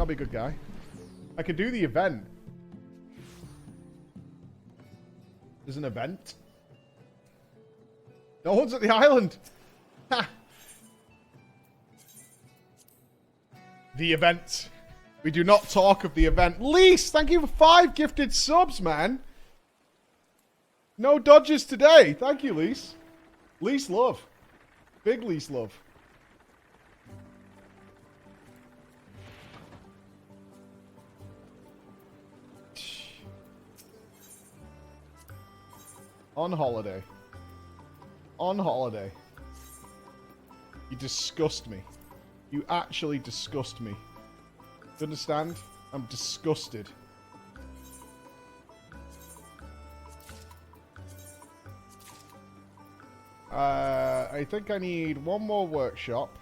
be a good guy. I could do the event. There's an event. No one's at the island. Ha! The event. We do not talk of the event. Lease, thank you for 5 gifted subs, man. No dodges today. Thank you, Lease. Lease love. Big Lease love. On holiday. On holiday. You disgust me. You actually disgust me. You understand? I'm disgusted. I think I need one more workshop.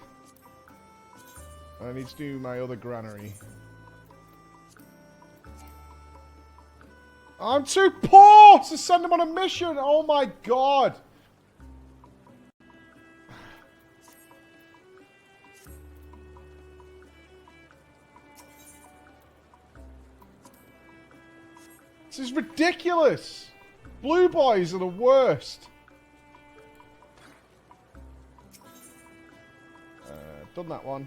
I need to do my other granary. I'm too poor to send them on a mission. Oh my god. This is ridiculous. Blue boys are the worst. Done that one.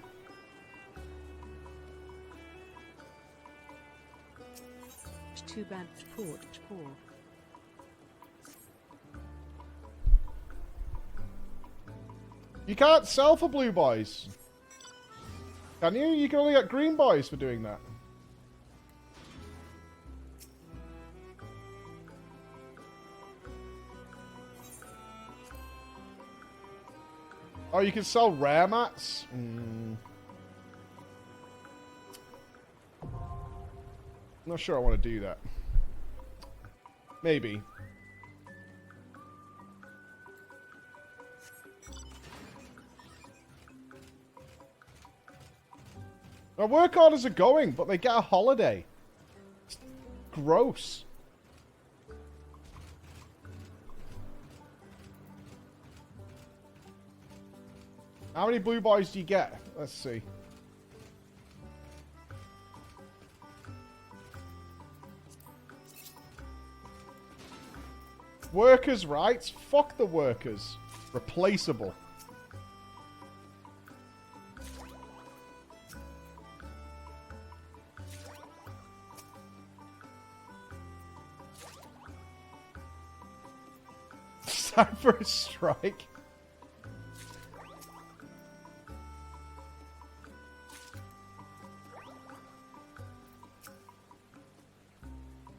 Too bad poor. You can't sell for blue boys. Can you? You can only get green boys for doing that. Oh, you can sell rare mats? Not sure I want to do that. Maybe. My work orders are going, but they get a holiday. It's gross. How many blue boys do you get? Let's see. Workers' rights? Fuck the workers. Replaceable. It's time for a strike.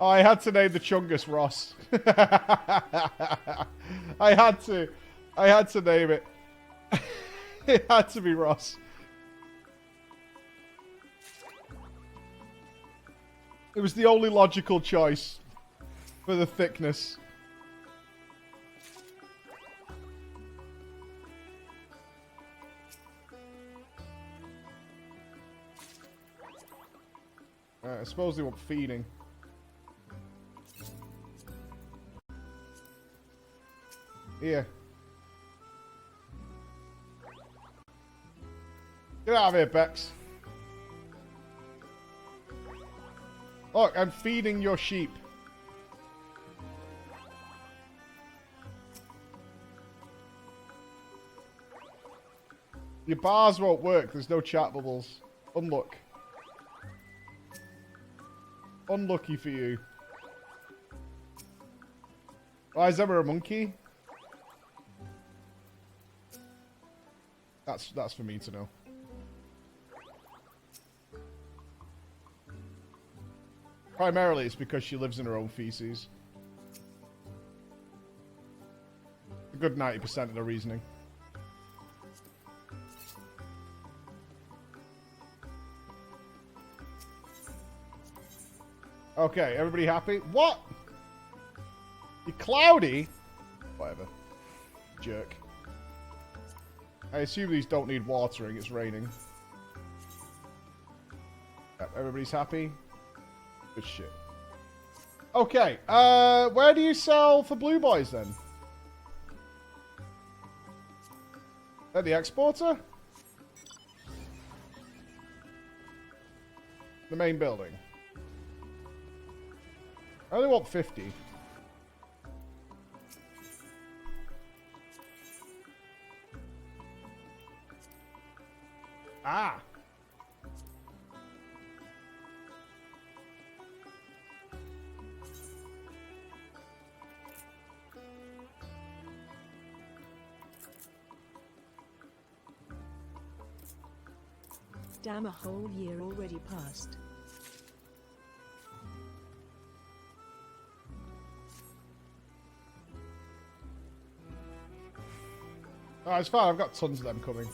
Oh, I had to name the Chungus Ross. I had to. I had to name it. It had to be Ross. It was the only logical choice for the thickness. I suppose they want feeding. Here. Get out of here, Bex. Look, I'm feeding your sheep. Your bars won't work. There's no chat bubbles. Unluck. Unlucky for you. Why is there a monkey? That's for me to know. Primarily, it's because she lives in her own feces. A good 90% of the reasoning. Okay, everybody happy? What? You're cloudy? Whatever. Jerk. I assume these don't need watering, it's raining. Yep, everybody's happy? Good shit. Okay, where do you sell for blue boys then? They're the exporter? The main building. I only want 50. Ah! Damn, a whole year already passed. Oh, it's fine. I've got tons of them coming.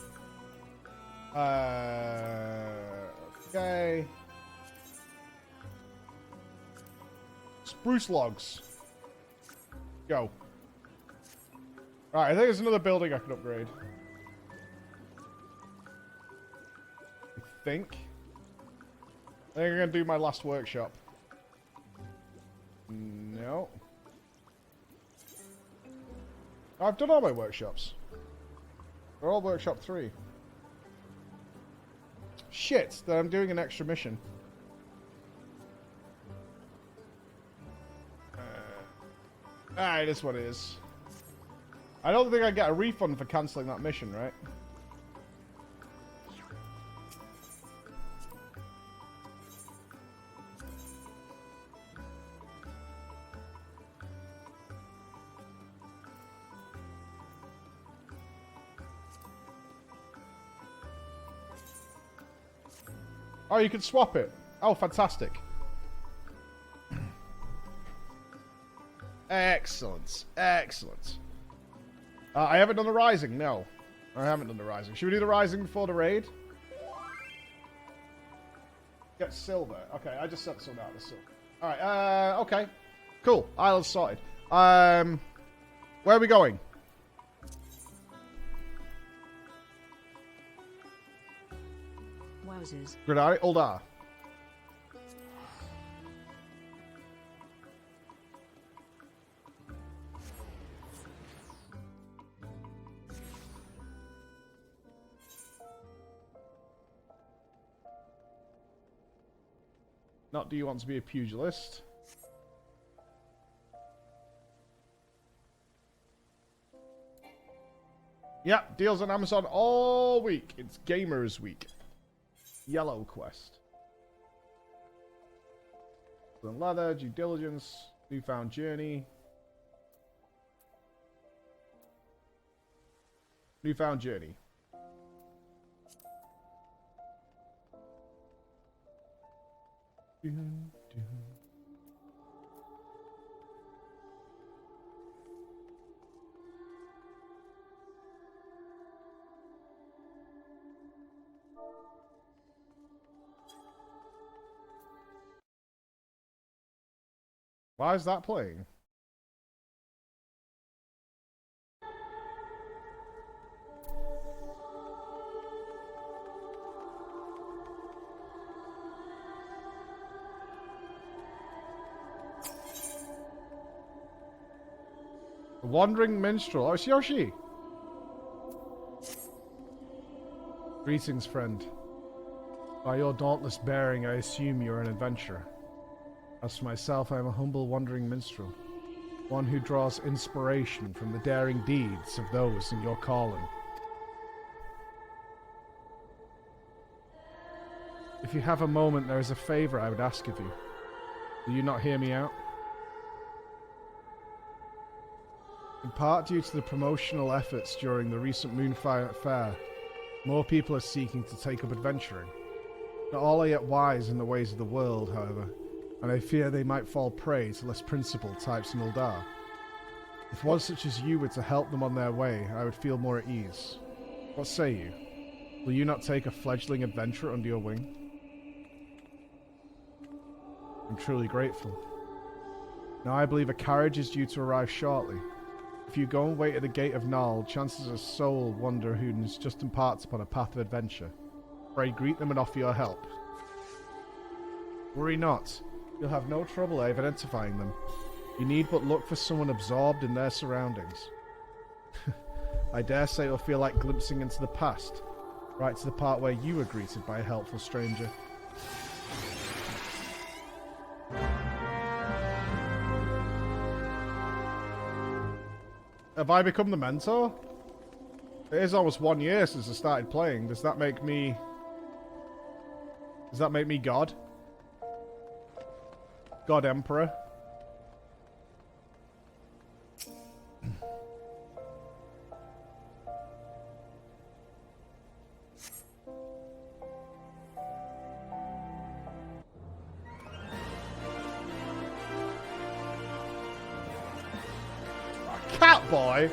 Okay. Spruce logs. Go. Alright, I think there's another building I can upgrade. I think I'm going to do my last workshop. No. I've done all my workshops. They're all workshop 3. Shit, then I'm doing an extra mission. Alright, this one is. I don't think I get a refund for cancelling that mission, right? Oh, you can swap it. Oh, fantastic. Excellent. Excellent. I haven't done the Rising, no. I haven't done the Rising. Should we do the Rising before the raid? Get silver. Okay, I just sent some out of the silver. Alright, okay. Cool. Island's sorted. Where are we going? Wowzers. Grenade, Uldar. Not do you want to be a pugilist? Yep, deals on Amazon all week. It's Gamers Week. Yellow quest. Leather, due diligence, newfound journey. Newfound journey. Why is that playing? The Wandering Minstrel. Oh, it's Yoshi. Greetings, friend. By your dauntless bearing, I assume you're an adventurer. As for myself, I am a humble wandering minstrel, one who draws inspiration from the daring deeds of those in your calling. If you have a moment, there is a favor I would ask of you. Will you not hear me out? In part due to the promotional efforts during the recent Moonfire Fair, more people are seeking to take up adventuring. Not all are yet wise in the ways of the world, however, and I fear they might fall prey to less principled types in Uldar. If one such as you were to help them on their way, I would feel more at ease. What say you? Will you not take a fledgling adventurer under your wing? I'm truly grateful. Now I believe a carriage is due to arrive shortly. If you go and wait at the gate of Narl, chances are soul wander who has just embarked upon a path of adventure. Pray greet them and offer your help. Worry not. You'll have no trouble identifying them. You need but look for someone absorbed in their surroundings. I dare say it'll feel like glimpsing into the past, right to the part where you were greeted by a helpful stranger. Have I become the mentor? It is almost 1 year since I started playing. Does that make me... Does that make me God? God Emperor? Cat boy?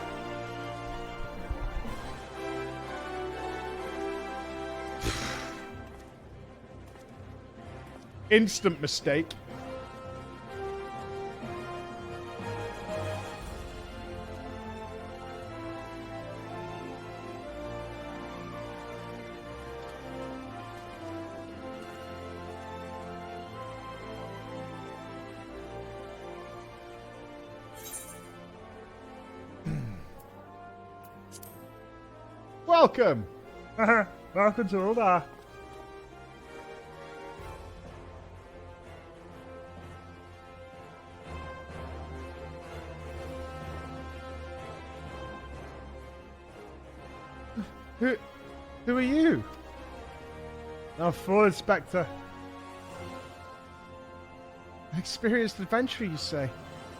Instant mistake. Welcome. Welcome to Uldar. Who are you? I'm full inspector. An experienced adventurer, you say?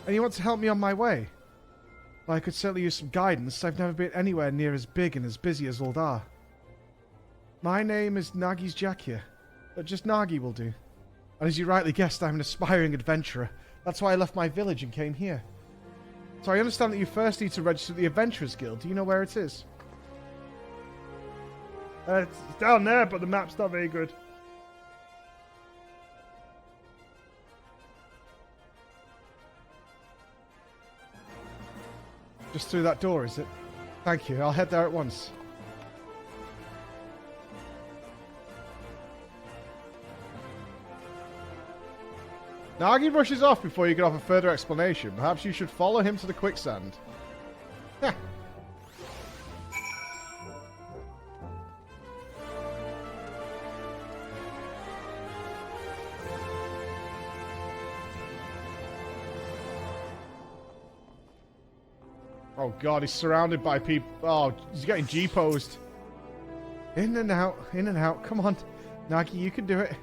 And you want to help me on my way? Well, I could certainly use some guidance. I've never been anywhere near as big and as busy as Uldar. My name is Nagi's Jakia, but just Nagi will do. And as you rightly guessed, I'm an aspiring adventurer. That's why I left my village and came here. So I understand that you first need to register at the Adventurers Guild. Do you know where it is? It's down there, but the map's not very good. Just through that door, is it? Thank you. I'll head there at once. Nagi rushes off before you can offer further explanation. Perhaps you should follow him to the quicksand. Heh. Oh god, he's surrounded by people. Oh, he's getting G-posed. In and out, in and out. Come on, Nagi, you can do it.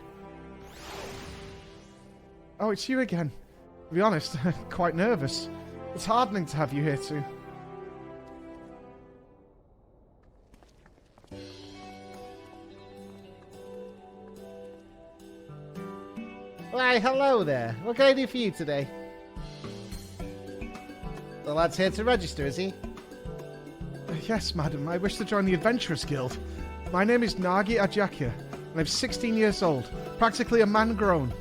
Oh, it's you again. To be honest, I'm quite nervous. It's hardening to have you here too. Why, hello there. What can I do for you today? The lad's here to register, is he? Yes, madam. I wish to join the Adventurers Guild. My name is Nagi Ajakia, and I'm 16 years old. Practically a man grown.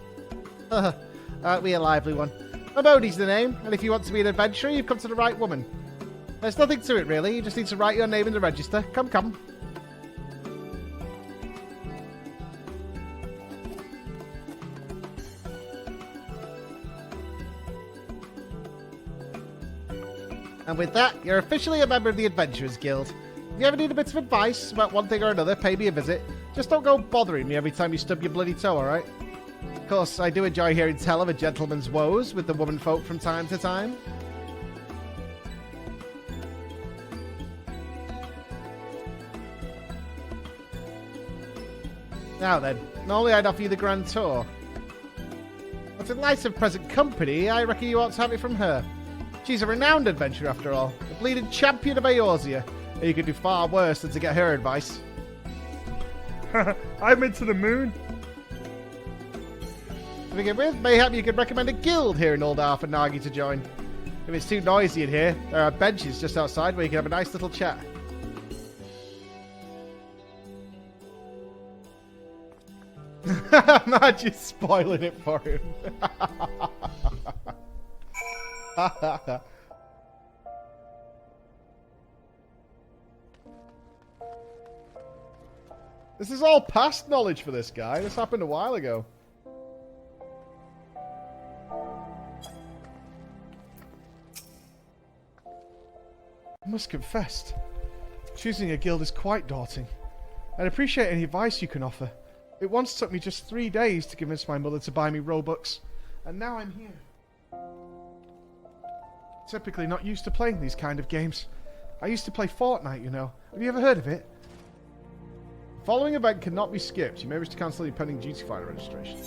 Aren't we a lively one? Mabodi's the name, and if you want to be an adventurer, you've come to the right woman. There's nothing to it, really. You just need to write your name in the register. Come, come. And with that, you're officially a member of the Adventurers Guild. If you ever need a bit of advice about one thing or another, pay me a visit. Just don't go bothering me every time you stub your bloody toe, alright? Of course, I do enjoy hearing tell of a gentleman's woes with the woman folk from time to time. Now then, normally I'd offer you the grand tour. But in light of present company, I reckon you ought to have it from her. She's a renowned adventurer after all, the bleeding champion of Eorzea, and you could do far worse than to get her advice. I'm into the moon. To begin with, mayhap you could recommend a guild here in Uldar for Nagi to join. If it's too noisy in here, there are benches just outside where you can have a nice little chat. Imagine spoiling it for him. This is all past knowledge for this guy. This happened a while ago. I must confess, choosing a guild is quite daunting. I'd appreciate any advice you can offer. It once took me just 3 days to convince my mother to buy me Robux, and now I'm here. typically not used to playing these kind of games. I used to play Fortnite, you know. Have you ever heard of it? The following event cannot be skipped. You may wish to cancel your pending duty fighter registration.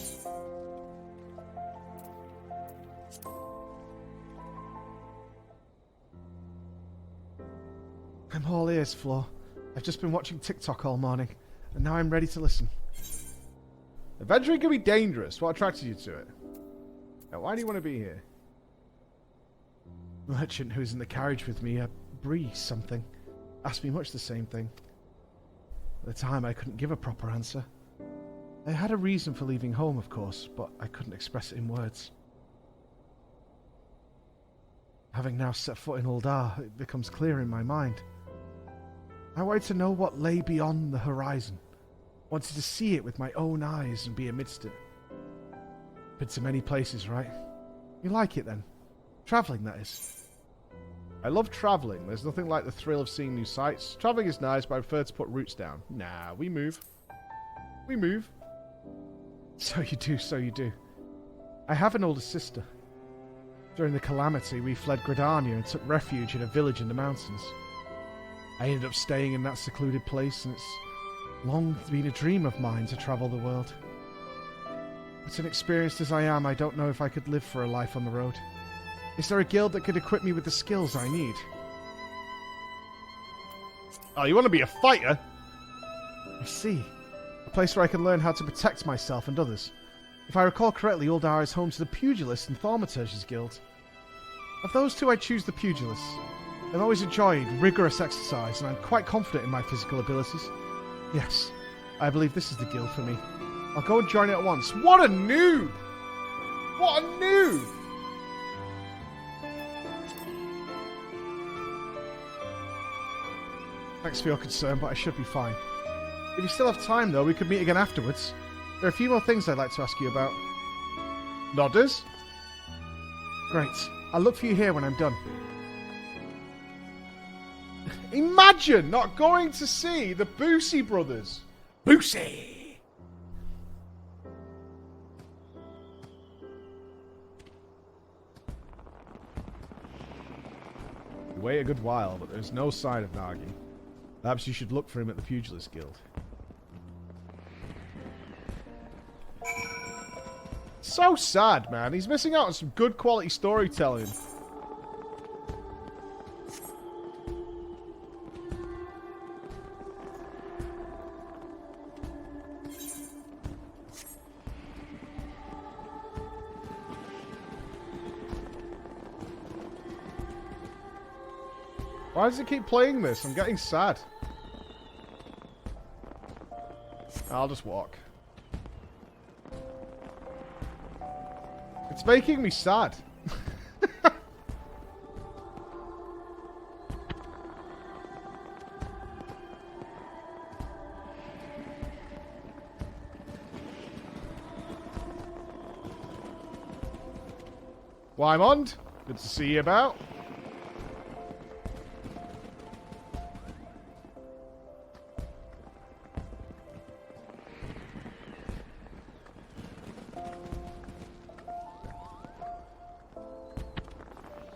I'm all ears, Flo. I've just been watching TikTok all morning, and now I'm ready to listen. Adventuring can be dangerous. What attracted you to it? Now, why do you want to be here? The merchant who's in the carriage with me, Bree something, asked me much the same thing. At the time, I couldn't give a proper answer. I had a reason for leaving home, of course, but I couldn't express it in words. Having now set foot in Uldar, it becomes clear in my mind. I wanted to know what lay beyond the horizon. Wanted to see it with my own eyes and be amidst it. Been to many places, right? You like it then? Travelling, that is. I love travelling. There's nothing like the thrill of seeing new sights. Travelling is nice, but I prefer to put roots down. Nah, we move. We move. So you do, so you do. I have an older sister. During the calamity, we fled Gridania and took refuge in a village in the mountains. I ended up staying in that secluded place, and it's long been a dream of mine to travel the world. But inexperienced as I am, I don't know if I could live for a life on the road. Is there a guild that could equip me with the skills I need? Oh, you want to be a fighter? I see. A place where I can learn how to protect myself and others. If I recall correctly, Uldar is home to the Pugilist and Thaumaturge's Guild. Of those two, I choose the Pugilist. I've always enjoyed rigorous exercise, and I'm quite confident in my physical abilities. Yes, I believe this is the guild for me. I'll go and join it at once. What a noob! What a noob! Thanks for your concern, but I should be fine. If you still have time, though, we could meet again afterwards. There are a few more things I'd like to ask you about. Nodders? Great. I'll look for you here when I'm done. Imagine not going to see the Boosie brothers. Boosie! You wait a good while, but there's no sign of Nagi. Perhaps you should look for him at the Pugilist Guild. So sad, man. He's missing out on some good quality storytelling. Why does it keep playing this? I'm getting sad. I'll just walk. It's making me sad. Wymond, good to see you about.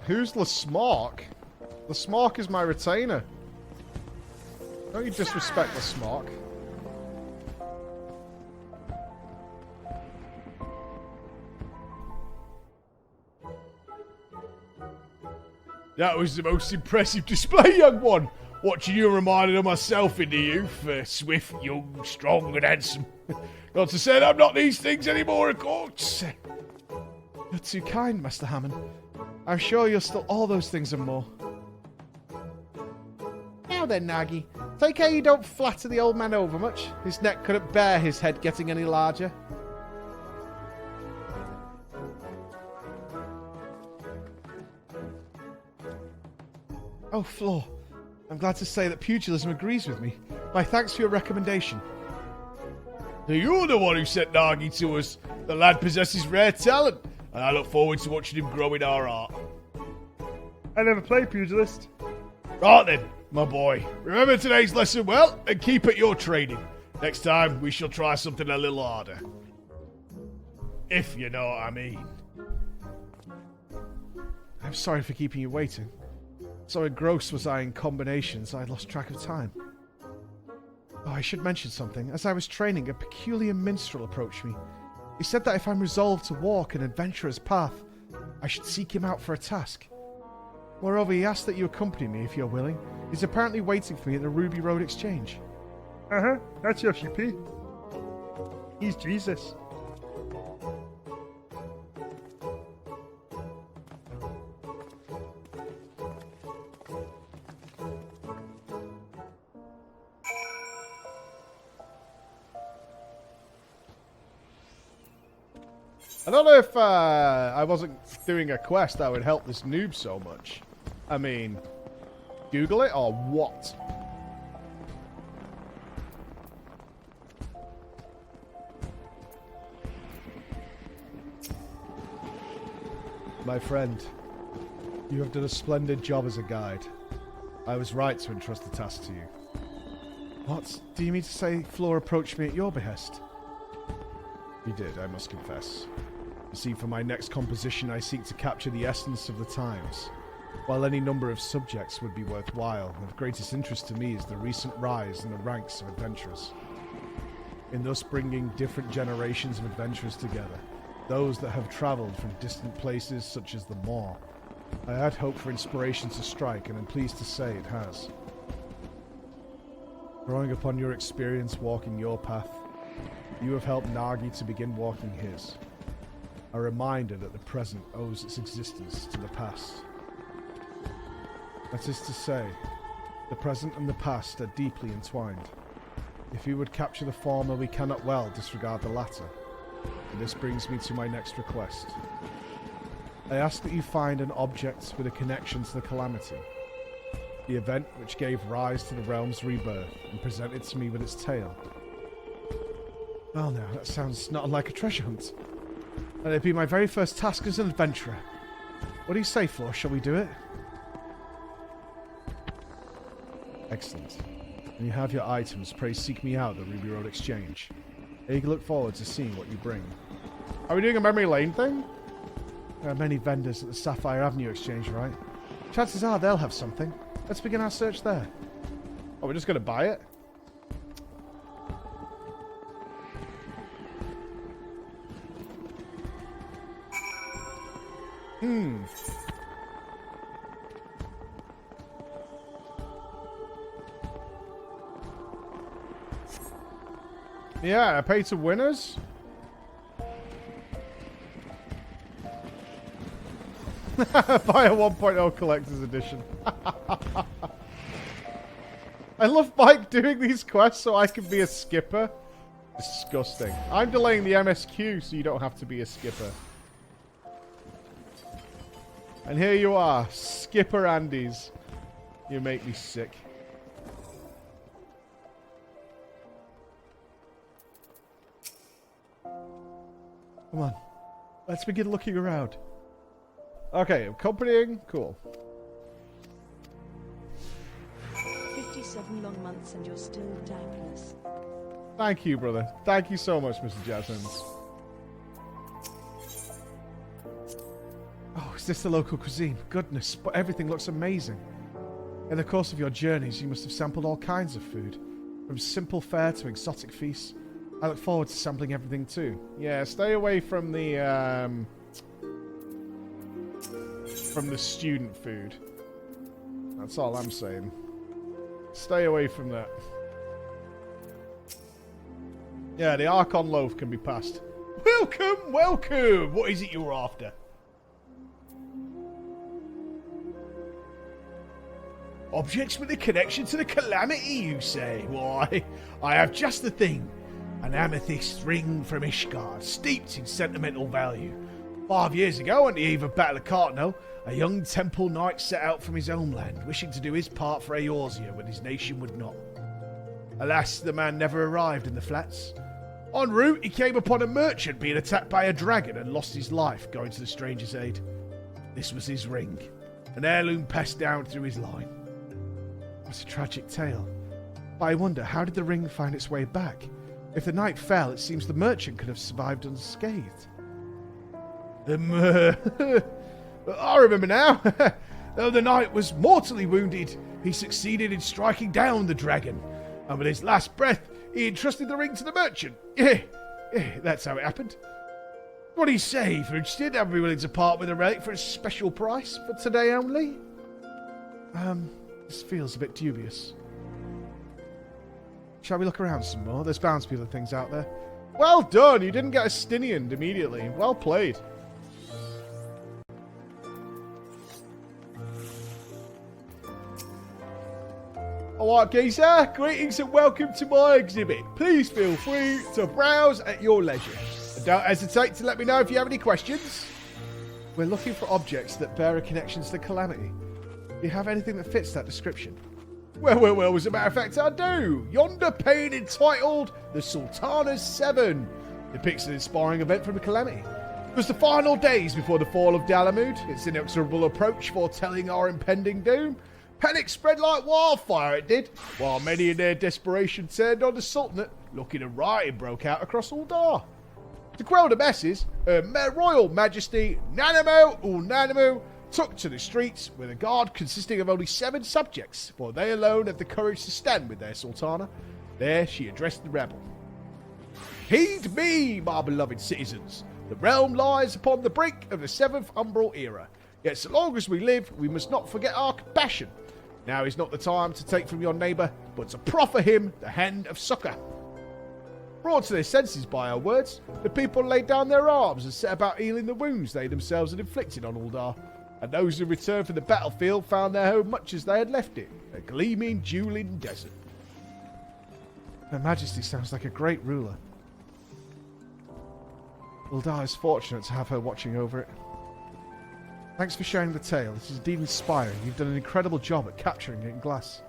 Who's Lasmark? Lasmark is my retainer. Don't you disrespect Lasmark. That was the most impressive display, young one. Watching you reminded of myself in the youth. Swift, young, strong and handsome. Not to say that I'm not these things anymore, of course. You're too kind, Master Hammond. I'm sure you're still all those things and more. Now then, Nagi. Take care you don't flatter the old man over much. His neck couldn't bear his head getting any larger. Oh, Floor. I'm glad to say that pugilism agrees with me. My thanks for your recommendation. You're the one who sent Nagi to us. The lad possesses rare talent, and I look forward to watching him grow in our art. I never played Pugilist. Right then, my boy. Remember today's lesson well, and keep at your training. Next time, we shall try something a little harder. If you know what I mean. I'm sorry for keeping you waiting. So engrossed was I in combinations, I lost track of time. Oh, I should mention something. As I was training, a peculiar minstrel approached me. He said that if I'm resolved to walk an adventurer's path, I should seek him out for a task. Moreover, he asked that you accompany me if you're willing. He's apparently waiting for me at the Ruby Road Exchange. Uh-huh, that's Yoshi P. He's Jesus. I don't know if I wasn't doing a quest that would help this noob so much. I mean, Google it or what? My friend, you have done a splendid job as a guide. I was right to entrust the task to you. What? Do you mean to say Flora approached me at your behest? He did, I must confess. You see, for my next composition, I seek to capture the essence of the times. While any number of subjects would be worthwhile, of greatest interest to me is the recent rise in the ranks of adventurers. In thus bringing different generations of adventurers together, those that have travelled from distant places such as the Moor. I had hoped for inspiration to strike, and I'm pleased to say it has. Drawing upon your experience walking your path, you have helped Nagi to begin walking his. A reminder that the present owes its existence to the past. That is to say, the present and the past are deeply entwined. If you would capture the former, we cannot well disregard the latter. And this brings me to my next request. I ask that you find an object with a connection to the calamity, the event which gave rise to the realm's rebirth, and present it to me with its tale. Well now, that sounds not unlike a treasure hunt. And it'd be my very first task as an adventurer. What do you say, Floor? Shall we do it? Excellent. When you have your items, pray seek me out at the Ruby Road Exchange. I look forward to seeing what you bring. Are we doing a memory lane thing? There are many vendors at the Sapphire Avenue Exchange, right? Chances are they'll have something. Let's begin our search there. Oh, we're just going to buy it? Yeah, pay to winners? Buy a 1.0 collector's edition. I love Mike doing these quests so I can be a skipper. Disgusting. I'm delaying the MSQ so you don't have to be a skipper. And here you are, Skipper Andes. You make me sick. Come on. Let's begin looking around. Okay, accompanying. Cool. 57 long months and you're still dangless. Thank you, brother. Thank you so much, Mr. Jasmine. Oh, is this the local cuisine? Goodness, but everything looks amazing. In the course of your journeys, you must have sampled all kinds of food. From simple fare to exotic feasts. I look forward to sampling everything too. Yeah, stay away from the student food. That's all I'm saying. Stay away from that. Yeah, the Archon loaf can be passed. Welcome, welcome! What is it you're after? Objects with a connection to the calamity, you say? Why, I have just the thing. An amethyst ring from Ishgard, steeped in sentimental value. 5 years ago, on the eve of Battle of Cartno, a young temple knight set out from his homeland, wishing to do his part for Eorzea when his nation would not. Alas, the man never arrived in the flats. En route, he came upon a merchant being attacked by a dragon and lost his life going to the stranger's aid. This was his ring, an heirloom passed down through his line. What a tragic tale. But I wonder, how did the ring find its way back? If the knight fell, it seems the merchant could have survived unscathed. The I remember now. Though the knight was mortally wounded, he succeeded in striking down the dragon. And with his last breath, he entrusted the ring to the merchant. Yeah, that's how it happened. What do you say, if you're interested, I'd be willing to part with the relic for a special price for today only. This feels a bit dubious. Shall we look around some more? There's bound to be other things out there. Well done! You didn't get a Stinian immediately. Well played. Alright, geezer. Greetings and welcome to my exhibit. Please feel free to browse at your leisure. And don't hesitate to let me know if you have any questions. We're looking for objects that bear a connection to the Calamity. Do you have anything that fits that description? Well, as a matter of fact, I do. Yonder painting entitled The Sultana's Seven depicts an inspiring event from the Calamity. It was the final days before the fall of Dalamud, its inexorable approach foretelling our impending doom. Panic spread like wildfire, it did, while many in their desperation turned on the Sultanate, looking and rioting broke out across Uldar. To quell the messes, Her Royal Majesty Nanamu Nanamu took to the streets with a guard consisting of only 7 subjects, for they alone had the courage to stand with their Sultana. There she addressed the rebel. Heed me, my beloved citizens. The realm lies upon the brink of the 7th umbral era. Yet so long as we live, we must not forget our compassion. Now is not the time to take from your neighbour, but to proffer him the hand of succour. Brought to their senses by our words, the people laid down their arms and set about healing the wounds they themselves had inflicted on Uldar. And those who returned from the battlefield found their home much as they had left it, a gleaming, dueling desert. Her Majesty sounds like a great ruler. Uldar is fortunate to have her watching over it. Thanks for sharing the tale. This is indeed inspiring. You've done an incredible job at capturing it in glass.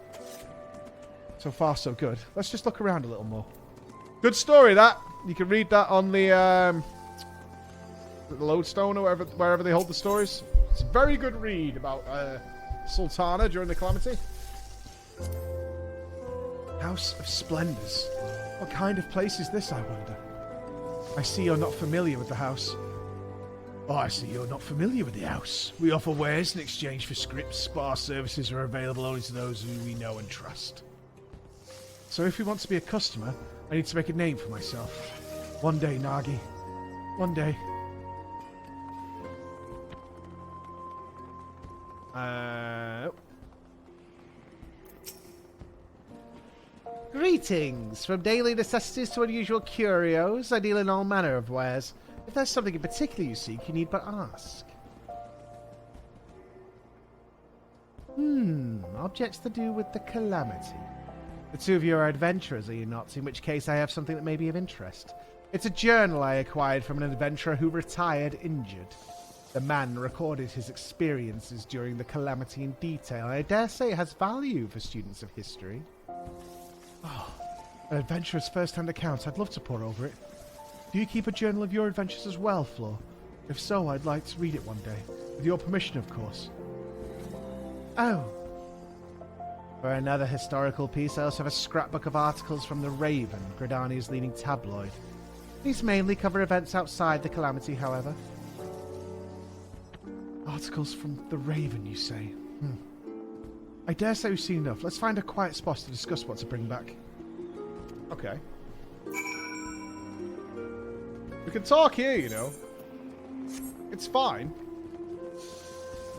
So far, so good. Let's just look around a little more. Good story, that. You can read that on the Lodestone or wherever they hold the stories. It's a very good read about Sultana during the Calamity. House of Splendors. What kind of place is this, I wonder? I see you're not familiar with the house. Oh, I see you're not familiar with the house. We offer wares in exchange for scripts, but our services are available only to those who we know and trust. So if we want to be a customer, I need to make a name for myself. One day, Nagi. One day. Greetings! From daily necessities to unusual curios, I deal in all manner of wares. If there's something in particular you seek, you need but ask. Objects to do with the Calamity. The two of you are adventurers, are you not? In which case I have something that may be of interest. It's a journal I acquired from an adventurer who retired injured. The man recorded his experiences during the Calamity in detail, and I dare say it has value for students of history. Oh, an adventurer's first-hand account. I'd love to pore over it. Do you keep a journal of your adventures as well, Flo? If so, I'd like to read it one day. With your permission, of course. Oh. For another historical piece, I also have a scrapbook of articles from The Raven, Gridani's leading tabloid. These mainly cover events outside the Calamity, however. Articles from The Raven, you say? I dare say we've seen enough. Let's find a quiet spot to discuss what to bring back. Okay. We can talk here, you know. It's fine.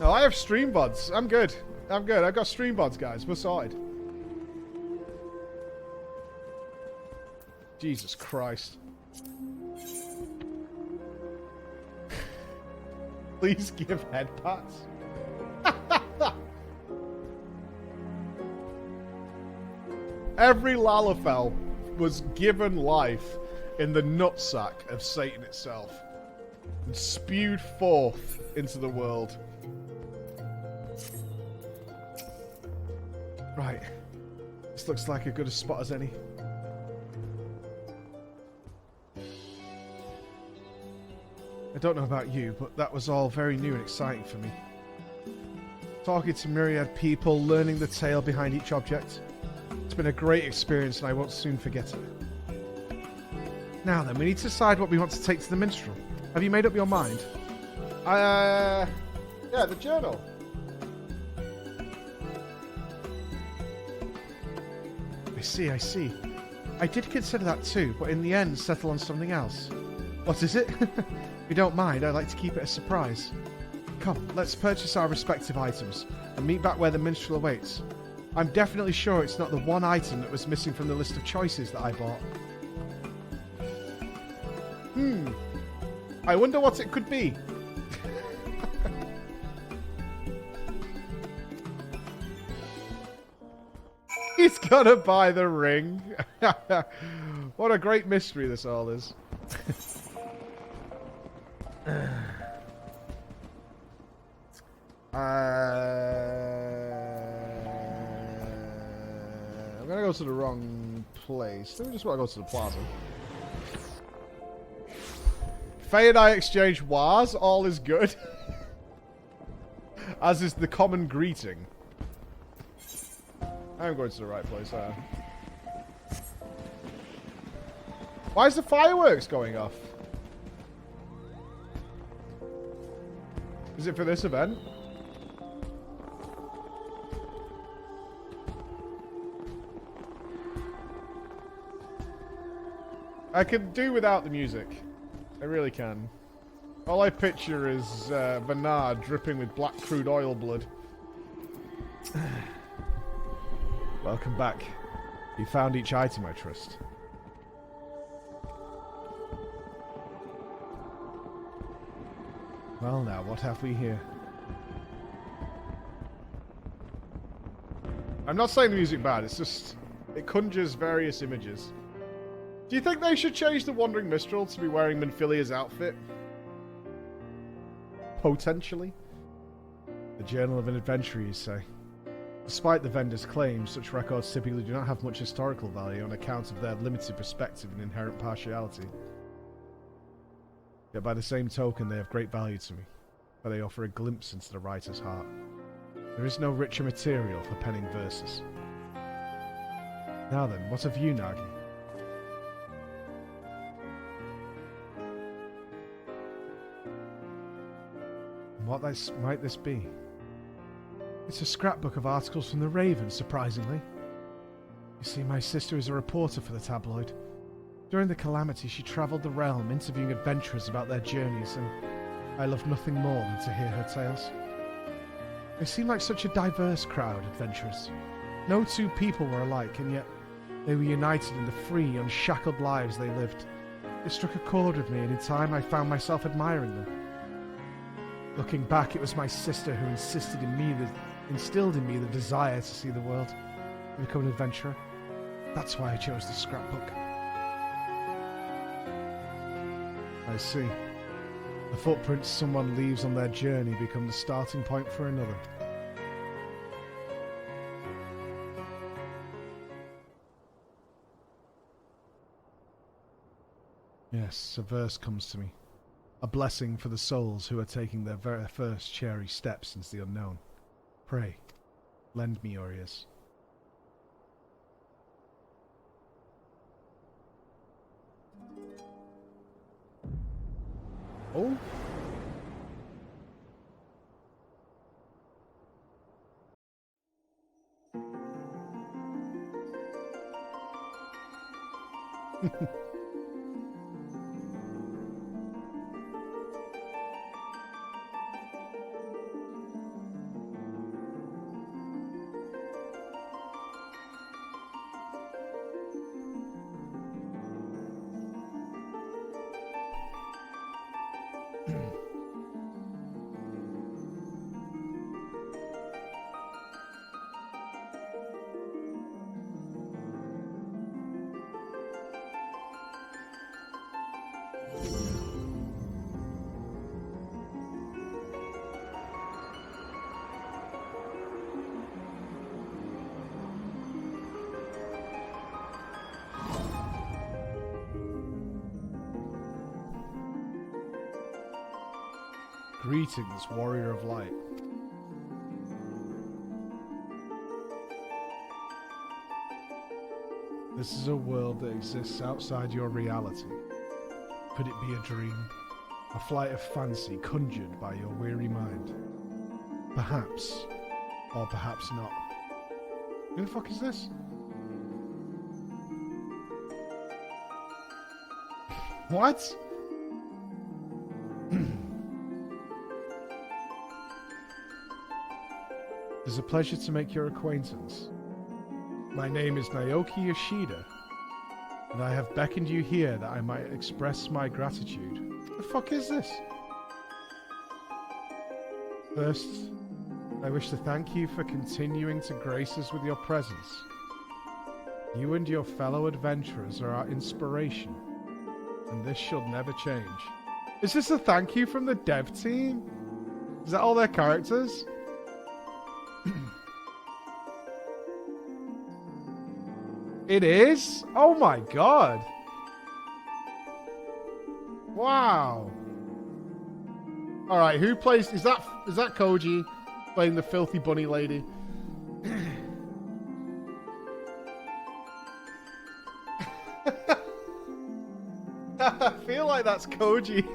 No, I have stream buds. I'm good. I'm good. I've got stream buds, guys. We're sorted. Jesus Christ. Please give head pats. Every Lalafell was given life in the nutsack of Satan itself and spewed forth into the world. Right. This looks like as good a spot as any. I don't know about you, but that was all very new and exciting for me. Talking to myriad people, learning the tale behind each object. It's been a great experience and I won't soon forget it. Now then, we need to decide what we want to take to the minstrel. Have you made up your mind? Yeah, the journal. I see. I did consider that too, but in the end settle on something else. What is it? If you don't mind, I'd like to keep it a surprise. Come, let's purchase our respective items and meet back where the minstrel awaits. I'm definitely sure it's not the one item that was missing from the list of choices that I bought. I wonder what it could be. He's gonna buy the ring. What a great mystery this all is. I'm gonna go to the wrong place. Let me just want to go to the plaza. Faye and I exchange wars. All is good. As is the common greeting. I'm going to the right place, Why is the fireworks going off? Is it for this event? I can do without the music. I really can. All I picture is Bernard dripping with black crude oil blood. Welcome back. You found each item, I trust. Well now, what have we here? I'm not saying the music bad, it's just... it conjures various images. Do you think they should change the Wandering Minstrel to be wearing Minfilia's outfit? Potentially. The Journal of an Adventurer, you say. Despite the vendor's claims, such records typically do not have much historical value on account of their limited perspective and inherent partiality. Yet by the same token, they have great value to me, for they offer a glimpse into the writer's heart. There is no richer material for penning verses. Now then, what of you, Nagi? What might this be? It's a scrapbook of articles from the Raven, surprisingly. You see, my sister is a reporter for the tabloid. During the calamity, she travelled the realm, interviewing adventurers about their journeys, and I loved nothing more than to hear her tales. They seemed like such a diverse crowd, adventurers. No two people were alike, and yet they were united in the free, unshackled lives they lived. It struck a chord with me, and in time I found myself admiring them. Looking back, it was my sister who instilled in me the desire to see the world and become an adventurer. That's why I chose the scrapbook. I see. The footprints someone leaves on their journey become the starting point for another. Yes, a verse comes to me. A blessing for the souls who are taking their very first cherry steps into the unknown. Pray, lend me your ears. Oh? Greetings, warrior of light. This is a world that exists outside your reality. Could it be a dream? A flight of fancy conjured by your weary mind? Perhaps. Or perhaps not. Who the fuck is this? What? It is a pleasure to make your acquaintance. My name is Naoki Yoshida, and I have beckoned you here that I might express my gratitude. What the fuck is this? First, I wish to thank you for continuing to grace us with your presence. You and your fellow adventurers are our inspiration, and this shall never change. Is this a thank you from the dev team? Is that all their characters? It is? Oh my god. Wow. Alright, who plays... Is that Koji playing the filthy bunny lady? I feel like that's Koji.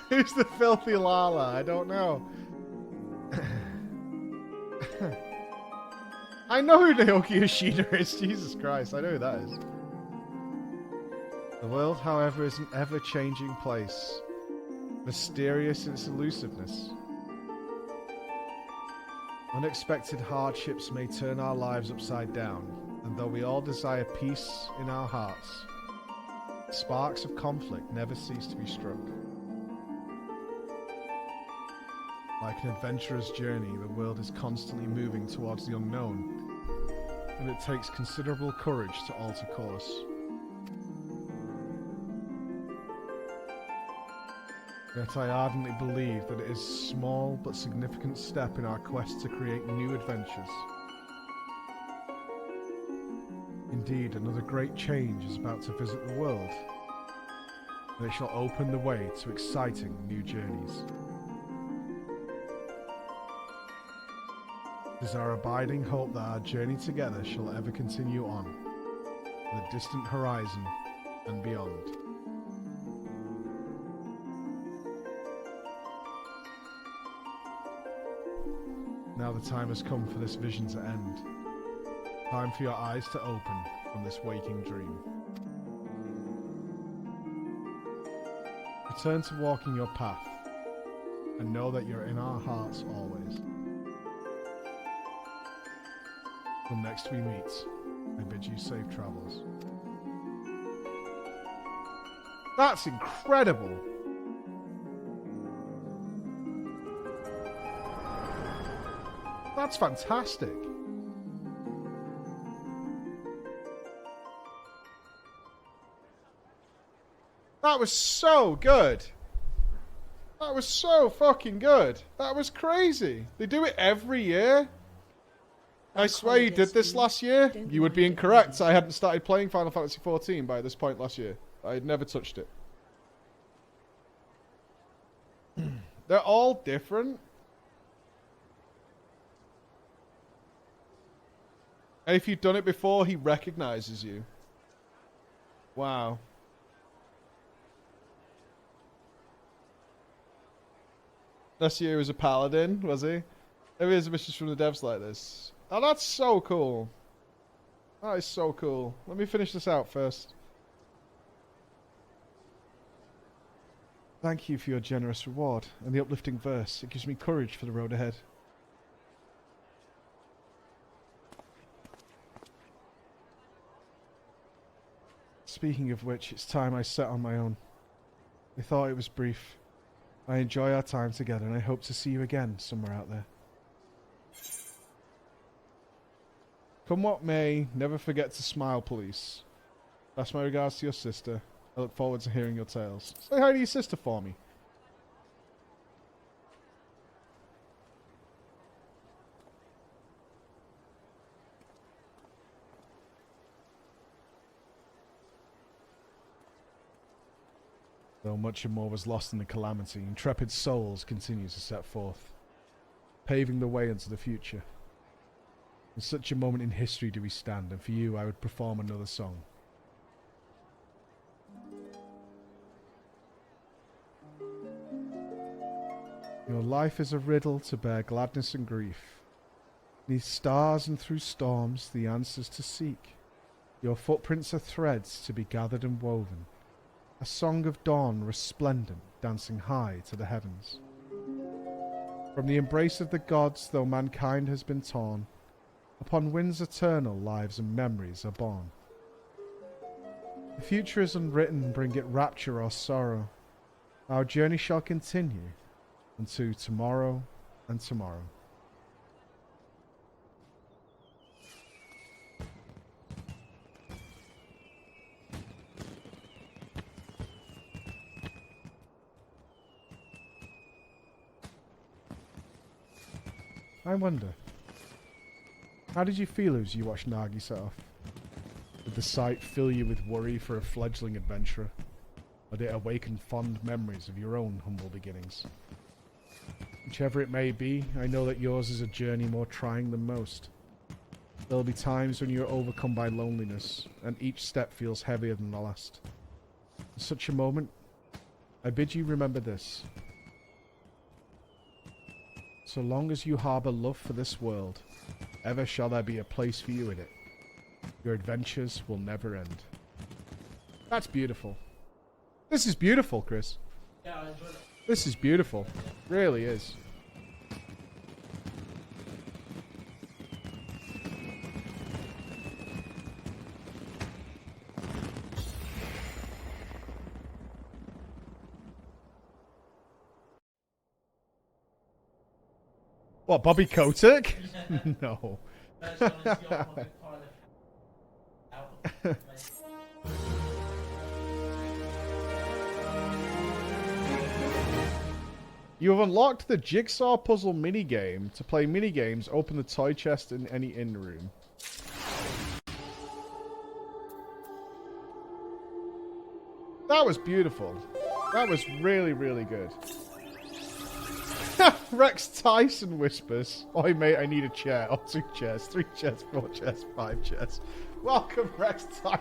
Who's the filthy Lala? I don't know. I know who Naoki Yoshida is. Jesus Christ, I know who that is. The world, however, is an ever-changing place. Mysterious in its elusiveness. Unexpected hardships may turn our lives upside down, and though we all desire peace in our hearts, sparks of conflict never cease to be struck. Like an adventurer's journey, the world is constantly moving towards the unknown, and it takes considerable courage to alter course. Yet I ardently believe that it is a small but significant step in our quest to create new adventures. Indeed, another great change is about to visit the world, and it shall open the way to exciting new journeys. It is our abiding hope that our journey together shall ever continue on, to the distant horizon and beyond. Now the time has come for this vision to end. Time for your eyes to open from this waking dream. Return to walking your path, and know that you're in our hearts always. Till next we meet, I bid you safe travels. That's incredible! That's fantastic! That was so good! That was so fucking good! That was crazy! They do it every year? I swear you did this last year. You would be incorrect. I hadn't started playing Final Fantasy XIV by this point last year. I had never touched it. They're all different. And if you've done it before, he recognizes you. Wow. Last year he was a paladin, was he? There is missions from the devs like this. Oh, that's so cool. That is so cool. Let me finish this out first. Thank you for your generous reward and the uplifting verse. It gives me courage for the road ahead. Speaking of which, it's time I set on my own. I thought it was brief. I enjoy our time together and I hope to see you again somewhere out there. Come what may, never forget to smile, please. Pass my regards to your sister. I look forward to hearing your tales. Say hi to your sister for me. Though much and more was lost in the calamity, intrepid souls continue to set forth, paving the way into the future. In such a moment in history do we stand, and for you I would perform another song. Your life is a riddle to bear gladness and grief. Neath stars and through storms, the answers to seek. Your footprints are threads to be gathered and woven. A song of dawn resplendent, dancing high to the heavens. From the embrace of the gods, though mankind has been torn, upon winds eternal, lives and memories are born. The future is unwritten, bring it rapture or sorrow. Our journey shall continue unto tomorrow and tomorrow. I wonder, how did you feel as you watched Nagi set off? Did the sight fill you with worry for a fledgling adventurer? Or did it awaken fond memories of your own humble beginnings? Whichever it may be, I know that yours is a journey more trying than most. There will be times when you are overcome by loneliness, and each step feels heavier than the last. In such a moment, I bid you remember this. So long as you harbour love for this world, ever shall there be a place for you in it. Your adventures will never end. That's beautiful. This is beautiful, Chris. Yeah, I enjoyed it. This is beautiful. Really is. What, Bobby Kotick? No. You have unlocked the jigsaw puzzle minigame. To play minigames, open the toy chest in any inn room. That was beautiful. That was really, really good. Rex Tyson whispers, "Oi mate, I need a chair." Or 2 chairs, 3 chairs, 4 chairs, 5 chairs. Welcome, Rex Tyson.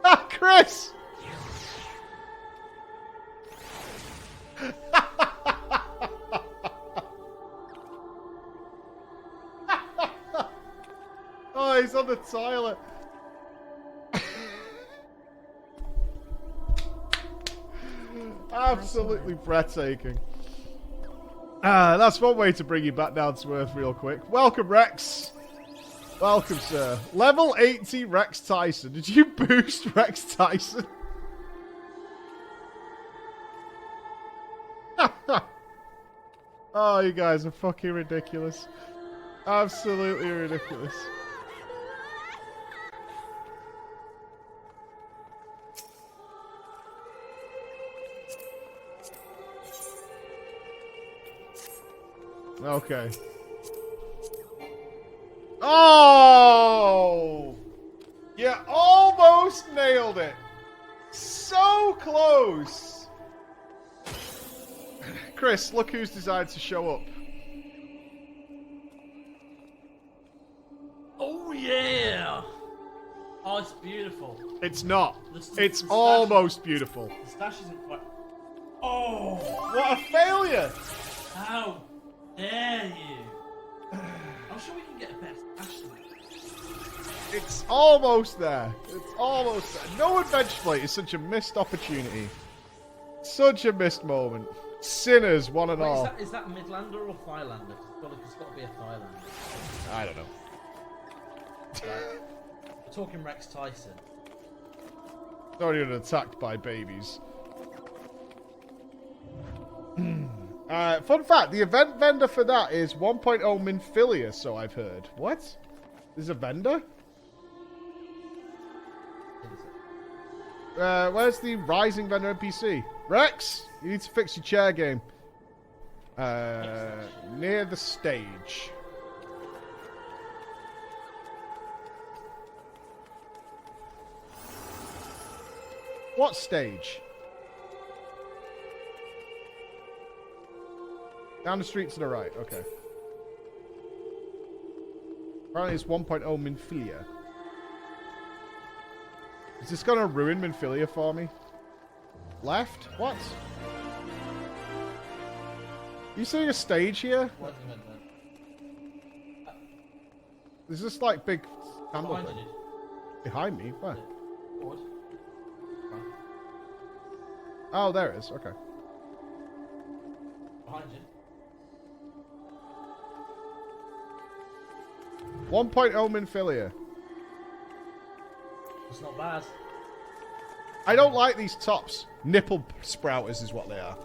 Ah, Chris! Oh, he's on the toilet. Absolutely breathtaking. That's one way to bring you back down to earth real quick. Welcome, Rex. Welcome, sir. Level 80 Rex Tyson. Did you boost Rex Tyson? Oh, you guys are fucking ridiculous. Absolutely ridiculous. Okay. Oh! You almost nailed it. So close. Chris, look who's decided to show up. Oh yeah! Oh, it's beautiful. It's not. It's the almost beautiful. The stash isn't quite. Oh! What a failure! How dare you? I'm sure we can get a better stash than that. It's almost there. It's almost there. No adventure plate is such a missed opportunity. Such a missed moment. Sinners, one and Wait, all. is that Midlander or Thailander? It's got to be a Thailander. I don't know. Right. We're talking Rex Tyson. It's already been attacked by babies. Fun fact, the event vendor for that is 1.0 Minfilia, so I've heard. What? There's a vendor? Where's the Rising vendor NPC? Rex, you need to fix your chair game. Near the stage. What stage? Down the street to the right, okay. Apparently it's 1.0 Minfilia. Is this gonna ruin Minfilia for me? Left? What? You seeing a stage here? What is the event then? There's this like big candle Behind thing. you, dude. Behind me? Where? Forward. Right. Oh, there it is. Okay. Behind you. 1.0 Minfilia. It's not bad. I don't like these tops. Nipple sprouters is what they are.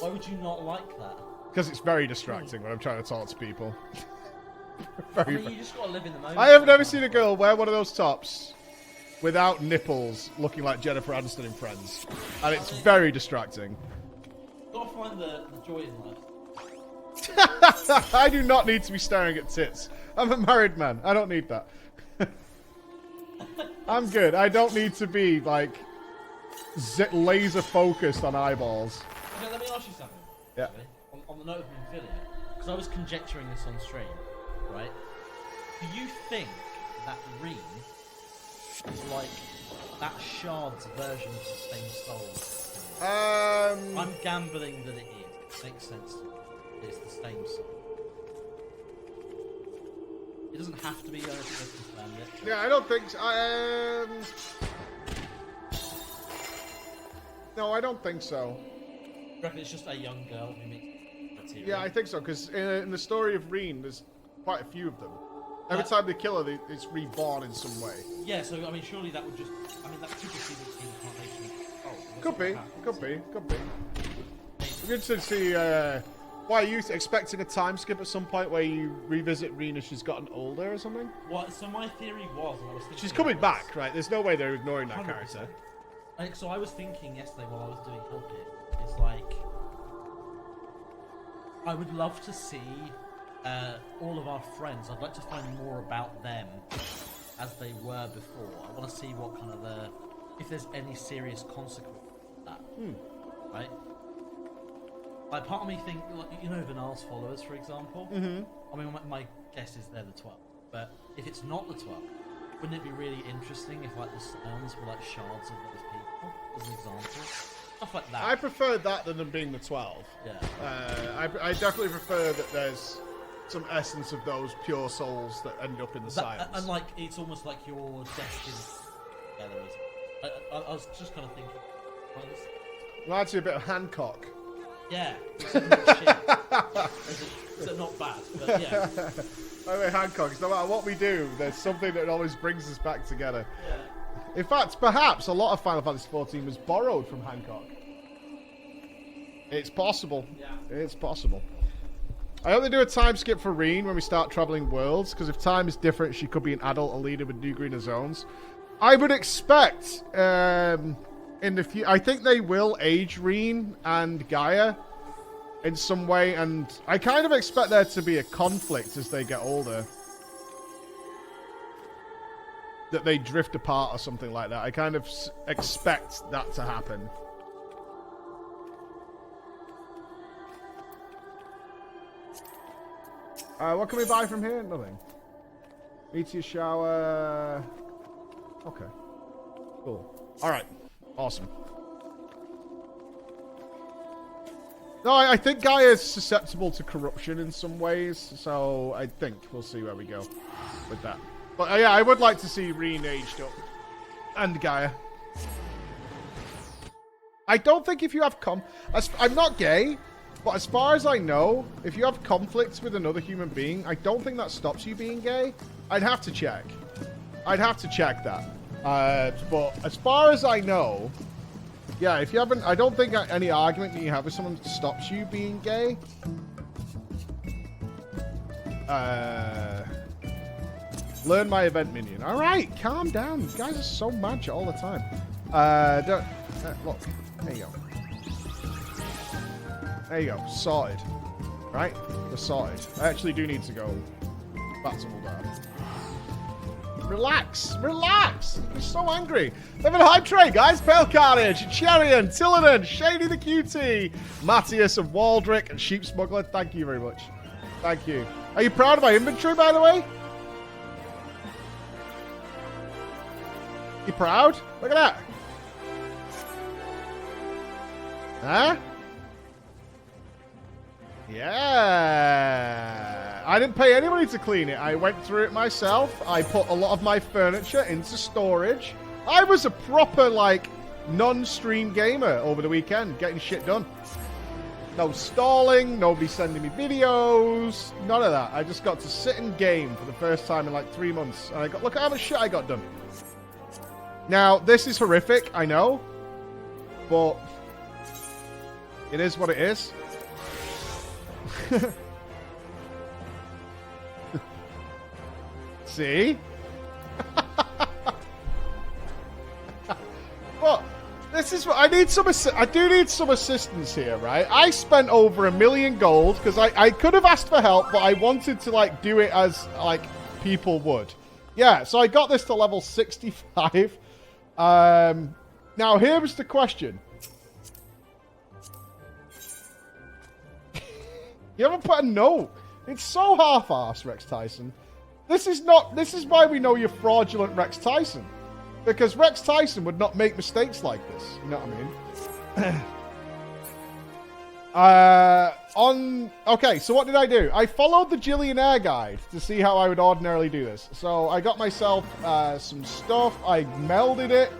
Why would you not like that? Because it's very distracting when I'm trying to talk to people. I very, mean, you just gotta live in the moment. I have never seen a girl wear one of those tops without nipples looking like Jennifer Aniston in Friends. And it's very distracting. Gotta find the joy in life. I do not need to be staring at tits. I'm a married man. I don't need that. I'm good. I don't need to be, like, laser focused on eyeballs. Okay, let me ask you something. Yeah. Actually, on the note of Minfilia, because I was conjecturing this on stream, right? Do you think that Reen is like that Shard's version of the same soul? I'm gambling that it is. It makes sense to me. It's the same soul. It doesn't have to be. I don't think that's confirmed it. Yeah, I don't think so. No, I don't think so. I reckon it's just a young girl who meets material. Yeah, I think so, because in the story of Reen, there's quite a few of them. Every time they kill her, it's reborn in some way. Yeah, so, I mean, surely that would just... I mean, that could just be the incarnation. Oh, Could be. I'm interested to see, why are you expecting a time skip at some point where you revisit Reen as she's gotten older or something? Well, so my theory was, and I was thinking... She's coming back, right? There's no way they're ignoring that 100%. character. Like, so I was thinking yesterday while I was doing Help It, is like... I would love to see all of our friends. I'd like to find more about them as they were before. I want to see what kind of if there's any serious consequence to that. Right? Like, part of me think, like, you know, Vinal's followers, for example. I mean, my guess is they're the 12. But if it's not the 12, wouldn't it be really interesting if, like, the Scions were like shards of those people, as an example? Stuff like that. I prefer that than them being the 12. Yeah. I definitely prefer that there's some essence of those pure souls that end up in the Scions. And like, it's almost like you're destined together. I was just kind of thinking. Reminds me a bit of Hancock. Yeah. It's not bad, but yeah. I mean, Hancock, no matter what we do, there's something that always brings us back together. Yeah. In fact, perhaps a lot of Final Fantasy XIV was borrowed from Hancock. It's possible. Yeah. It's possible. I hope they do a time skip for Reen when we start traveling worlds, because if time is different, she could be an adult Alina with new greener zones. I would expect in the future. I think they will age Reen and Gaia in some way, and I kind of expect there to be a conflict as they get older. That they drift apart or something like that. I kind of expect that to happen. What can we buy from here? Nothing. Meteor shower. Okay. Cool. Alright. Awesome. No, I think Gaia is susceptible to corruption in some ways, so I think we'll see where we go with that. But yeah, I would like to see Reen aged up. And Gaia. I don't think if you have I'm not gay, but as far as I know, if you have conflicts with another human being, I don't think that stops you being gay. I'd have to check. I'd have to check that. But as far as I know, yeah, if you haven't, I don't think any argument that you have with someone stops you being gay. Learn my event minion. All right, calm down. You guys are so mad all the time. Look, there you go. There you go. Sorted. Right? We're sorted. I actually do need to go back to Muldar. Relax. Relax. You're so angry. Living Hype Train, guys. Pale Carnage, Cherian, Tillinen, Shady the QT, Matthias of Waldrick, and Sheep Smuggler. Thank you very much. Thank you. Are you proud of my inventory, by the way? You proud? Look at that. Huh? Yeah. I didn't pay anybody to clean it. I went through it myself. I put a lot of my furniture into storage. I was a proper, like, non-stream gamer over the weekend, getting shit done. No stalling, nobody sending me videos, none of that. I just got to sit and game for the first time in like 3 months. And I got, look at how much shit I got done. Now, this is horrific, I know. But it is what it is. See? Well, this is what I need. I do need some assistance here, right? I spent over 1 million gold because I could have asked for help, but I wanted to like do it as like people would. Yeah, so I got this to level 65. Now here was the question. You haven't put a note. It's so half-assed, Rex Tyson. This is why we know you're fraudulent, Rex Tyson. Because Rex Tyson would not make mistakes like this. You know what I mean? Okay, so what did I do? I followed the Jillionaire guide to see how I would ordinarily do this. So I got myself some stuff. I melded it.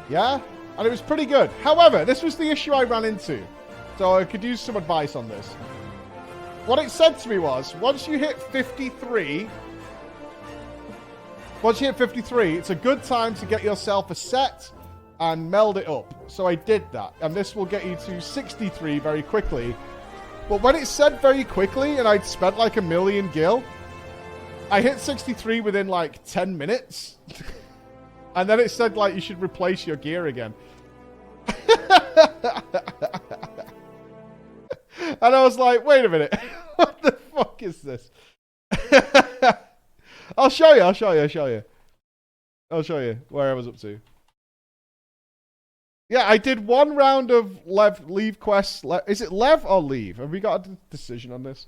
Yeah? And it was pretty good. However, this was the issue I ran into. So I could use some advice on this. What it said to me was, once you hit 53, it's a good time to get yourself a set and meld it up. So I did that. And this will get you to 63 very quickly. But when it said very quickly and I'd spent like 1 million gil, I hit 63 within like 10 minutes. And then it said like you should replace your gear again. And I was like, wait a minute. What the fuck is this? I'll show you where I was up to. Yeah, I did one round of leave quests. Is it Lev or leave? Have we got a decision on this?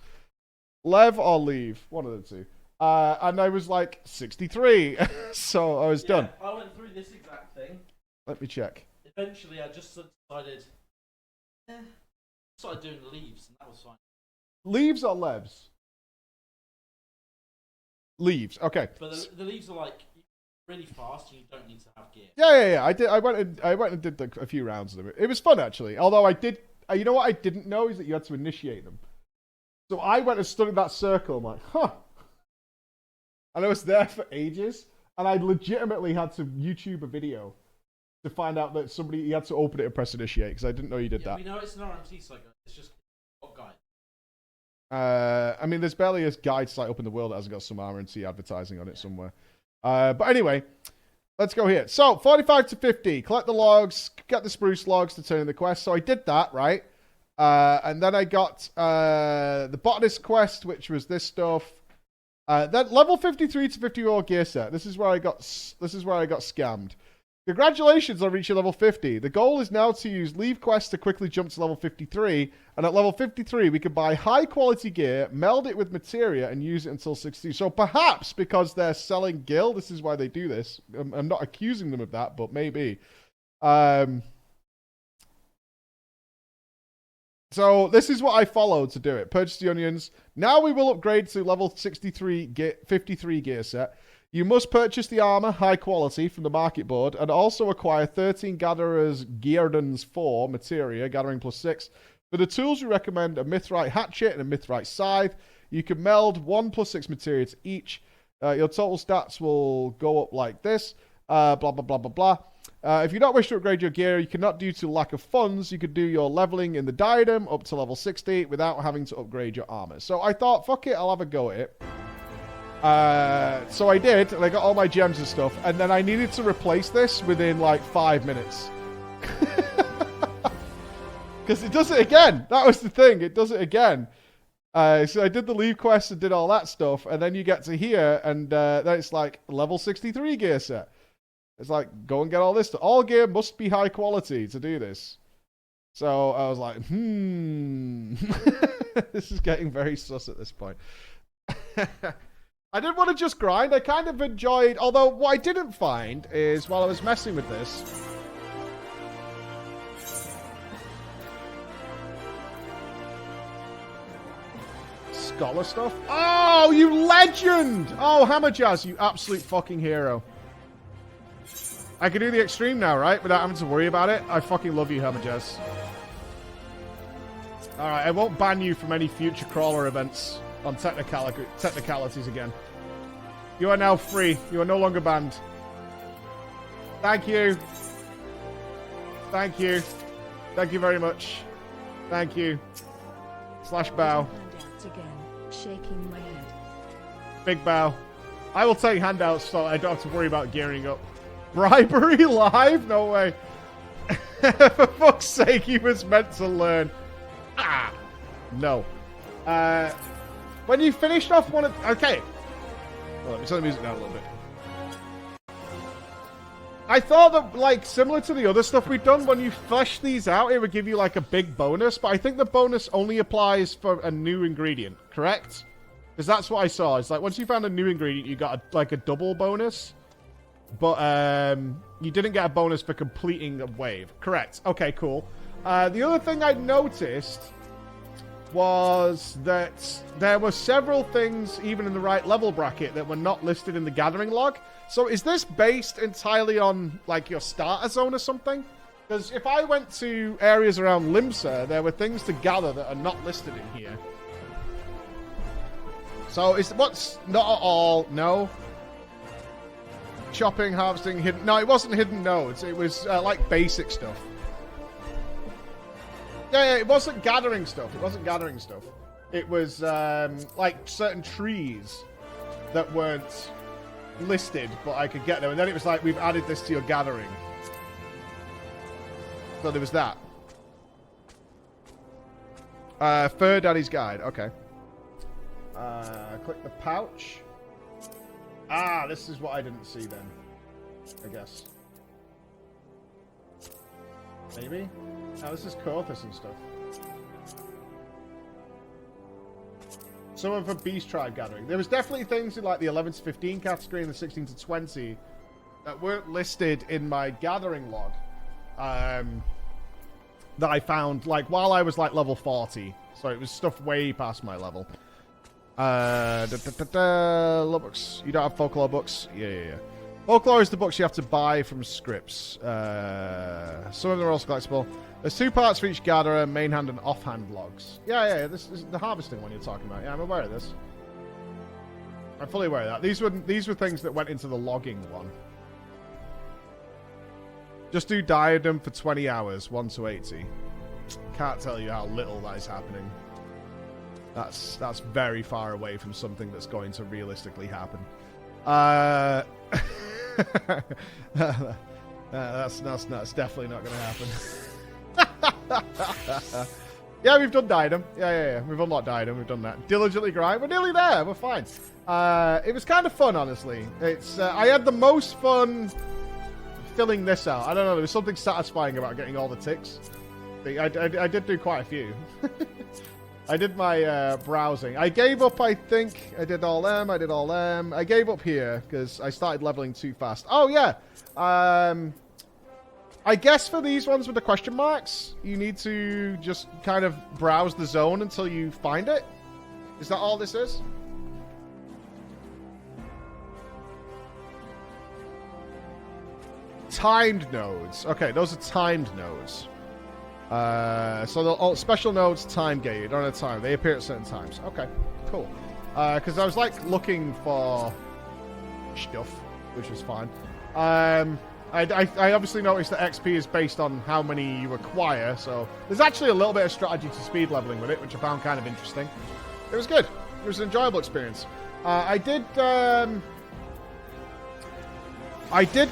Lev or leave? One of the two. And I was like 63. So I was done. I went through this exact thing. Let me check. Eventually, I just decided... started doing leaves, and that was fine. Leaves or Levs? Leaves. Okay. But the leaves are like really fast, and you don't need to have gear. Yeah. I went and did a few rounds of them. It was fun actually. Although I did, you know what I didn't know is that you had to initiate them. So I went and stood in that circle. I'm like, huh. And I was there for ages, and I legitimately had to YouTube a video to find out that you had to open it and press initiate because I didn't know you did that. We know it's an RMT site. It's just a guide. I mean, there's barely a guide site up in the world that hasn't got some RNC advertising on it somewhere. But anyway, let's go here. So, 45 to 50. Collect the logs. Get the spruce logs to turn in the quest. So I did that, right? And then I got the botanist quest, which was this stuff. Then level 53 to 54 gear set. This is where I got scammed. Congratulations on reaching level 50. The goal is now to use leave quests to quickly jump to level 53. And at level 53, we can buy high quality gear, meld it with materia, and use it until 60. So perhaps because they're selling gil, this is why they do this. I'm not accusing them of that, but maybe. So this is what I followed to do it. Purchase the onions. Now we will upgrade to level 53 53 gear set. You must purchase the armor, high quality, from the market board, and also acquire 13 Gatherer's Geardens 4 materia, gathering +6. For the tools, we recommend a Mithrite hatchet and a Mithrite scythe. You can meld 1 +6 materia to each. Your total stats will go up like this. Blah, blah, blah, blah, blah. If you don't wish to upgrade your gear, you cannot due to lack of funds. You could do your leveling in the diadem up to level 60 without having to upgrade your armor. So I thought, fuck it, I'll have a go at it. So I did, and I got all my gems and stuff, and then I needed to replace this within like 5 minutes. Because it does it again. That was the thing, it does it again. So I did the leave quest and did all that stuff, and then you get to here, and then it's like level 63 gear set. It's like, go and get all this stuff. All gear must be high quality to do this. So I was like, this is getting very sus at this point. I didn't want to just grind. I kind of enjoyed... Although, what I didn't find is, while I was messing with this... scholar stuff. Oh, you legend! Oh, Hammer Jazz, you absolute fucking hero. I can do the extreme now, right? Without having to worry about it. I fucking love you, Hammer Jazz. Alright, I won't ban you from any future crawler events on technicalities again. You are now free. You are no longer banned. Thank you. Thank you. Thank you very much. Thank you. Slash bow. Handouts again, shaking my head. Big bow. I will take handouts so I don't have to worry about gearing up. Bribery live? No way. For fuck's sake, he was meant to learn. Ah! No. When you finished off one of... Okay. Well, let me turn the music down a little bit. I thought that, like, similar to the other stuff we've done, when you flesh these out, it would give you, like, a big bonus. But I think the bonus only applies for a new ingredient, correct? Because that's what I saw. It's like, once you found a new ingredient, you got, like, a double bonus. But, you didn't get a bonus for completing a wave. Correct. Okay, cool. The other thing I noticed was that there were several things, even in the right level bracket, that were not listed in the gathering log. So is this based entirely on, like, your starter zone or something? Because if I went to areas around Limsa, there were things to gather that are not listed in here. So is what's not at all? No. Chopping, harvesting, hidden... No, it wasn't hidden nodes. It was, like, basic stuff. Yeah, it wasn't gathering stuff. It wasn't gathering stuff. It was, like, certain trees that weren't listed, but I could get them. And then it was like, we've added this to your gathering. So there was that. Fur Daddy's Guide. Okay. Click the pouch. Ah, this is what I didn't see then. I guess. Maybe? Oh, this is Corthus and stuff. Some of a Beast Tribe gathering. There was definitely things in like the 11 to 15 category and the 16 to 20 that weren't listed in my gathering log. That I found like while I was like level 40. So it was stuff way past my level. Lore books. You don't have folklore books? Yeah. Folklore is the books you have to buy from scripts. Some of them are also collectible. There's 2 parts for each gatherer, main hand and offhand logs. Yeah, this is the harvesting one you're talking about. Yeah, I'm aware of this. I'm fully aware of that. These were things that went into the logging one. Just do diadem for 20 hours, 1 to 80. Can't tell you how little that is happening. That's very far away from something that's going to realistically happen. That's definitely not going to happen. Yeah, we've done diadem. Yeah. We've unlocked diadem. We've done that. Diligently grind. We're nearly there. We're fine. It was kind of fun, honestly. It's I had the most fun filling this out. I don't know. There was something satisfying about getting all the ticks. I did do quite a few. I did my browsing. I gave up, I think. I did all them. I gave up here because I started leveling too fast. Oh, yeah. I guess for these ones with the question marks, you need to just kind of browse the zone until you find it. Is that all this is? Timed nodes. Okay, those are timed nodes. So the special nodes time gated on a time. They appear at certain times. Okay, cool. Because I was like looking for stuff, which was fine. I obviously noticed that XP is based on how many you acquire, so there's actually a little bit of strategy to speed leveling with it, which I found kind of interesting. It was good. It was an enjoyable experience. I did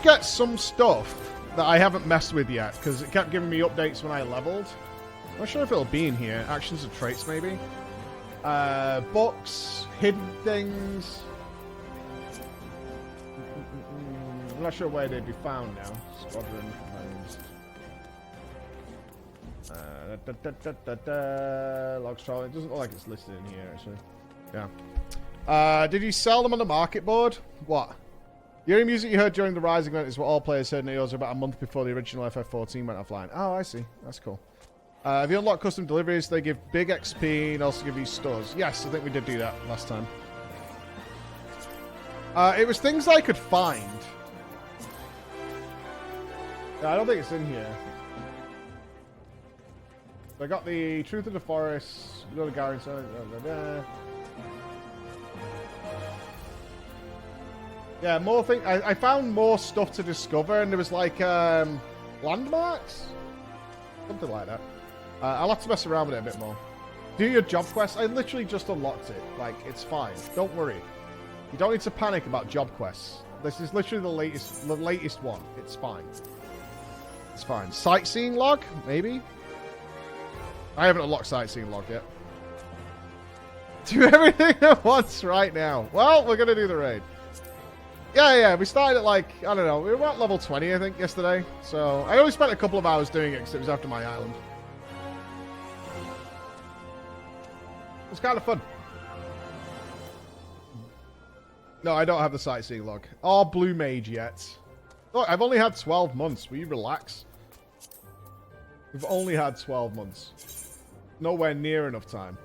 get some stuff that I haven't messed with yet, because it kept giving me updates when I leveled. I'm not sure if it'll be in here. Actions and traits, maybe. Books, hidden things. I'm not sure where they'd be found now. Squadron. Logs trial. It doesn't look like it's listed in here, actually. Yeah. Did you sell them on the market board? What? The only music you heard during the Rising event is what all players heard in EOS about a month before the original FF14 went offline. Oh, I see. That's cool. If you unlock custom deliveries, they give big XP and also give you stores. Yes, I think we did do that last time. It was things I could find. I don't think it's in here. So I got the Truth of the Forest, go to Garen's. Yeah, more things. I found more stuff to discover, and there was like landmarks, something like that. I'll have to mess around with it a bit more. Do your job quest. I literally just unlocked it. Like, it's fine. Don't worry. You don't need to panic about job quests. This is literally the latest one. It's fine. It's fine. Sightseeing log, maybe. I haven't unlocked sightseeing log yet. Do everything at once right now. Well, we're gonna do the raid. Yeah, we started at like, I don't know, we were about level 20, I think, yesterday. So, I only spent a couple of hours doing it because it was after my island. It was kind of fun. No, I don't have the sightseeing log. Or Blue Mage yet. Look, I've only had 12 months. Will you relax? We've only had 12 months. Nowhere near enough time.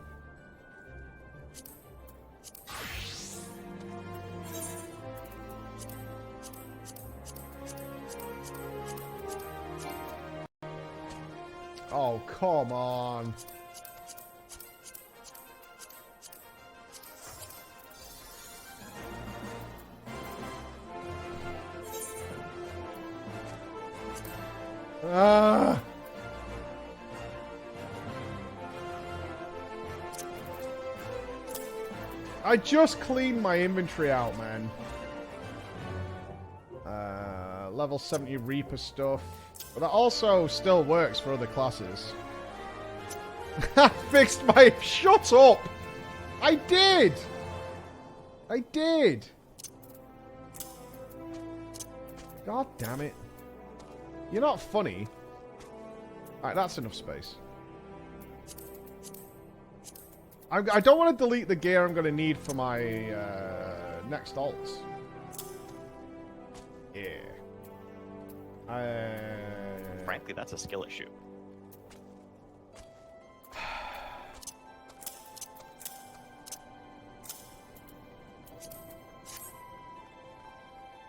Oh, come on. I just cleaned my inventory out, man. Level 70 Reaper stuff. But that also still works for other classes. I fixed my... Shut up! I did! I did! God damn it. You're not funny. Alright, that's enough space. I don't want to delete the gear I'm going to need for my next alts. Yeah. Frankly, that's a skill issue.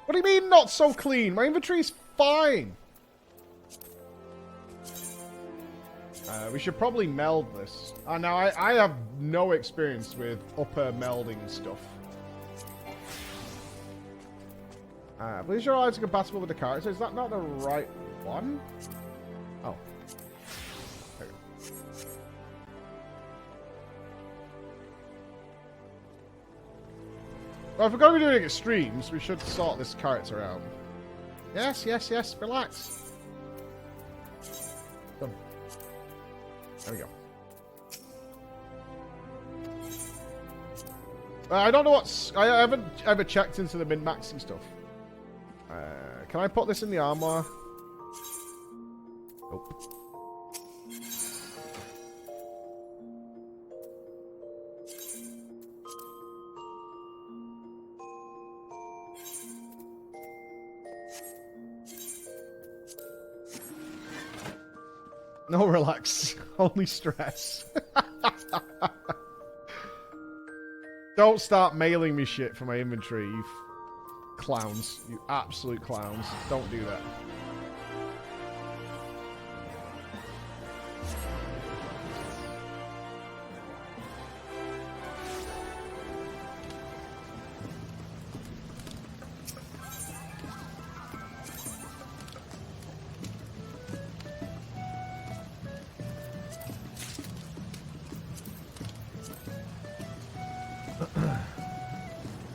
What do you mean not so clean? My inventory's fine. We should probably meld this. Now, I have no experience with upper melding stuff. Please your eyes are compatible with the character. Is that not the right one? Oh. There we go. Well, if we're going to be doing extremes, we should sort this character out. Yes, relax. Done. There we go. I don't know what's... I haven't ever checked into the min-maxing stuff. Can I put this in the armor? Nope. No, relax. Only stress. Don't start mailing me shit for my inventory, you clowns. You absolute clowns. Don't do that.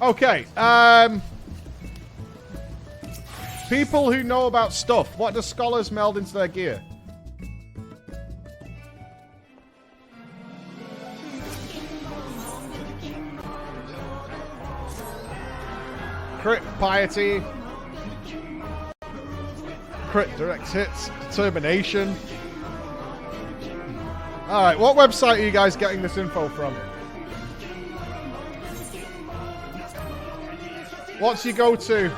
Okay, people who know about stuff, what do scholars meld into their gear? Crit piety. Crit direct hits. Determination. Alright, what website are you guys getting this info from? What's your go-to?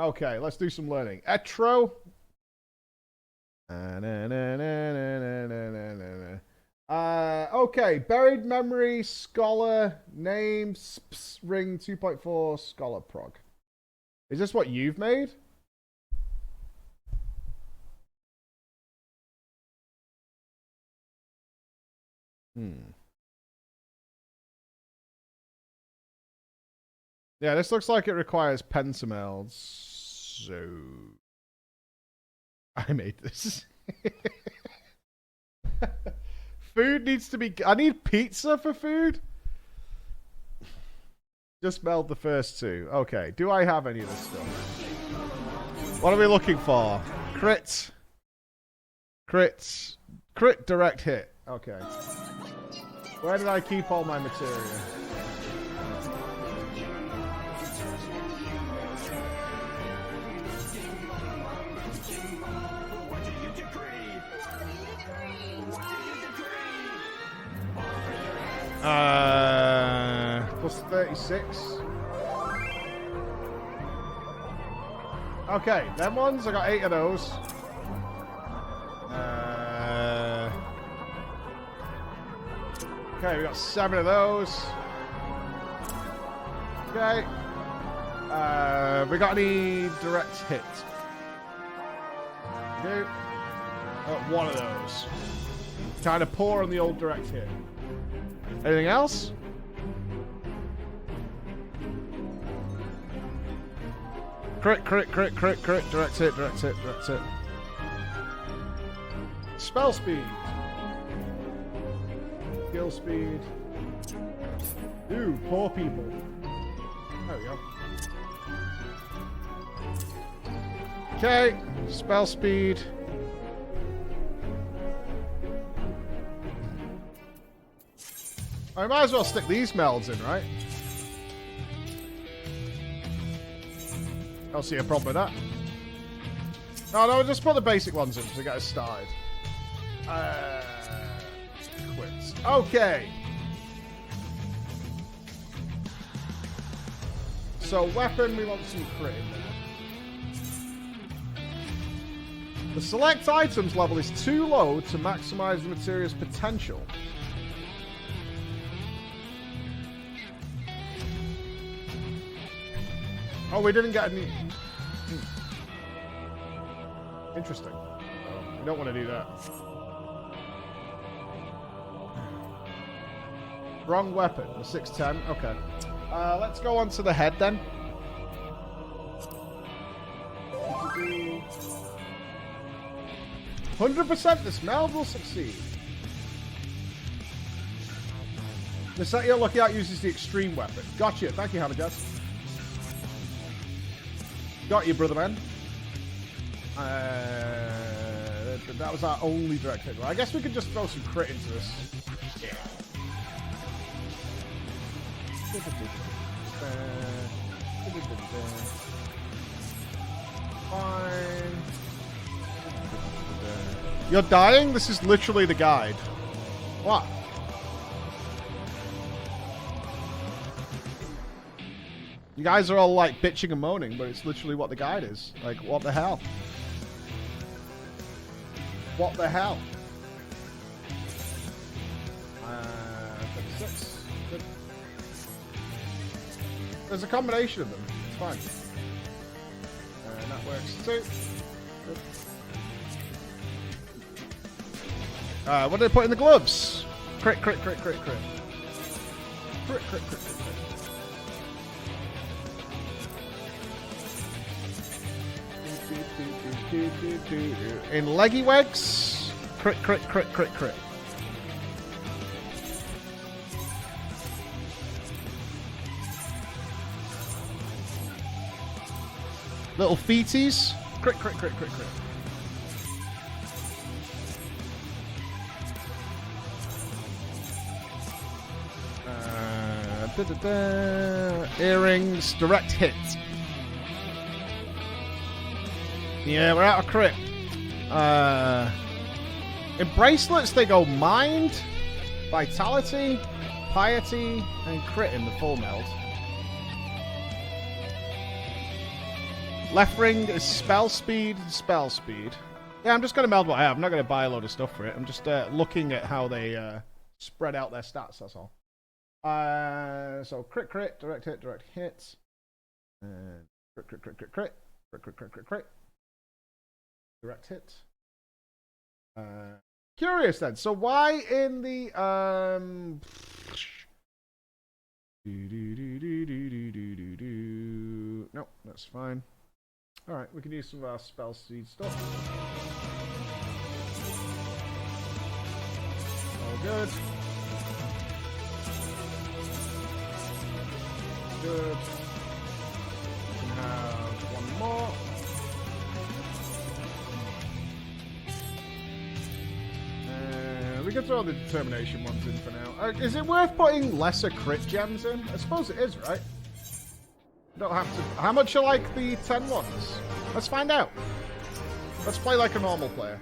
Okay, let's do some learning. Etro. Okay, buried memory, scholar, name, ring 2.4, scholar prog. Is this what you've made? Yeah, this looks like it requires pentamelds. So I made this. Food needs to be... I need pizza for food? Just meld the first two. Okay, do I have any of this stuff? What are we looking for? Crit. Crit direct hit. Okay. Where did I keep all my materia? Plus 36. Okay, them ones, I got 8 of those. Okay, we got 7 of those. Okay. We got any direct hit? No. One of those. Kind of poor on the old direct hit. Anything else? Crit, direct hit. Spell speed. Skill speed. Ooh, poor people. There we go. Okay, spell speed. I might as well stick these melds in, right? I don't see a problem with that. No, just put the basic ones in to get us started. Quits. Okay. So, weapon, we want some crit in there. The select items level is too low to maximize the material's potential. Oh, we didn't get any... Interesting. We don't want to do that. Wrong weapon. The 610. Okay. Let's go on to the head then. 100% this meld will succeed. The set you're looking at uses the extreme weapon. Gotcha. Thank you, Hammerjazz. Got you, brother man. That was our only direct hit. Well, I guess we could just throw some crit into this. Yeah. Fine. You're dying? This is literally the guide. What? You guys are all like bitching and moaning, but it's literally what the guide is. Like, what the hell? What the hell? 36. Good. There's a combination of them. It's fine. That works too. Good. What did I put in the gloves? Crit. Crit. In leggy wegs, crit. Little feeties, crit. Earrings, direct hit. Yeah, we're out of crit. In bracelets, they go mind, vitality, piety, and crit in the full meld. Left ring is spell speed, spell speed. Yeah, I'm just going to meld what I have. I'm not going to buy a load of stuff for it. I'm just looking at how they spread out their stats, that's all. So crit, crit, direct hit, and crit, crit, crit, crit, crit, crit, crit, crit, crit, crit. Direct hit. Curious then. So why in the no, that's fine. All right, we can use some of our spell seed stuff. All good. Good. We can have one more. We can throw the determination ones in for now. Is it worth putting lesser crit gems in? I suppose it is, right? Don't have to. How much are like the 10 ones? Let's find out. Let's play like a normal player.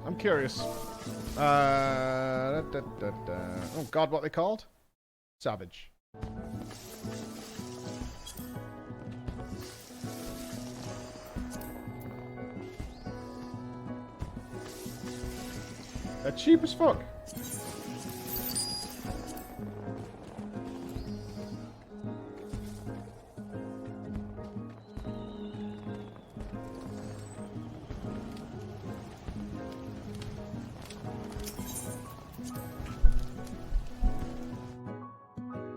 I'm curious. Oh god, what they called? Savage. They're cheap as fuck.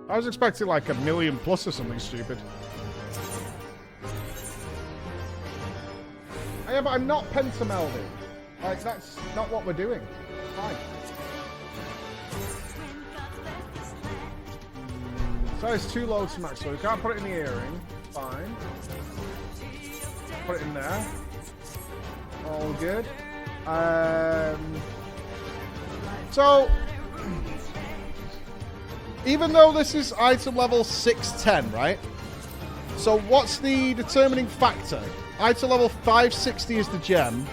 I was expecting like 1 million plus or something stupid. Yeah, but I'm not pentamelding. Like, that's not what we're doing. Fine. So it's too low to max, so we can't put it in the earring. Fine. Put it in there. All good. So, even though this is item level 610, right? So what's the determining factor? Item level 560 is the gem,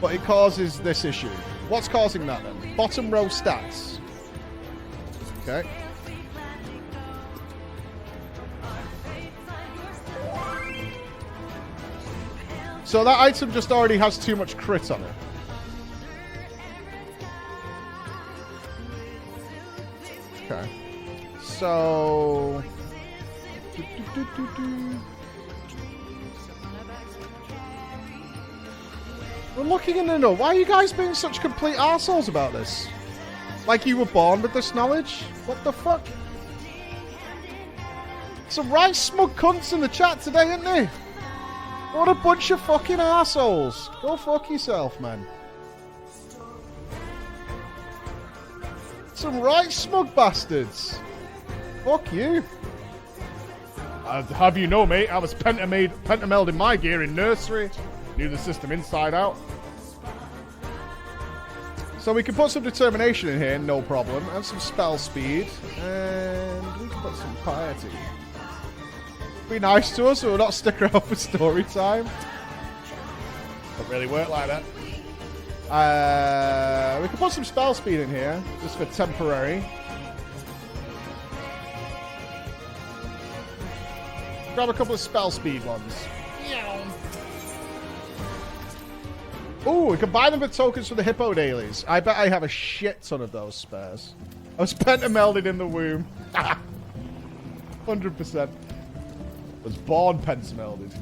but it causes this issue. What's causing that then? Bottom row stats. Okay. So that item just already has too much crit on it. Okay. So... We're looking in the know. Why are you guys being such complete arseholes about this? Like you were born with this knowledge? What the fuck? Some right smug cunts in the chat today, isn't there? What a bunch of fucking arseholes. Go fuck yourself, man. Some right smug bastards. Fuck you. Have you know, mate, I was pentamelding my gear in nursery. Knew the system inside out. So we can put some determination in here, no problem. And some spell speed. And we can put some piety. Be nice to us, so we'll not stick around for story time. Don't really work like that. We can put some spell speed in here, just for temporary. Grab a couple of spell speed ones. Ooh, we can buy them with tokens for the hippo dailies. I bet I have a shit ton of those spares. I was pentamelded in the womb. 100%. Was born pentamelded.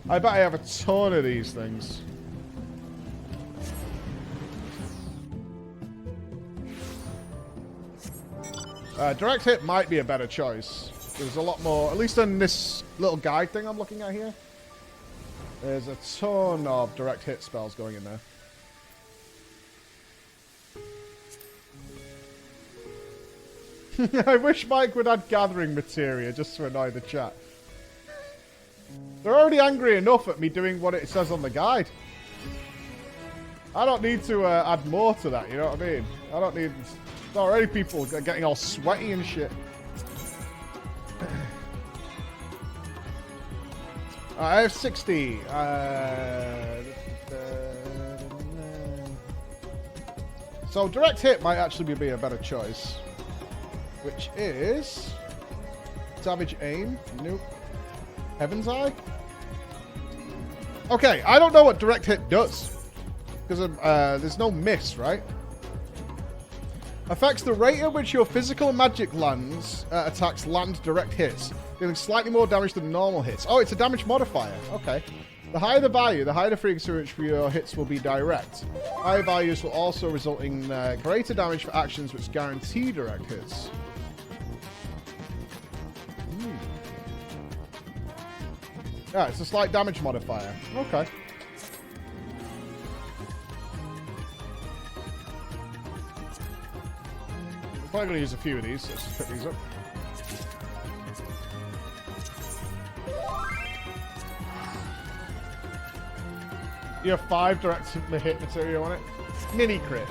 I bet I have a ton of these things. Direct hit might be a better choice. There's a lot more, at least in this little guide thing I'm looking at here. There's a ton of direct hit spells going in there. I wish Mike would add gathering materia just to annoy the chat. They're already angry enough at me doing what it says on the guide. I don't need to add more to that, you know what I mean? I don't need... Already people are getting all sweaty and shit. I have 60. So direct hit might actually be a better choice. Which is... Savage aim. Nope. Heaven's Eye? Okay, I don't know what direct hit does. Because there's no miss, right? Affects the rate at which your physical and magic attacks land direct hits, dealing slightly more damage than normal hits. Oh, it's a damage modifier. Okay. The higher the value, the higher the frequency which your hits will be direct. Higher values will also result in greater damage for actions which guarantee direct hits. Yeah, it's a slight damage modifier. Okay. I'm probably going to use a few of these. Let's just pick these up. You have 5 direct hit material on it. Mini crit.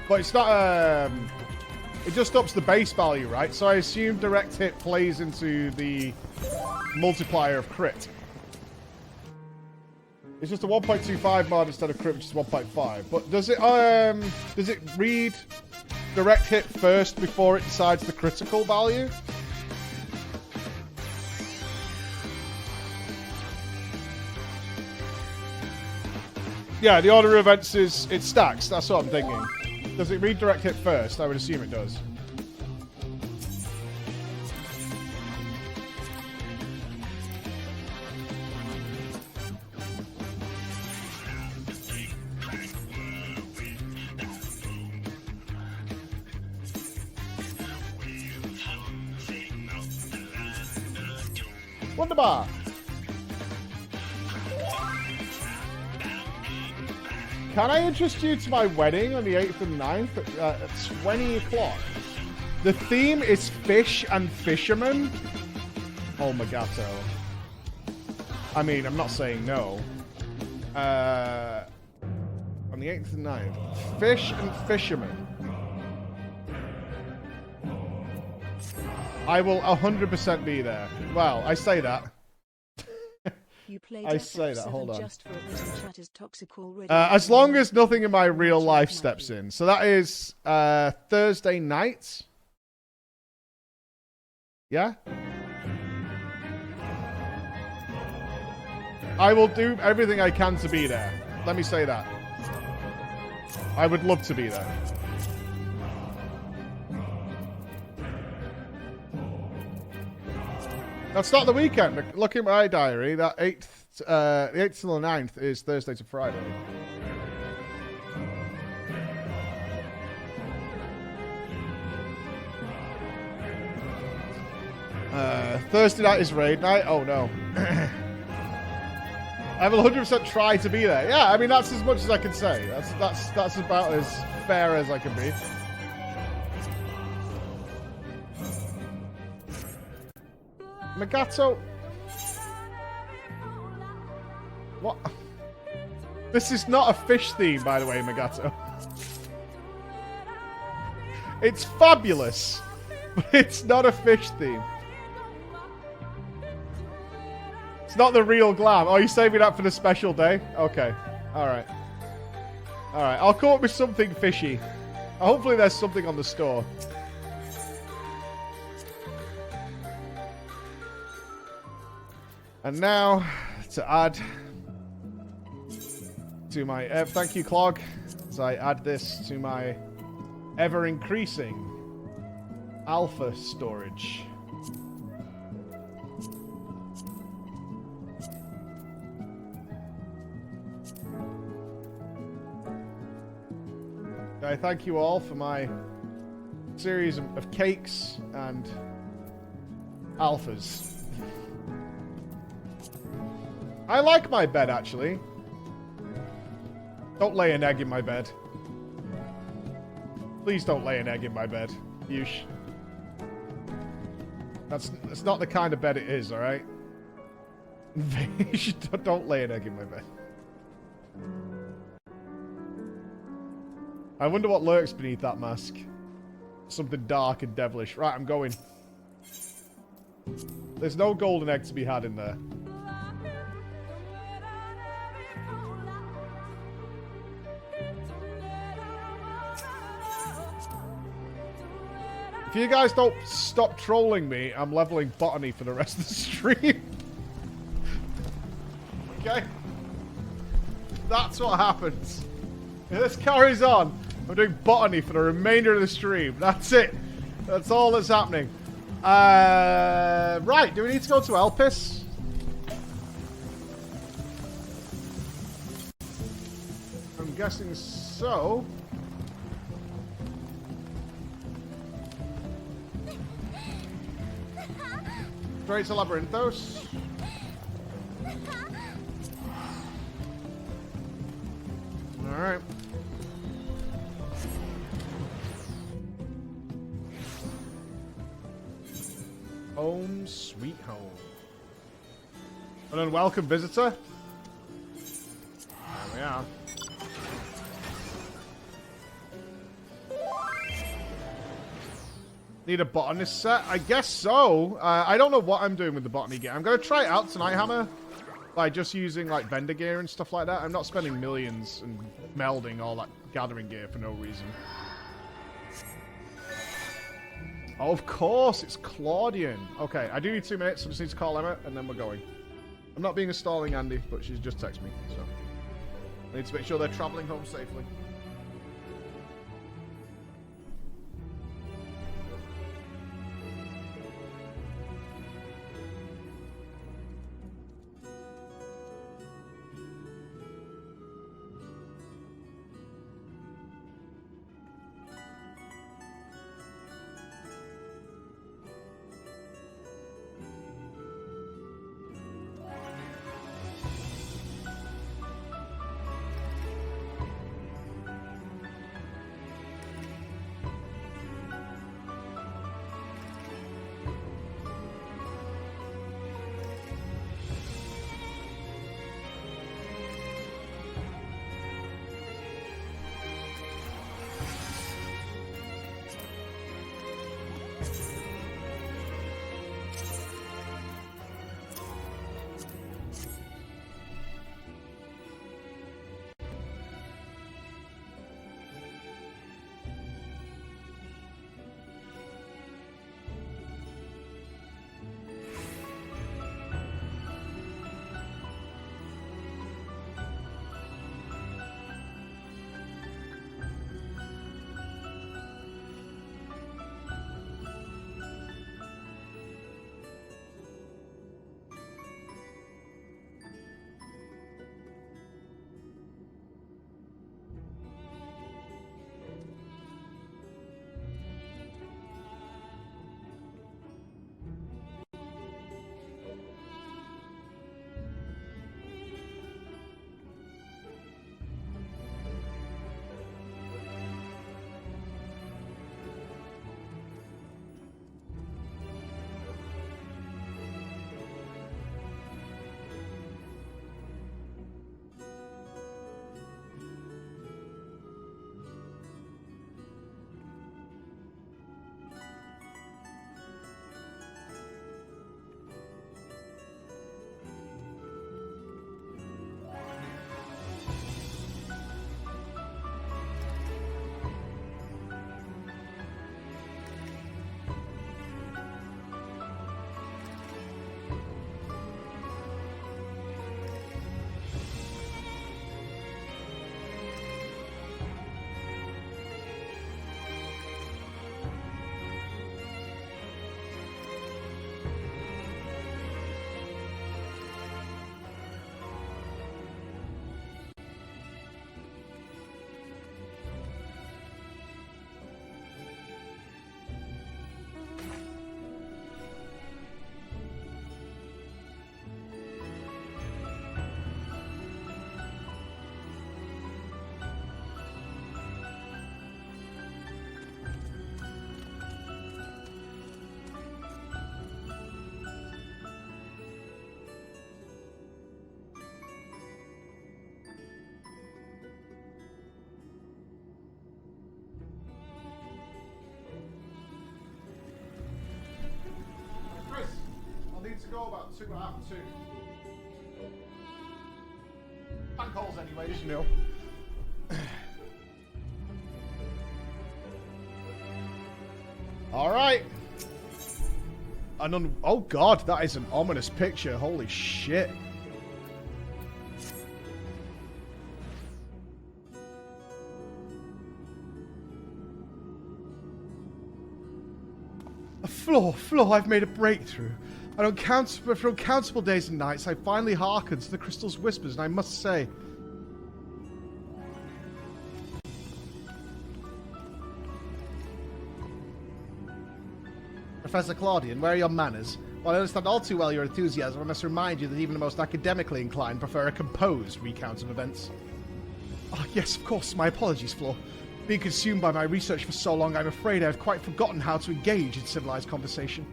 But it's not... it just ups the base value, right? So I assume direct hit plays into the multiplier of crit. It's just a 1.25 mod instead of crit, which is 1.5. But does it read direct hit first before it decides the critical value? Yeah, the order of events is it stacks. That's what I'm thinking. Does it read direct hit first? I would assume it does. Wunderbar. Can I interest you to my wedding on the 8th and 9th at 20 o'clock? The theme is fish and fishermen. Oh, Magato. I mean, I'm not saying no. On the 8th and 9th. Fish and fishermen. I will 100% be there. Well, I say that. You played I say that, FFXIV hold on. just for a bit and chat is toxic already. As long as nothing in my real life steps in. So that is Thursday night. Yeah? I will do everything I can to be there. Let me say that. I would love to be there. That's not the weekend. Look at my diary. That the 8th to the 9th is Thursday to Friday. Thursday night is raid night. Oh no. I will 100% try to be there. Yeah, I mean that's as much as I can say. That's about as fair as I can be. Magato. What? This is not a fish theme, by the way, Magato. It's fabulous, but it's not a fish theme. It's not the real glam. Oh, you're saving that for the special day? Okay. Alright. Alright, I'll come up with something fishy. Hopefully there's something on the store. And now, to add to my... thank you, Clog. As I add this to my ever-increasing alpha storage. I thank you all for my series of cakes and alphas. I like my bed, actually. Don't lay an egg in my bed. Please don't lay an egg in my bed. Yush. That's not the kind of bed it is, alright? Don't lay an egg in my bed. I wonder what lurks beneath that mask. Something dark and devilish. Right, I'm going. There's no golden egg to be had in there. If you guys don't stop trolling me, I'm leveling botany for the rest of the stream. Okay? That's what happens. If this carries on, I'm doing botany for the remainder of the stream. That's it. That's all that's happening. Right, do we need to go to Elpis? I'm guessing so. Straight to Labyrinthos. Alright. Home sweet home. An unwelcome visitor? There we are. Need a botanist set? I guess so. I don't know what I'm doing with the botany gear. I'm going to try it out tonight, Hammer. By just using, like, vendor gear and stuff like that. I'm not spending millions and melding all that gathering gear for no reason. Oh, of course, it's Claudian. Okay, I do need 2 minutes, so I just need to call Emma, and then we're going. I'm not being a stalling Andy, but she's just texted me, so... I need to make sure they're travelling home safely. go about 2 after 2. Bank holes anyway, as you know. Alright. Oh god, that is an ominous picture. Holy shit. Floor, I've made a breakthrough. And for uncountable days and nights, I finally hearkened to the crystal's whispers, and I must say... Professor Claudian, where are your manners? While I understand all too well your enthusiasm, I must remind you that even the most academically inclined prefer a composed recount of events. Oh, yes, of course. My apologies, Floor. Being consumed by my research for so long, I'm afraid I've quite forgotten how to engage in civilized conversation.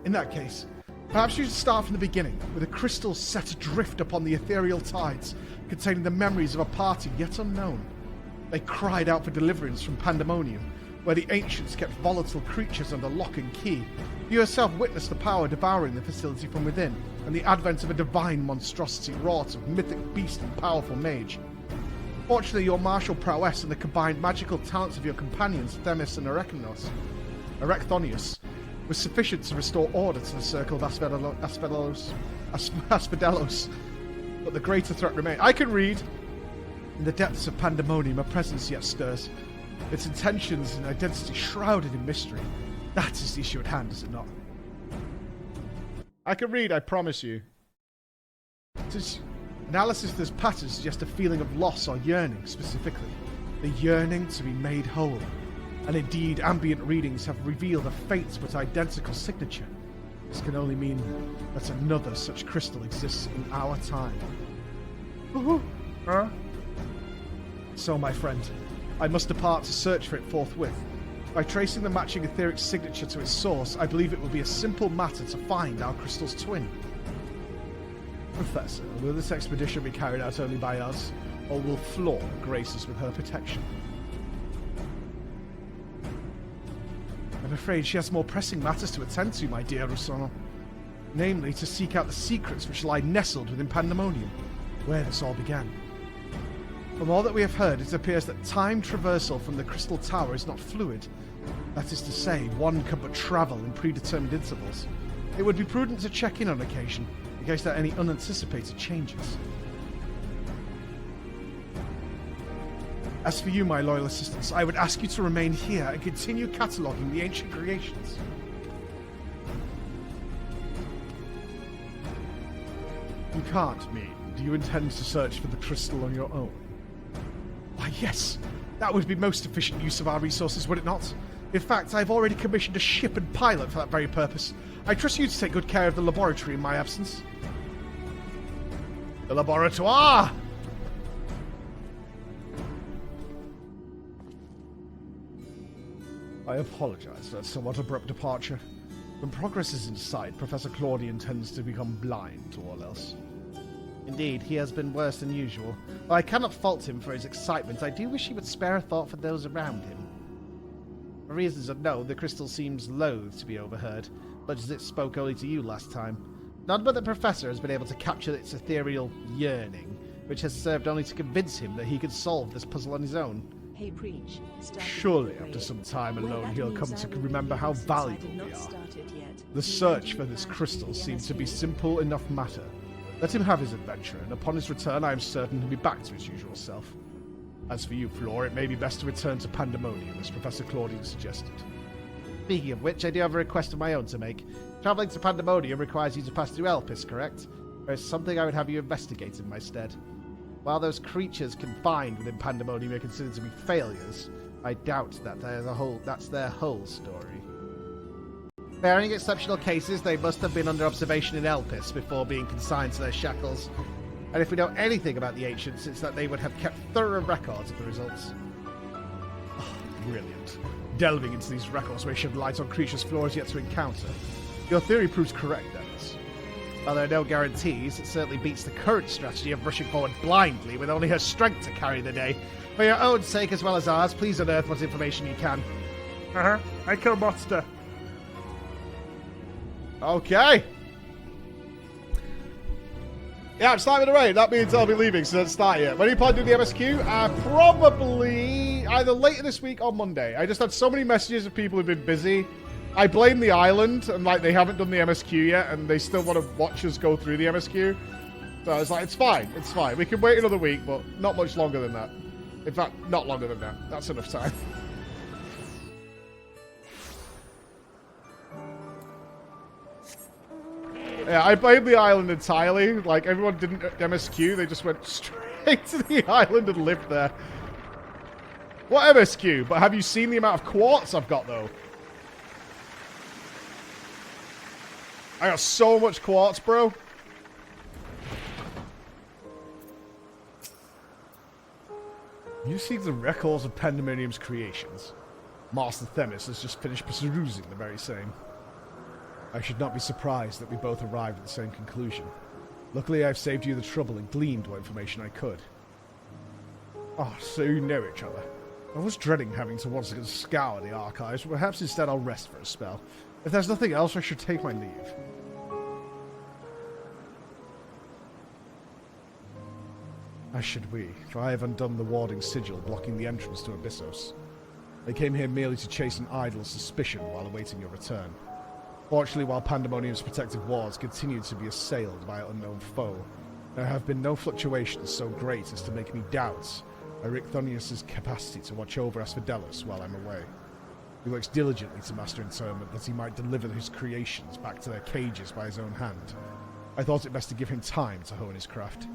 In that case, perhaps you should start from the beginning, with a crystal set adrift upon the ethereal tides, containing the memories of a party yet unknown. They cried out for deliverance from Pandemonium, where the ancients kept volatile creatures under lock and key. You yourself witnessed the power devouring the facility from within, and the advent of a divine monstrosity wrought of mythic beast and powerful mage. Fortunately, your martial prowess and the combined magical talents of your companions, Themis and Erecthonius, was sufficient to restore order to the circle of Aspedelos. But the greater threat remained. I can read! In the depths of Pandemonium, a presence yet stirs. Its intentions and identity shrouded in mystery. That is the issue at hand, is it not? I can read, I promise you. Analysis of this pattern suggests a feeling of loss or yearning, specifically. The yearning to be made whole. And indeed, ambient readings have revealed a faint but identical signature. This can only mean that another such crystal exists in our time. Huh? So, my friend, I must depart to search for it forthwith. By tracing the matching etheric signature to its source, I believe it will be a simple matter to find our crystal's twin. Professor, will this expedition be carried out only by us, or will Floor grace us with her protection? I'm afraid she has more pressing matters to attend to, my dear Rosono. Namely, to seek out the secrets which lie nestled within Pandemonium, where this all began. From all that we have heard, it appears that time traversal from the Crystal Tower is not fluid. That is to say, one can but travel in predetermined intervals. It would be prudent to check in on occasion, in case there are any unanticipated changes. As for you, my loyal assistants, I would ask you to remain here and continue cataloguing the ancient creations. You can't, mean. Do you intend to search for the crystal on your own? Why, yes. That would be most efficient use of our resources, would it not? In fact, I've already commissioned a ship and pilot for that very purpose. I trust you to take good care of the laboratory in my absence. The laboratoire! I apologize for that somewhat abrupt departure. When progress is in sight, Professor Claudian tends to become blind to all else. Indeed, he has been worse than usual. While I cannot fault him for his excitement, I do wish he would spare a thought for those around him. For reasons unknown, the crystal seems loath to be overheard, much as it spoke only to you last time. None but the Professor has been able to capture its ethereal yearning, which has served only to convince him that he could solve this puzzle on his own. Hey, Preach. Surely, after some time alone, he'll come to remember how valuable we are. The search for this crystal seems to be simple enough matter. Let him have his adventure, and upon his return I am certain he'll be back to his usual self. As for you, Floor, it may be best to return to Pandemonium, as Professor Claudian suggested. Speaking of which, I do have a request of my own to make. Travelling to Pandemonium requires you to pass through Elpis, correct? There is something I would have you investigate in my stead. While those creatures confined within Pandemonium are considered to be failures, I doubt that that's their whole story. Barring exceptional cases, they must have been under observation in Elpis before being consigned to their shackles. And if we know anything about the ancients, it's that they would have kept thorough records of the results. Oh, brilliant. Delving into these records may shed light on creatures Floor has yet to encounter. Your theory proves correct, Dennis. While there are no guarantees, it certainly beats the current strategy of rushing forward blindly with only her strength to carry the day. For your own sake as well as ours, please unearth what information you can. Uh-huh. I kill monster. Okay. Yeah, I'm starting to raid. That means I'll be leaving, so don't start yet. When do you plan to do the MSQ? Probably either later this week or Monday. I just had so many messages of people who've been busy. I blame the island, and like they haven't done the MSQ yet, and they still want to watch us go through the MSQ. So I was like, it's fine, it's fine. We can wait another week, but not much longer than that. In fact, not longer than that. That's enough time. Yeah, I blame the island entirely. Like, everyone didn't MSQ, they just went straight to the island and lived there. What MSQ? But have you seen the amount of quartz I've got, though? I got so much quartz, bro. You seek the records of Pandemonium's creations. Master Themis has just finished perusing the very same. I should not be surprised that we both arrived at the same conclusion. Luckily, I've saved you the trouble and gleaned what information I could. Oh, so you know each other. I was dreading having to once again scour the archives, but perhaps instead I'll rest for a spell. If there's nothing else, I should take my leave. As should we, for I have undone the warding sigil blocking the entrance to Abyssos. I came here merely to chase an idle suspicion while awaiting your return. Fortunately, while Pandemonium's protective walls continued to be assailed by an unknown foe, there have been no fluctuations so great as to make me doubt Erichthonius' capacity to watch over Asphodelos while I'm away. He works diligently to master internment that he might deliver his creations back to their cages by his own hand. I thought it best to give him time to hone his craft.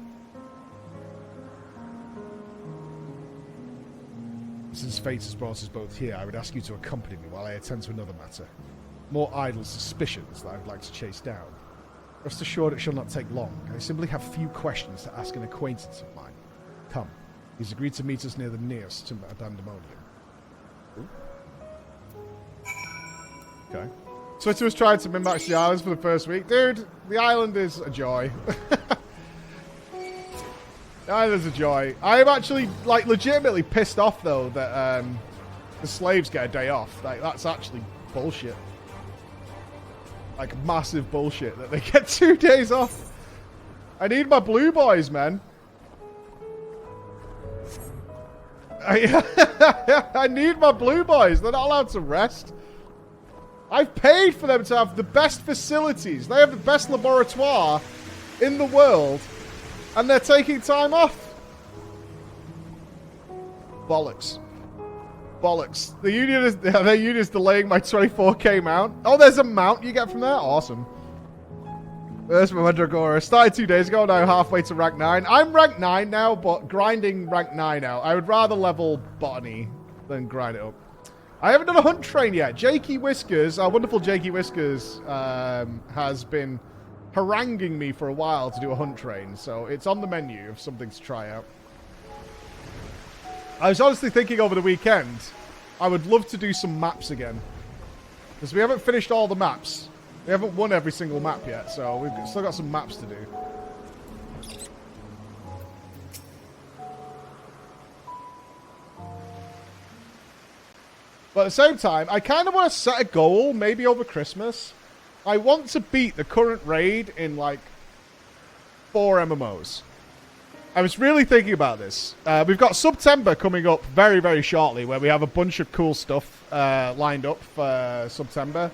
Since fate has brought us both here, I would ask you to accompany me while I attend to another matter. More idle suspicions that I would like to chase down. Rest assured it shall not take long. I simply have few questions to ask an acquaintance of mine. Come. He's agreed to meet us near the nearest to Pandemonium. Okay. Twitter was trying to min-max the islands for the first week. Dude, the island is a joy. The island's a joy. I am actually, like, legitimately pissed off, though, that the slaves get a day off. Like, that's actually bullshit. Like, massive bullshit that they get 2 days off. I need my blue boys, man. I need my blue boys. They're not allowed to rest. I've paid for them to have the best facilities. They have the best laboratoire in the world. And they're taking time off. Bollocks. Bollocks. The union is, their union is delaying my 24k mount. Oh, there's a mount you get from there? Awesome. There's my Mandragora. Started 2 days ago, now halfway to rank 9. I'm rank 9 now, but grinding rank 9 out. I would rather level botany than grind it up. I haven't done a hunt train yet. Jakey Whiskers, our wonderful Jakey Whiskers, has been haranguing me for a while to do a hunt train, so it's on the menu of something to try out. I was honestly thinking over the weekend, I would love to do some maps again. Because we haven't finished all the maps. We haven't won every single map yet, so we've still got some maps to do. But at the same time, I kind of want to set a goal, maybe over Christmas. I want to beat the current raid in, like, 4 MMOs. I was really thinking about this. We've got September coming up very, very shortly, where we have a bunch of cool stuff lined up for September.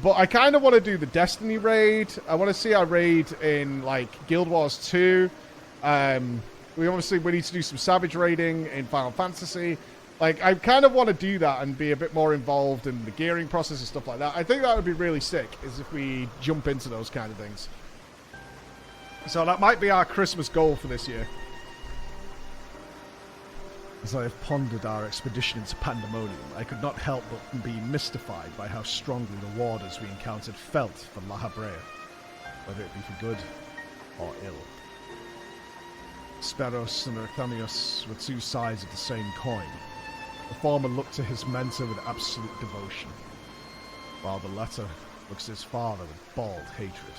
But I kind of want to do the Destiny raid. I want to see our raid in, like, Guild Wars 2. We need to do some Savage raiding in Final Fantasy. Like, I kind of want to do that and be a bit more involved in the gearing process and stuff like that. I think that would be really sick, is if we jump into those kind of things. So that might be our Christmas goal for this year. As I have pondered our expedition into Pandemonium, I could not help but be mystified by how strongly the warders we encountered felt for La Habrea, whether it be for good or ill. Speros and Erthanius were two sides of the same coin. The former looked to his mentor with absolute devotion, while the latter looks at his father with bald hatred.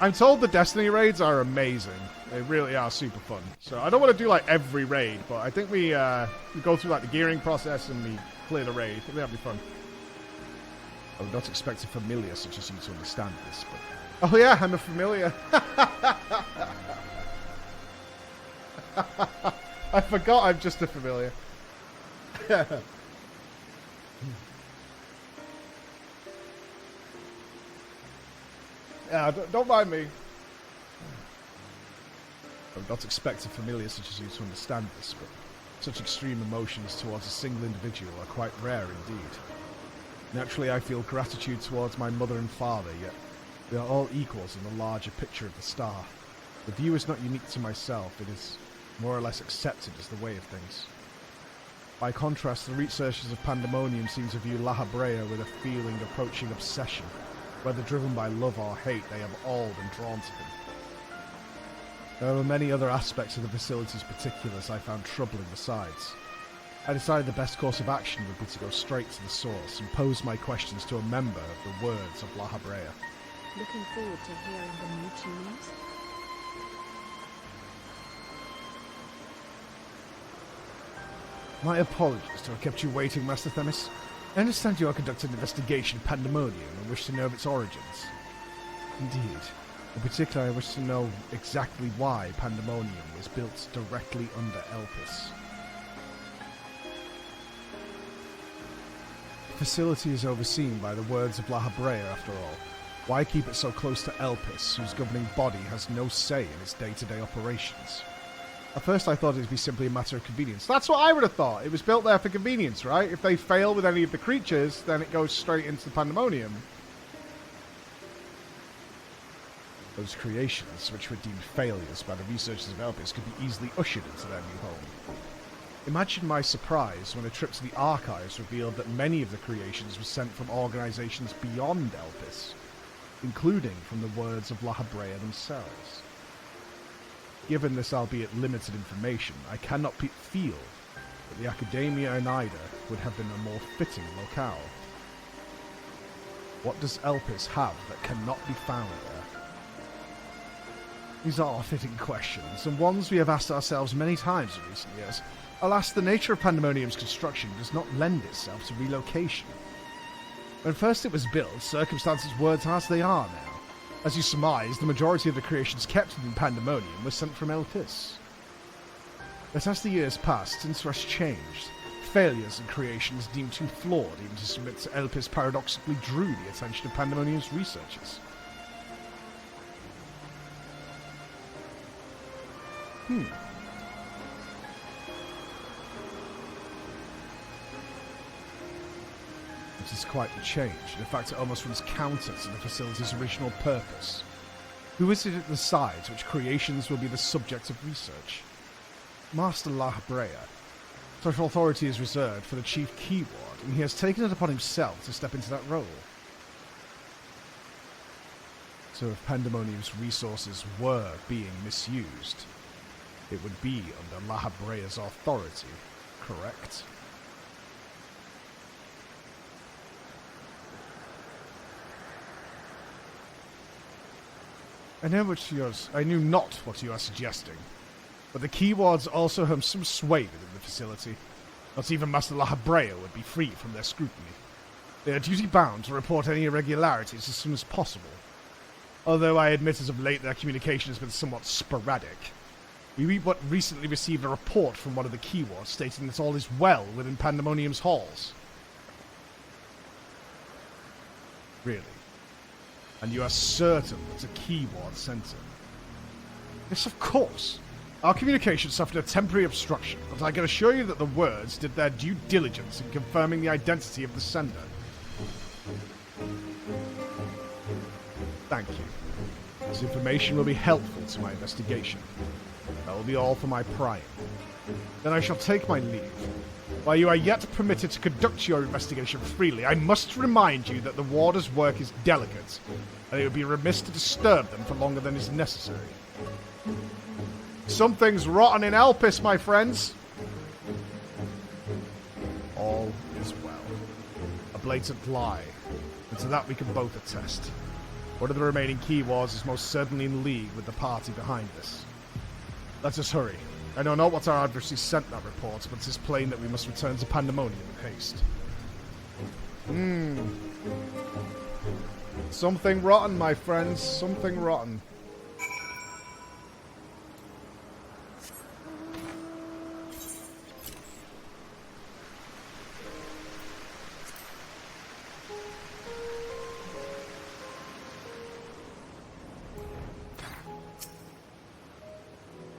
I'm told the Destiny raids are amazing. They really are super fun. So I don't want to do like every raid, but I think we go through like the gearing process and we clear the raid. I think that'd be fun. I would not expect a familiar such as you to understand this, but... Oh yeah, I'm a familiar. I forgot I'm just a familiar. Yeah, don't mind me. I would not expect a familiar such as you to understand this, but such extreme emotions towards a single individual are quite rare indeed. Naturally, I feel gratitude towards my mother and father, yet we are all equals in the larger picture of the star. The view is not unique to myself, it is more or less accepted as the way of things. By contrast, the researchers of Pandemonium seem to view La Habrea with a feeling approaching obsession. Whether driven by love or hate, they have all been drawn to him. There were many other aspects of the facility's particulars I found troubling besides. I decided the best course of action would be to go straight to the source and pose my questions to a member of the words of La Habrea. Looking forward to hearing the new tunes. My apologies to have kept you waiting, Master Themis. I understand you are conducting an investigation of Pandemonium and wish to know of its origins. Indeed. In particular, I wish to know exactly why Pandemonium was built directly under Elpis. The facility is overseen by the words of La Habrea, after all. Why keep it so close to Elpis, whose governing body has no say in its day-to-day operations? At first I thought it would be simply a matter of convenience. That's what I would have thought. It was built there for convenience, right? If they fail with any of the creatures, then it goes straight into the Pandemonium. Those creations, which were deemed failures by the researchers of Elpis, could be easily ushered into their new home. Imagine my surprise when a trip to the archives revealed that many of the creations were sent from organizations beyond Elpis, including from the words of La Habrea themselves. Given this albeit limited information, I cannot feel that the Academia Oneida would have been a more fitting locale. What does Elpis have that cannot be found there? These are fitting questions, and ones we have asked ourselves many times in recent years. Alas, the nature of Pandemonium's construction does not lend itself to relocation. When first it was built, circumstances were as they are now. As you surmise, the majority of the creations kept within Pandemonium were sent from Elpis. But as the years passed, interests changed. Failures and creations deemed too flawed even to submit to Elpis paradoxically drew the attention of Pandemonium's researchers. It is quite the change. In fact, it almost runs counter to the facility's original purpose. Who is it that decides which creations will be the subject of research? Master La Habrea. Such authority is reserved for the chief keyword, and he has taken it upon himself to step into that role. So if Pandemonium's resources were being misused, it would be under La Habrea's authority, correct? I knew not what you are suggesting, but the keywords also have some sway within the facility. Not even Master La Habrea would be free from their scrutiny. They are duty-bound to report any irregularities as soon as possible. Although I admit as of late their communication has been somewhat sporadic. We recently received a report from one of the keywords stating that all is well within Pandemonium's halls. Really? And you are certain that a keyword sent him? Yes, of course. Our communication suffered a temporary obstruction, but I can assure you that the words did their due diligence in confirming the identity of the sender. Thank you. This information will be helpful to my investigation. That will be all for my prying. Then I shall take my leave. While you are yet permitted to conduct your investigation freely, I must remind you that the warder's work is delicate, and it would be remiss to disturb them for longer than is necessary. Something's rotten in Elpis, my friends. All is well. A blatant lie, and to that we can both attest. One of the remaining key wards is most certainly in league with the party behind this. Let us hurry. I know not what our adversary sent that report, but it is plain that we must return to Pandemonium in haste. Something rotten, my friends. Something rotten.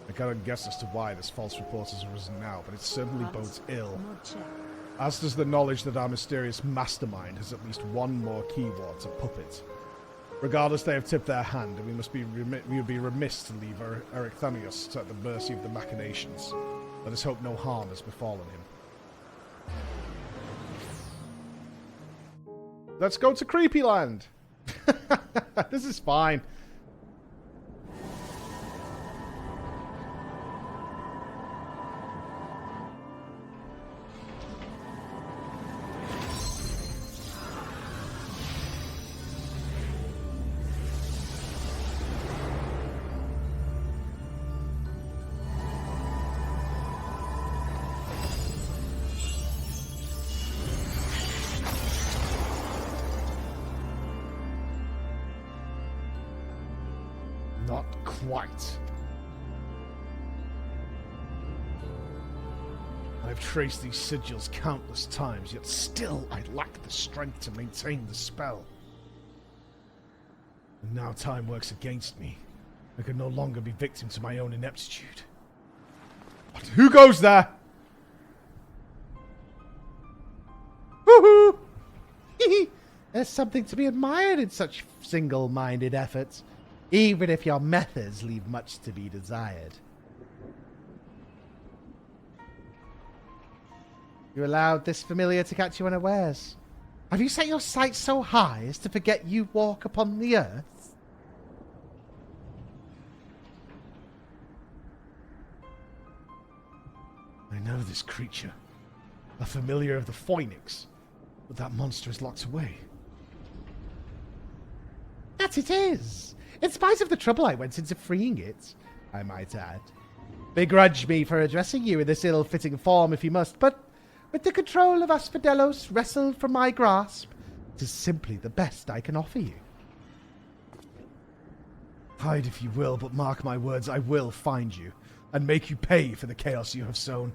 I cannot guess as to why this false report has arisen now, but it certainly bodes ill. Mod check. As does the knowledge that our mysterious mastermind has at least one more keyword to puppet. Regardless, they have tipped their hand, and we would be remiss to leave Eric Thamius at the mercy of the machinations. Let us hope no harm has befallen him. Let's go to Creepyland! This is fine. Not quite. I've traced these sigils countless times, yet still I lack the strength to maintain the spell. And now time works against me. I can no longer be victim to my own ineptitude. What? Who goes there? Woohoo! There's something to be admired in such single-minded efforts, even if your methods leave much to be desired. You allowed this familiar to catch you unawares. Have you set your sights so high as to forget you walk upon the earth? I know this creature. A familiar of the Phoenix. But that monster is locked away. That it is! In spite of the trouble I went into freeing it, I might add. Begrudge me for addressing you in this ill-fitting form if you must, but with the control of Asphodelos wrestled from my grasp, it is simply the best I can offer you. Hide if you will, but mark my words, I will find you, and make you pay for the chaos you have sown.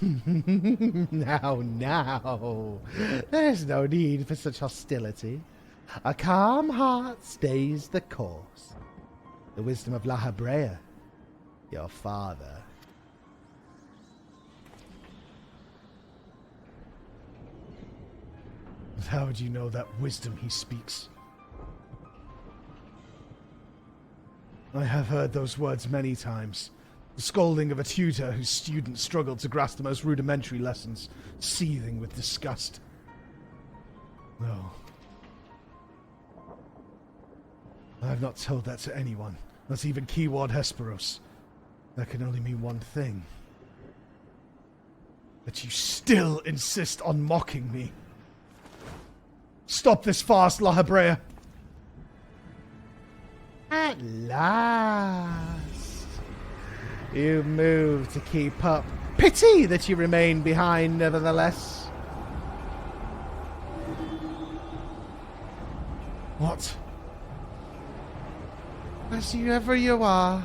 Now, there's no need for such hostility. A calm heart stays the course. The wisdom of La Habrea, your father. But how would you know that wisdom he speaks? I have heard those words many times. The scolding of a tutor whose students struggled to grasp the most rudimentary lessons, seething with disgust. No. I have not told that to anyone, not even Keyword Hesperos. That can only mean one thing. That you still insist on mocking me. Stop this farce, La Habrea! At last. You move to keep up. Pity that you remain behind, nevertheless. What? As ever you are,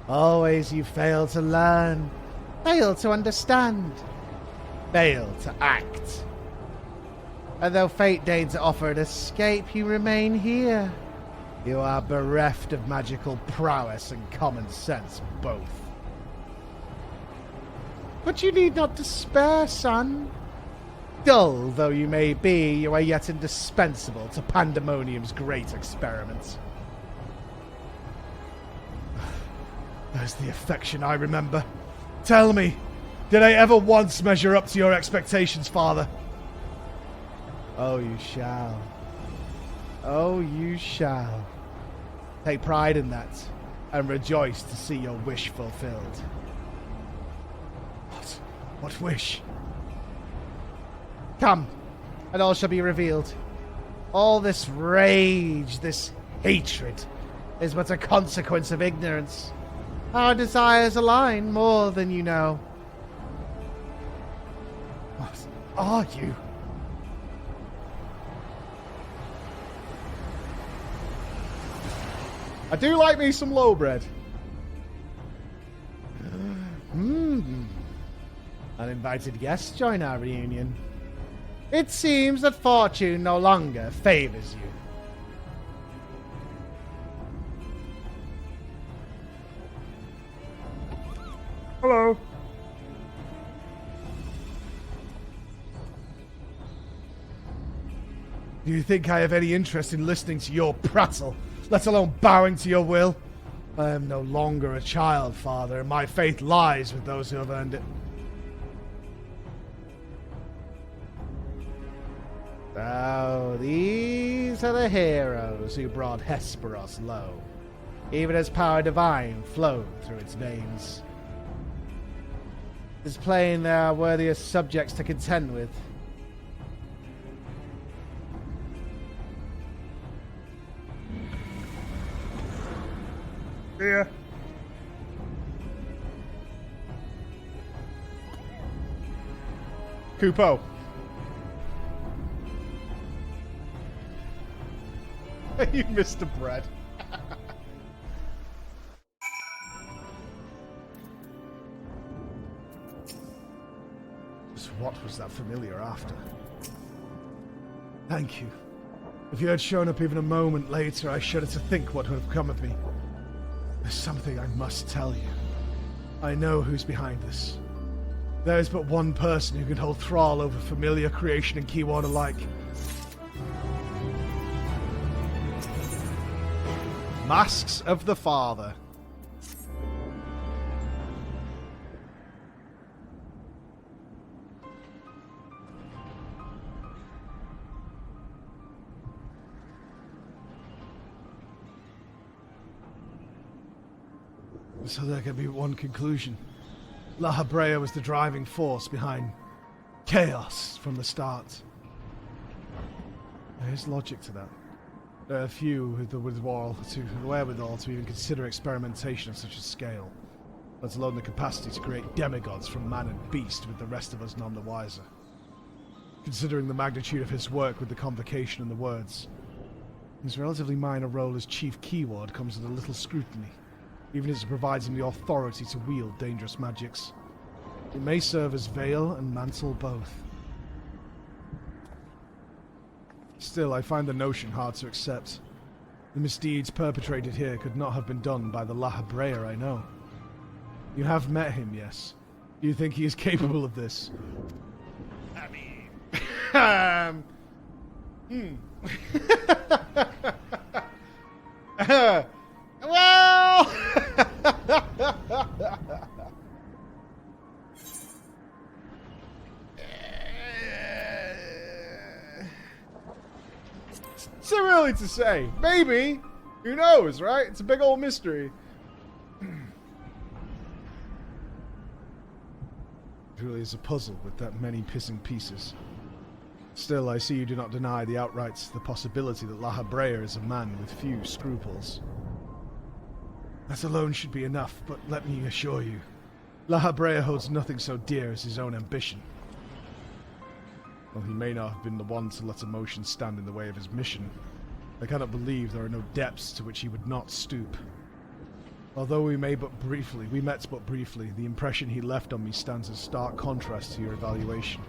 always you fail to learn, fail to understand, fail to act. And though fate deigns to offer an escape, you remain here. You are bereft of magical prowess and common sense both. But you need not despair, son. Dull though you may be, you are yet indispensable to Pandemonium's great experiments. There's the affection I remember. Tell me, did I ever once measure up to your expectations, Father? Oh, you shall. Oh, you shall. Take pride in that, and rejoice to see your wish fulfilled. What wish? Come, and all shall be revealed. All this rage, this hatred, is but a consequence of ignorance. Our desires align more than you know. What are you? I do like me some low bread. Uninvited guests join our reunion. It seems that fortune no longer favors you. Hello. Do you think I have any interest in listening to your prattle, let alone bowing to your will? I am no longer a child, Father, and my faith lies with those who have earned it. So, these are the heroes who brought Hesperos low, even as power divine flowed through its veins. It's plain there are worthier subjects to contend with. Yeah. Kupo. You missed the bread. Just what was that familiar after? Thank you. If you had shown up even a moment later, I shudder to think what would have come of me. There's something I must tell you. I know who's behind this. There is but one person who can hold thrall over familiar, creation, and keyword alike. Masks of the Father. So there can be one conclusion. La Habrea was the driving force behind chaos from the start. There is logic to that. There are few with the wherewithal to even consider experimentation of such a scale, let alone the capacity to create demigods from man and beast, with the rest of us none the wiser. Considering the magnitude of his work with the convocation and the words, his relatively minor role as chief keyword comes with a little scrutiny, even as it provides him the authority to wield dangerous magics. It may serve as veil and mantle both. Still, I find the notion hard to accept. The misdeeds perpetrated here could not have been done by the La Habrea I know. You have met him, yes. Do you think he is capable of this? I mean... Well... It's too early to say. Maybe. Who knows, right? It's a big old mystery. It really is a puzzle with that many pissing pieces. Still, I see you do not deny the possibility that La Habrea is a man with few scruples. That alone should be enough, but let me assure you, La Habrea holds nothing so dear as his own ambition. While he may not have been the one to let emotion stand in the way of his mission, I cannot believe there are no depths to which he would not stoop. Although we met but briefly, the impression he left on me stands in stark contrast to your evaluation.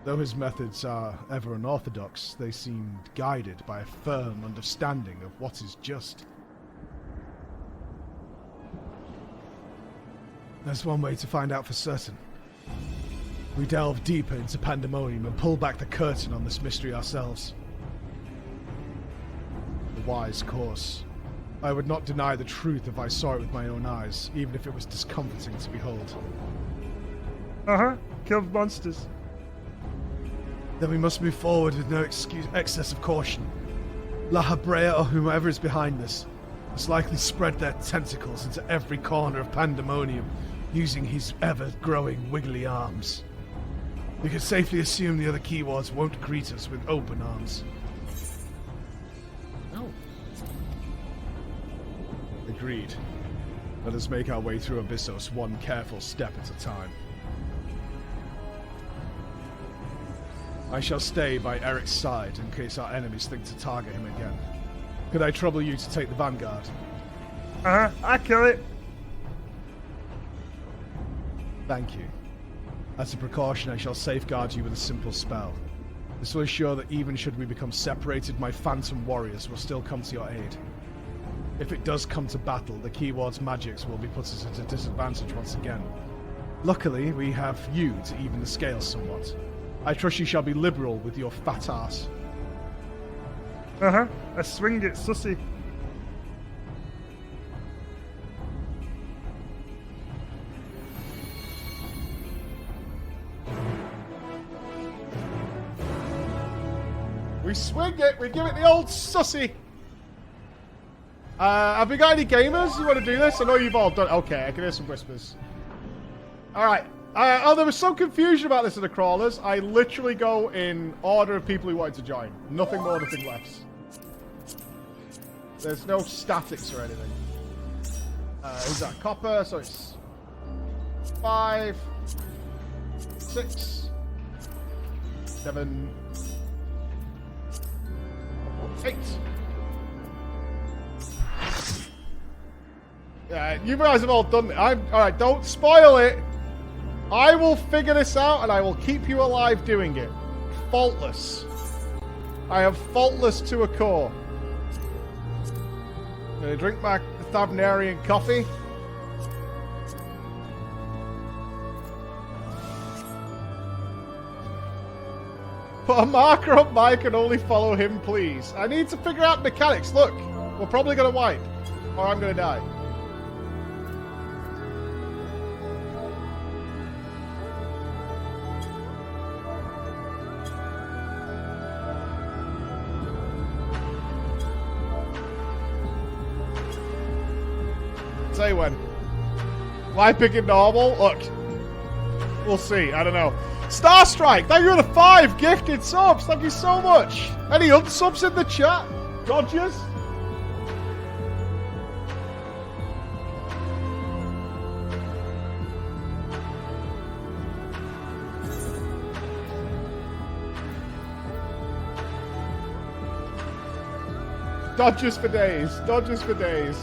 Though his methods are ever unorthodox, they seemed guided by a firm understanding of what is just. There's one way to find out for certain. We delve deeper into Pandemonium and pull back the curtain on this mystery ourselves. The wise course. I would not deny the truth if I saw it with my own eyes, even if it was discomforting to behold. Killed monsters. Then we must move forward with no excess of caution. La Habrea, or whomever is behind this, must likely spread their tentacles into every corner of Pandemonium, using his ever-growing wiggly arms. We can safely assume the other keywords won't greet us with open arms. agreed. Let us make our way through Abyssos one careful step at a time. I shall stay by Eric's side in case our enemies think to target him again. Could I trouble you to take the vanguard? I kill it. Thank you. As a precaution, I shall safeguard you with a simple spell. This will ensure that even should we become separated, my phantom warriors will still come to your aid. If it does come to battle, the keyword's magics will be put us at a disadvantage once again. Luckily, we have you to even the scales somewhat. I trust you shall be liberal with your fat ass. I swing it, sussy. We swing it, we give it the old sussy. Have we got any gamers who want to do this? I know you've all done. Okay, I can hear some whispers. Alright. There was some confusion about this in the crawlers. I literally go in order of people who wanted to join. Nothing more, nothing less. There's no statics or anything. Who's that? Copper, so it's 5, 6, 7, 8. Yeah, you guys have all done it. Alright, don't spoil it. I will figure this out and I will keep you alive doing it. Faultless. I am faultless to a core. Gonna drink my Thabnarian coffee. Put a marker up Mike and only follow him, please. I need to figure out mechanics. Look, we're probably gonna wipe. Or I'm gonna die. Say when. Why picking normal? Look. We'll see. I don't know. Starstrike, thank you for the 5 gifted subs. Thank you so much. Any unsubs in the chat? Dodgers? Dodgers for days. Dodgers for days.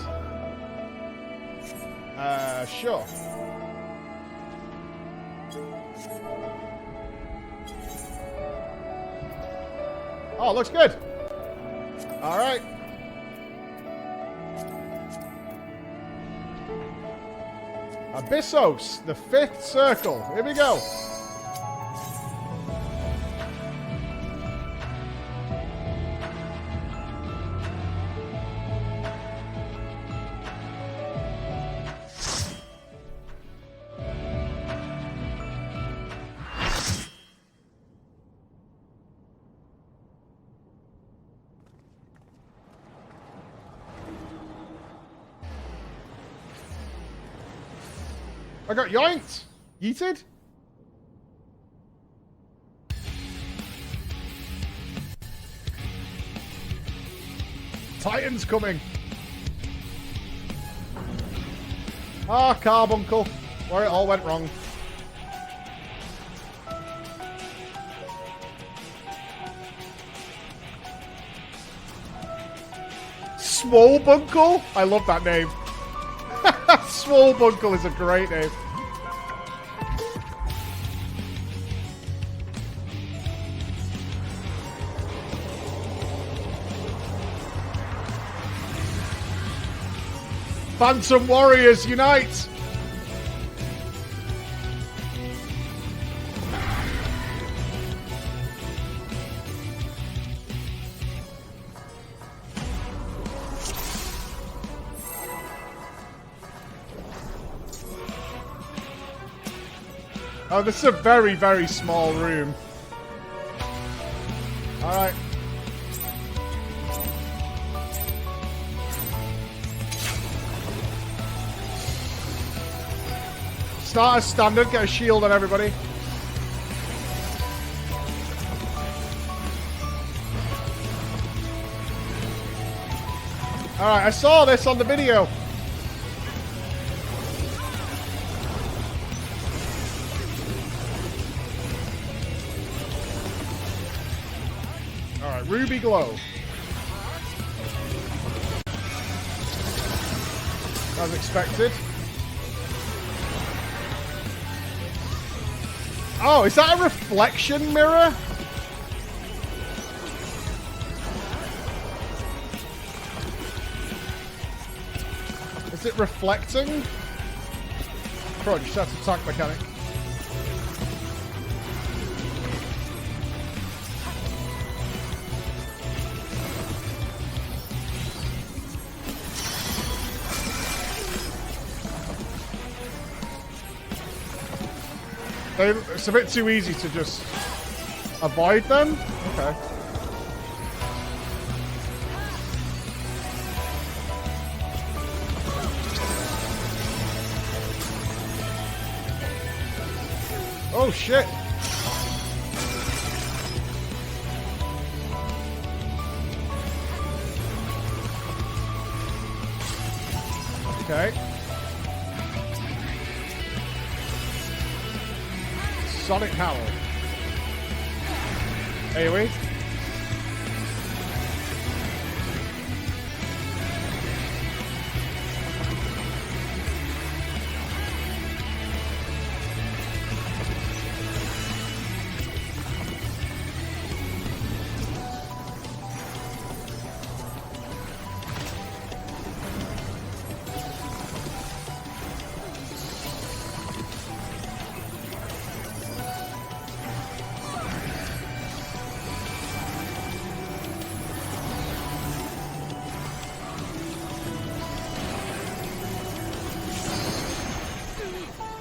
Sure. Oh, looks good. All right. Abyssos, the 5th circle. Here we go. I got yoinked! Yeeted? Titan's coming! Ah, Carbuncle. Where it all went wrong. Swolebunkle? I love that name. Swolebunkle is a great name. Phantom Warriors, unite! Oh, this is a very, very small room. Alright. Start as standard, get a shield on everybody. Alright, I saw this on the video. Alright, Ruby Glow. As expected. Oh, is that a reflection mirror? Is it reflecting? Crunch, that's attack mechanic. It's a bit too easy to just avoid them. Okay. Oh shit. Okay. Sonic Howl. AoE.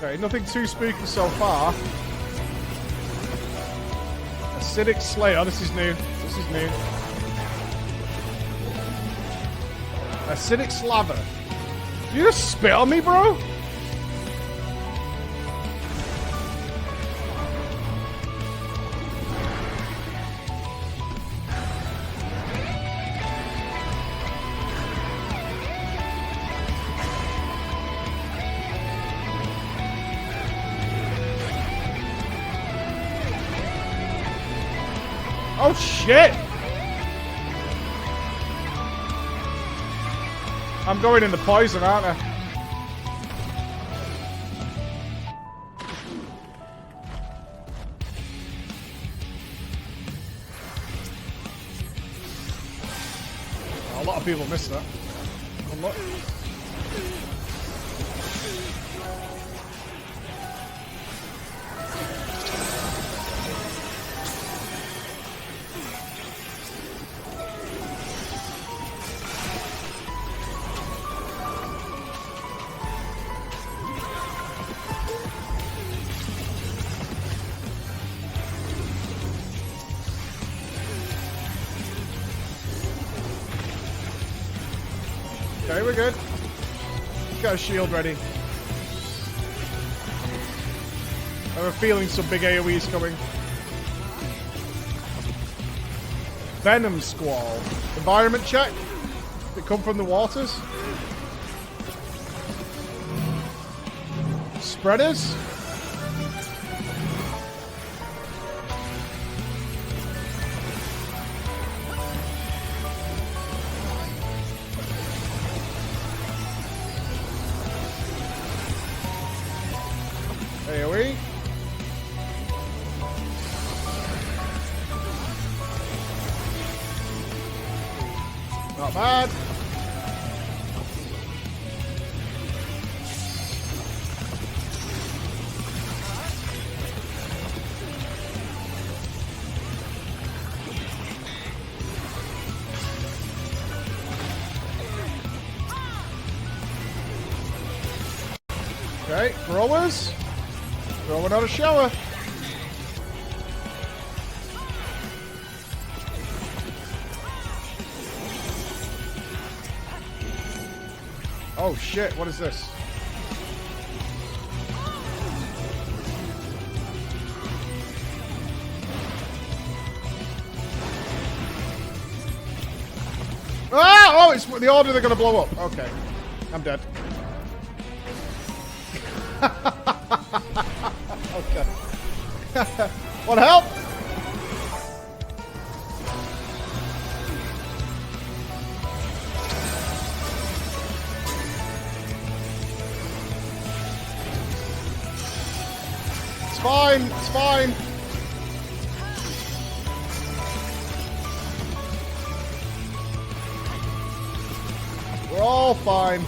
Okay, nothing too spooky so far. Acidic Slayer. This is new. This is new. Acidic Slaver. You just spit on me, bro? Oh shit! I'm going in the poison, aren't I? A lot of people miss that. Okay, we're good. Got a shield ready. I have a feeling some big AoE's coming. Venom Squall. Environment check. Did it come from the waters? Spreaders. AoE. Not bad. Okay, throwers. Throwing out a shower. Oh shit, what is this? Ah! Oh, it's the order they're gonna blow up. Okay. I'm dead. Okay. Want help? It's fine. It's fine. We're all fine.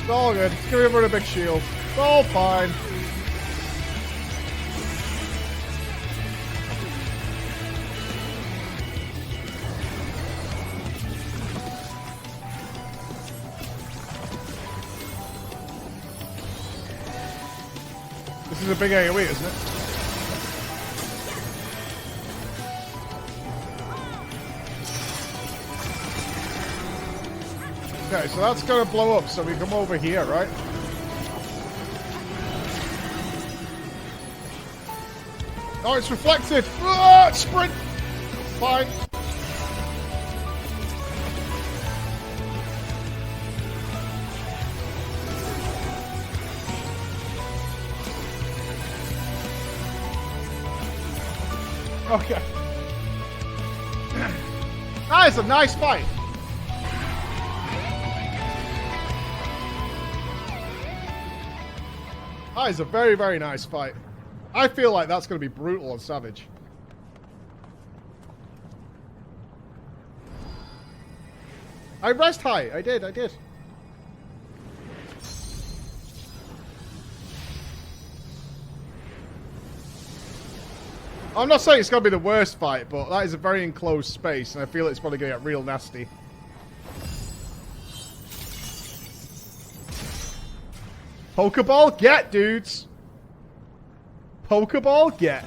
It's all good. Just give everyone a big shield. It's all fine. This is a big AoE, isn't it? Okay, so that's gonna blow up, so we come over here, right? Oh, it's reflected! Ah, sprint! Fine. Okay. That is a nice fight. That is a very, very nice fight. I feel like that's going to be brutal and savage. I rest high. I did. I'm not saying it's going to be the worst fight, but that is a very enclosed space, and I feel it's probably going to get real nasty. Pokeball, get, dudes! Pokeball, get.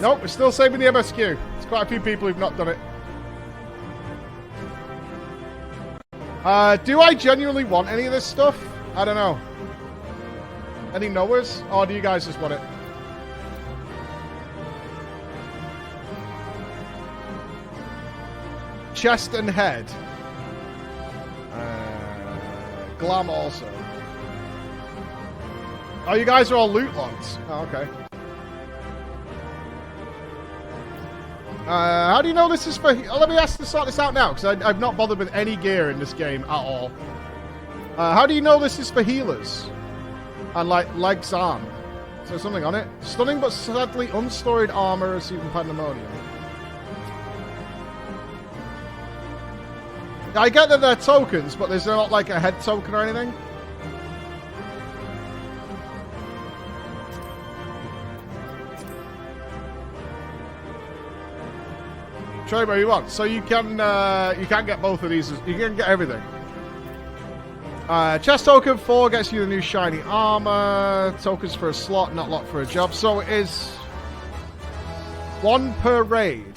Nope, we're still saving the MSQ. There's quite a few people who've not done it. Do I genuinely want any of this stuff? I don't know. Any knowers? Or do you guys just want it? Chest and head. Glam also. Oh, you guys are all loot logs. Oh, okay. How do you know this is for... let me sort this out now, because I've not bothered with any gear in this game at all. How do you know this is for healers? And, like, legs arm. Is there something on it? Stunning but sadly unstoried armor receiving pandemonium. I get that they're tokens, but there's not, like, a head token or anything. Try where you want. So you can get both of these. You can get everything. Chest token 4 gets you the new shiny armor. Tokens for a slot, not locked for a job. So it is 1 per raid.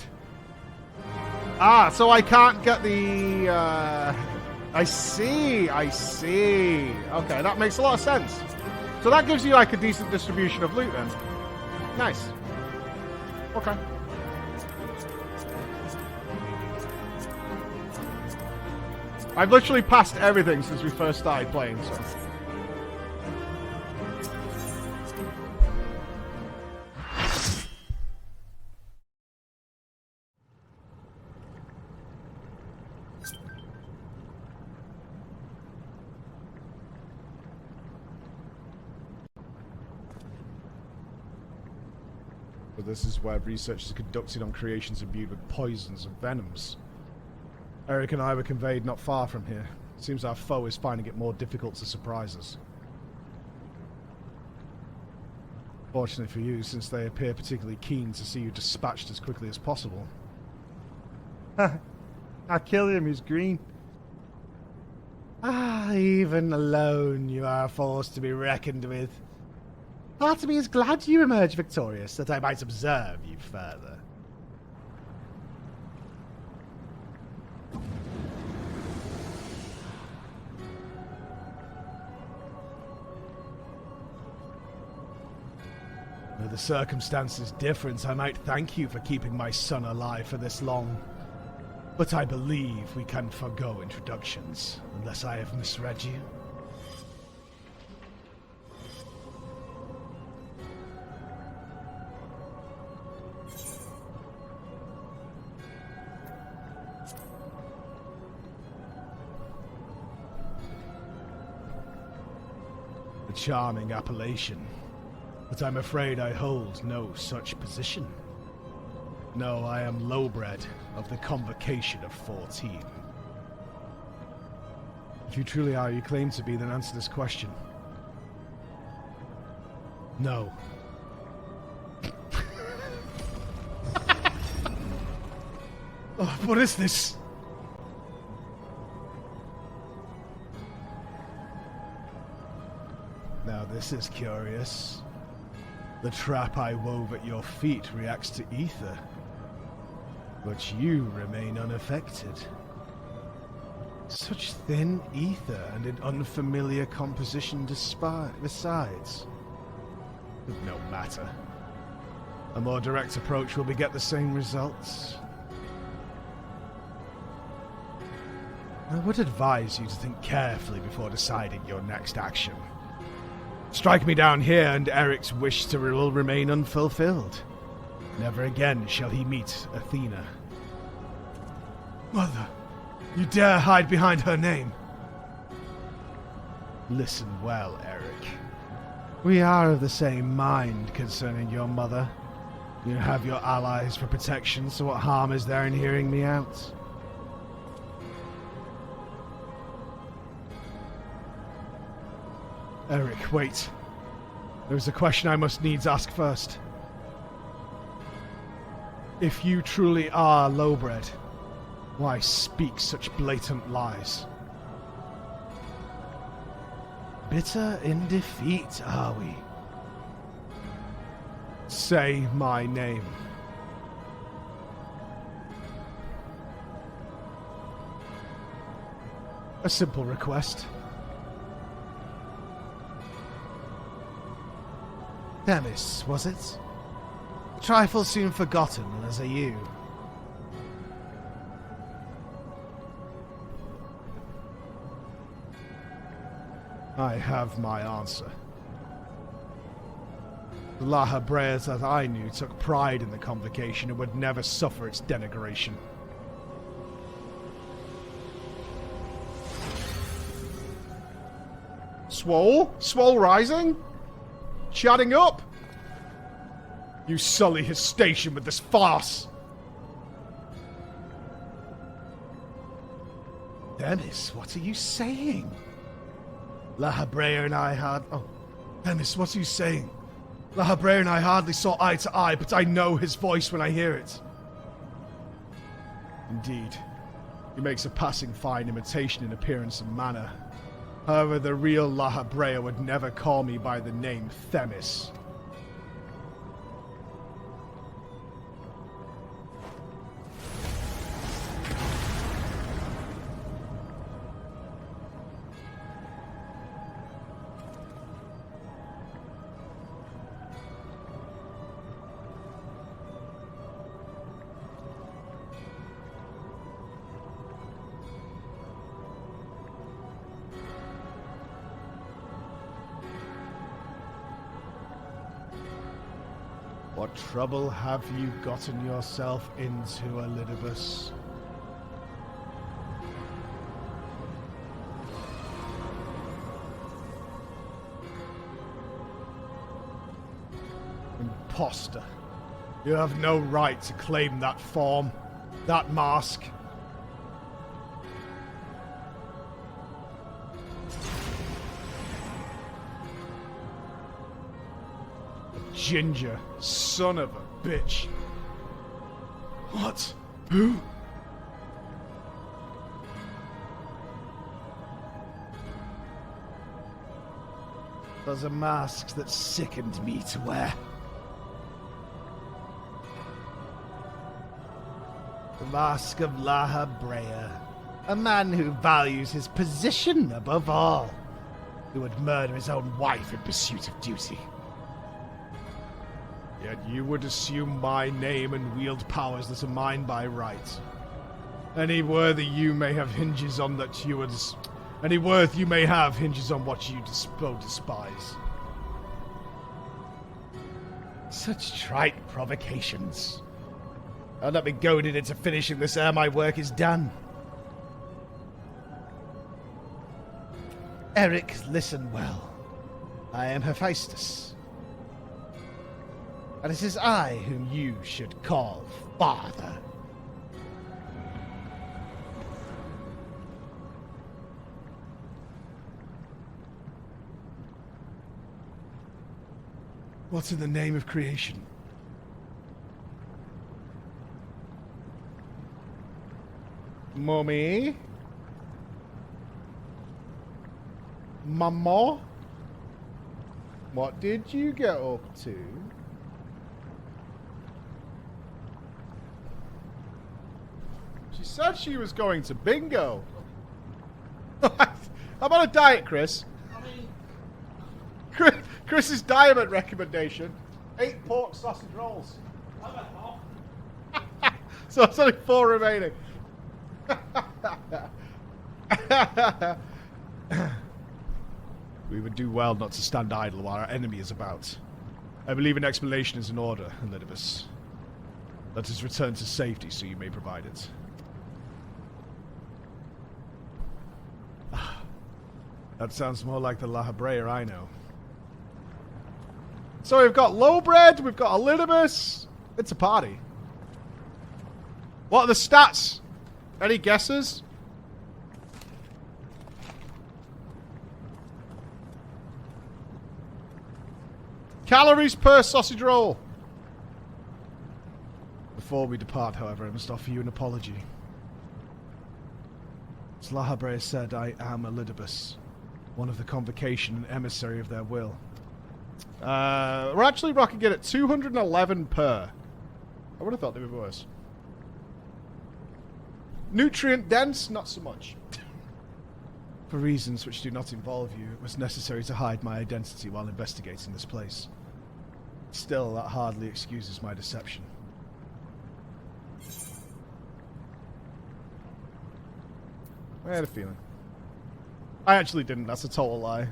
Ah, so I can't get the... I see. Okay, that makes a lot of sense. So that gives you like a decent distribution of loot then. Nice. Okay. I've literally passed everything since we first started playing, so... But this is where research is conducted on creations imbued with poisons and venoms. Eric and I were conveyed not far from here. It seems our foe is finding it more difficult to surprise us. Fortunately for you, since they appear particularly keen to see you dispatched as quickly as possible. I'll kill him, he's green. Ah, even alone you are a force to be reckoned with. Part of me is glad you emerged victorious, that I might observe you further. Were the circumstances different, I might thank you for keeping my son alive for this long. But I believe we can forgo introductions, unless I have misread you. A charming appellation, but I'm afraid I hold no such position. No, I am lowbred of the Convocation of 14. If you truly are, you claim to be, then answer this question. No. Oh, what is this? Now this is curious. The trap I wove at your feet reacts to ether, but you remain unaffected. Such thin ether and an unfamiliar composition besides. No matter. A more direct approach will beget the same results. I would advise you to think carefully before deciding your next action. Strike me down here and Eric's wish will remain unfulfilled. Never again shall he meet Athena. Mother, you dare hide behind her name? Listen well, Eric. We are of the same mind concerning your mother. You have your allies for protection, so what harm is there in hearing me out? Eric, wait. There's a question I must needs ask first. If you truly are lowbred, why speak such blatant lies? Bitter in defeat, are we? Say my name. A simple request. Themis, was it? A trifle soon forgotten, as are you. I have my answer. The La Hebreas that I knew took pride in the Convocation and would never suffer its denigration. Swole? Swole rising? Chatting up? You sully his station with this farce. Themis, what are you saying? La Hebrea and I had... Oh, Themis, what are you saying? La Hebrea and I hardly saw eye to eye, but I know his voice when I hear it. Indeed. He makes a passing fine imitation in appearance and manner. However, the real La Hebrea would never call me by the name Themis. What trouble have you gotten yourself into, Elidibus? Imposter. You have no right to claim that form, that mask. Ginger, son of a bitch. What? Who? Those are masks that sickened me to wear. The mask of La Hebrea. A man who values his position above all. Who would murder his own wife in pursuit of duty. Yet you would assume my name and wield powers that are mine by right. Any worth you may have hinges on that you would... Any worth you may have hinges on what you despise. Such trite provocations. I'll not be goaded into finishing this ere my work is done. Eric, listen well. I am Hephaestus. And it is I whom you should call father. What's in the name of creation? Mummy? Mama? What did you get up to? She said she was going to bingo. How about a diet, Chris? Chris's diet recommendation: 8 pork sausage rolls. So it's only 4 remaining. We would do well not to stand idle while our enemy is about. I believe an explanation is in order, Elidibus. Let us return to safety so you may provide it. That sounds more like the La Habrea I know. So we've got Lowbred, we've got Elidibus. It's a party. What are the stats? Any guesses? Calories per sausage roll. Before we depart, however, I must offer you an apology. As La Habrea said, I am Elidibus, one of the convocation and emissary of their will. We're actually rocking it at 211 per. I would have thought they were worse. Nutrient dense, not so much. For reasons which do not involve you, it was necessary to hide my identity while investigating this place. Still, that hardly excuses my deception. I had a feeling. I actually didn't, that's a total lie.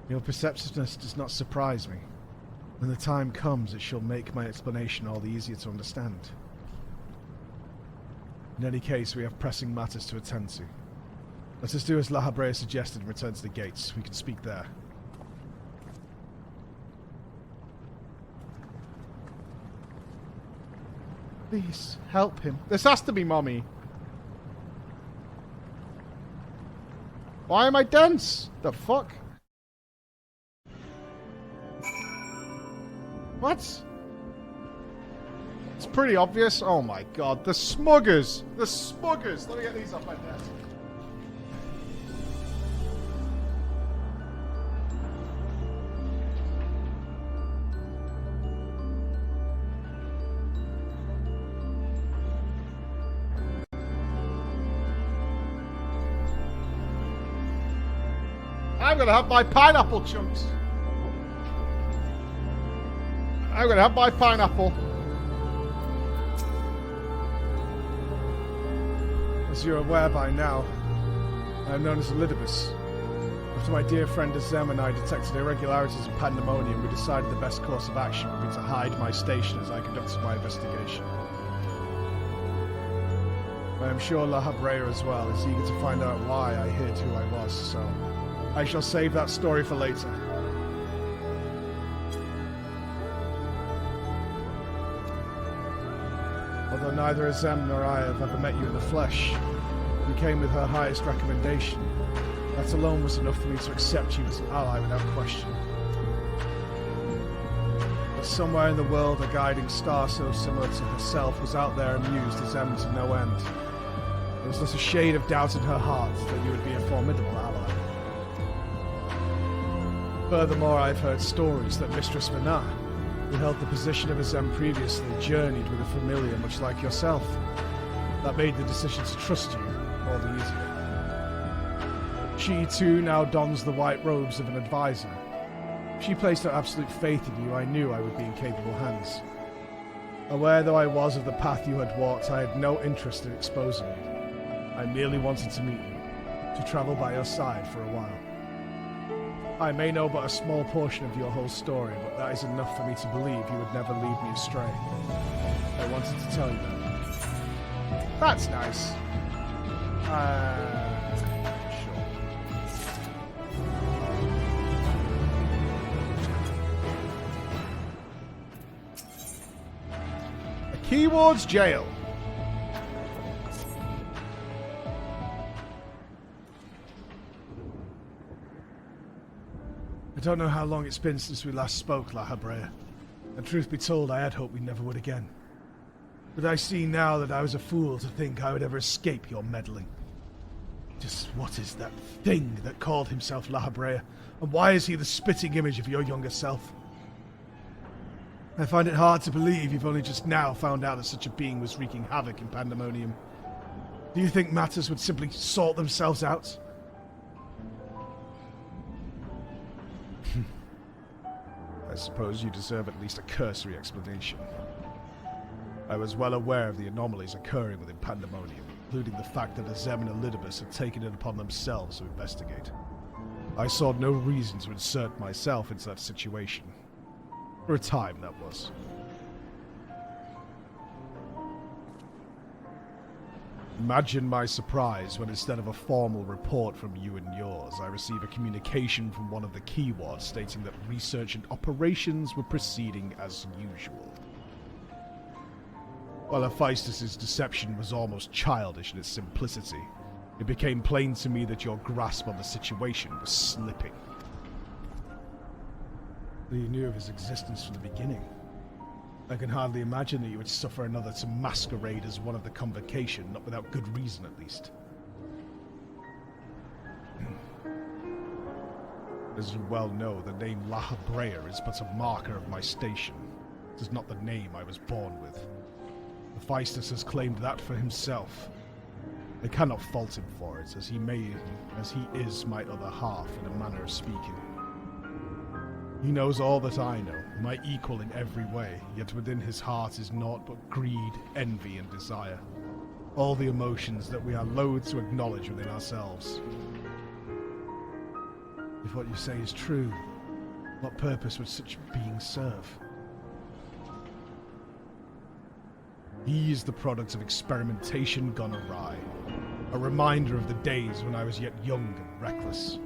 Your perceptiveness does not surprise me. When the time comes, it shall make my explanation all the easier to understand. In any case, we have pressing matters to attend to. Let us do as La Habrea suggested and return to the gates. We can speak there. Please, help him. This has to be Mommy. Why am I dense? The fuck? What? It's pretty obvious. Oh my god. The smuggers. The smuggers. Let me get these off my desk. I'm gonna have my pineapple chunks. I'm gonna have my pineapple. As you're aware by now, I am known as Elidibus. After my dear friend Azem and I detected irregularities and pandemonium, we decided the best course of action would be to hide my station as I conducted my investigation. I am sure La Habrea as well is eager to find out why I hid who I was, so I shall save that story for later. Although neither Azem nor I have ever met you in the flesh, you came with her highest recommendation. That alone was enough for me to accept you as an ally without question. But somewhere in the world, a guiding star so similar to herself was out there and used Azem to no end. There was not a shade of doubt in her heart that you would be a formidable ally. Furthermore, I've heard stories that Mistress Vana, who held the position of Azem previously, journeyed with a familiar much like yourself. That made the decision to trust you all the easier. She too now dons the white robes of an advisor. If she placed her absolute faith in you, I knew I would be in capable hands. Aware though I was of the path you had walked, I had no interest in exposing you. I merely wanted to meet you, to travel by your side for a while. I may know but a small portion of your whole story, but that is enough for me to believe you would never lead me astray. I wanted to tell you that. That's nice. Sure. Keyword's jail. I don't know how long it's been since we last spoke, La Habrea. And truth be told, I had hoped we never would again. But I see now that I was a fool to think I would ever escape your meddling. Just what is that thing that called himself La Habrea? And why is he the spitting image of your younger self? I find it hard to believe you've only just now found out that such a being was wreaking havoc in Pandemonium. Do you think matters would simply sort themselves out? I suppose you deserve at least a cursory explanation. I was well aware of the anomalies occurring within Pandemonium, including the fact that Azem and Elidibus had taken it upon themselves to investigate. I saw no reason to insert myself into that situation. For a time, that was. Imagine my surprise when instead of a formal report from you and yours, I receive a communication from one of the keywords stating that research and operations were proceeding as usual. While Hephaestus' deception was almost childish in its simplicity, it became plain to me that your grasp on the situation was slipping. You knew of his existence from the beginning. I can hardly imagine that you would suffer another to masquerade as one of the convocation, not without good reason at least. As you well know, the name La Habrea is but a marker of my station. It is not the name I was born with. Hephaestus has claimed that for himself. I cannot fault him for it, as he is my other half in a manner of speaking. He knows all that I know, my equal in every way, yet within his heart is naught but greed, envy, and desire. All the emotions that we are loath to acknowledge within ourselves. If what you say is true, what purpose would such beings serve? He is the product of experimentation gone awry. A reminder of the days when I was yet young and reckless.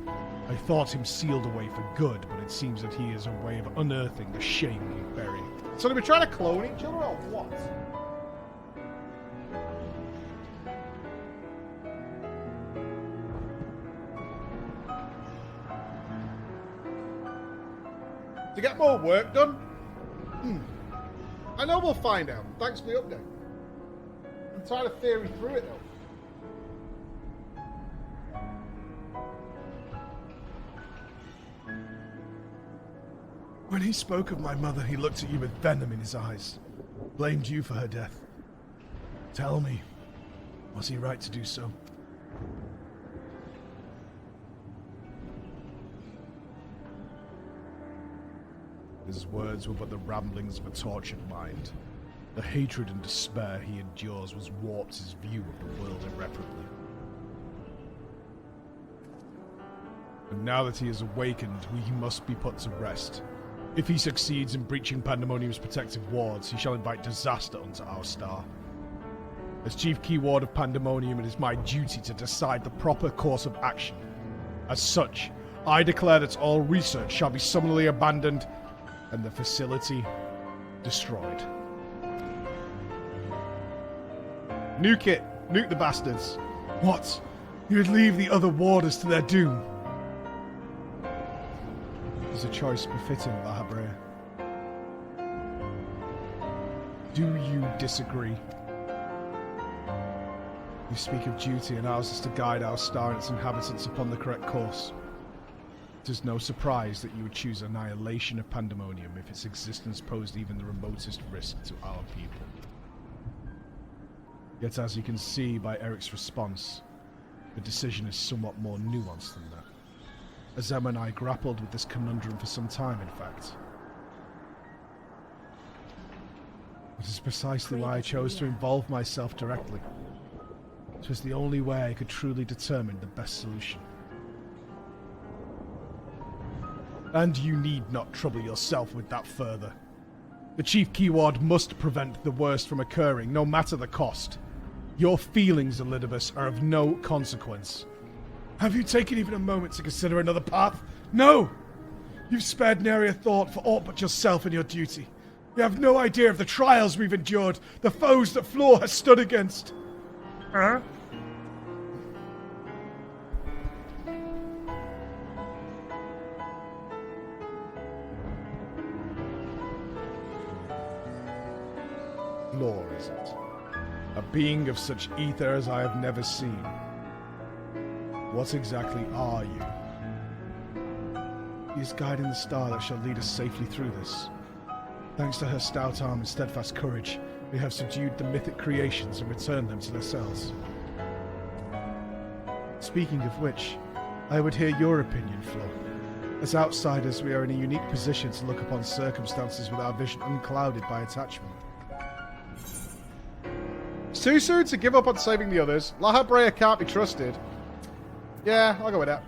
I thought him sealed away for good, but it seems that he is a way of unearthing the shame we bury. So they were trying to clone each other or what? To get more work done? I know we'll find out. Thanks for the update. I'm trying to theory through it though. When he spoke of my mother, he looked at you with venom in his eyes. Blamed you for her death. Tell me, was he right to do so? His words were but the ramblings of a tortured mind. The hatred and despair he endures was warped his view of the world irreparably. And now that he has awakened, he must be put to rest. If he succeeds in breaching Pandemonium's protective wards, he shall invite disaster unto our star. As Chief Keyword of Pandemonium, it is my duty to decide the proper course of action. As such, I declare that all research shall be summarily abandoned and the facility destroyed. Nuke it. Nuke the bastards. What? You would leave the other warders to their doom? It is a choice befitting La Habrea. Do you disagree? You speak of duty, and ours is to guide our star and its inhabitants upon the correct course. It is no surprise that you would choose annihilation of Pandemonium if its existence posed even the remotest risk to our people. Yet as you can see by Eric's response, the decision is somewhat more nuanced than that. Azem and I grappled with this conundrum for some time, in fact. This is precisely why I chose to involve myself directly. It was the only way I could truly determine the best solution. And you need not trouble yourself with that further. The Chief Keyword must prevent the worst from occurring, no matter the cost. Your feelings, Elidibus, are of no consequence. Have you taken even a moment to consider another path? No! You've spared nary a thought for aught but yourself and your duty. You have no idea of the trials we've endured, the foes that Floor has stood against. Huh? Floor, is it? A being of such ether as I have never seen. What exactly are you? He is guiding the star that shall lead us safely through this. Thanks to her stout arm and steadfast courage, we have subdued the mythic creations and returned them to their cells. Speaking of which, I would hear your opinion, Flo. As outsiders, we are in a unique position to look upon circumstances with our vision unclouded by attachment. It's too soon to give up on saving the others. La Habrea can't be trusted. Yeah, I'll go with that.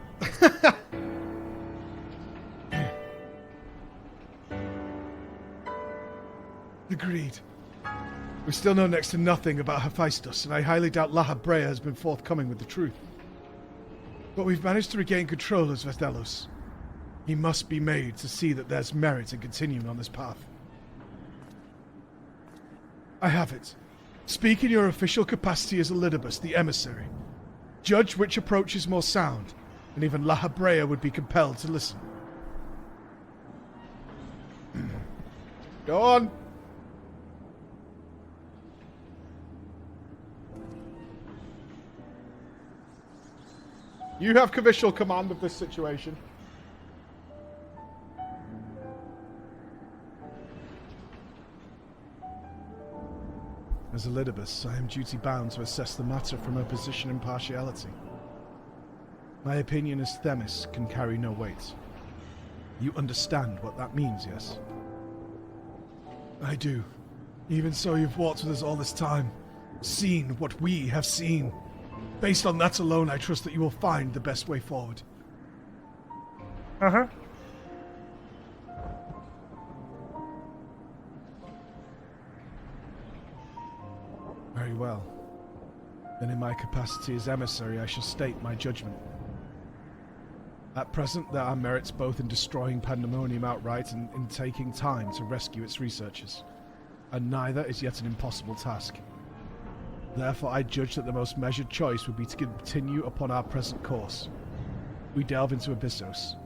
Agreed. We still know next to nothing about Hephaestus, and I highly doubt La Habrea has been forthcoming with the truth. But we've managed to regain control of Vesdelos. He must be made to see that there's merit in continuing on this path. I have it. Speak in your official capacity as Elidibus, the emissary. Judge which approach is more sound, and even La Habrea would be compelled to listen. Go on. You have conditional command of this situation. As Elidibus, I am duty-bound to assess the matter from a position of impartiality. My opinion as Themis can carry no weight. You understand what that means, yes? I do. Even so, you've walked with us all this time, seen what we have seen. Based on that alone, I trust that you will find the best way forward. Uh-huh. Very well. Then in my capacity as emissary, I shall state my judgment. At present, there are merits both in destroying Pandemonium outright and in taking time to rescue its researchers. And neither is yet an impossible task. Therefore, I judge that the most measured choice would be to continue upon our present course. We delve into Abyssos,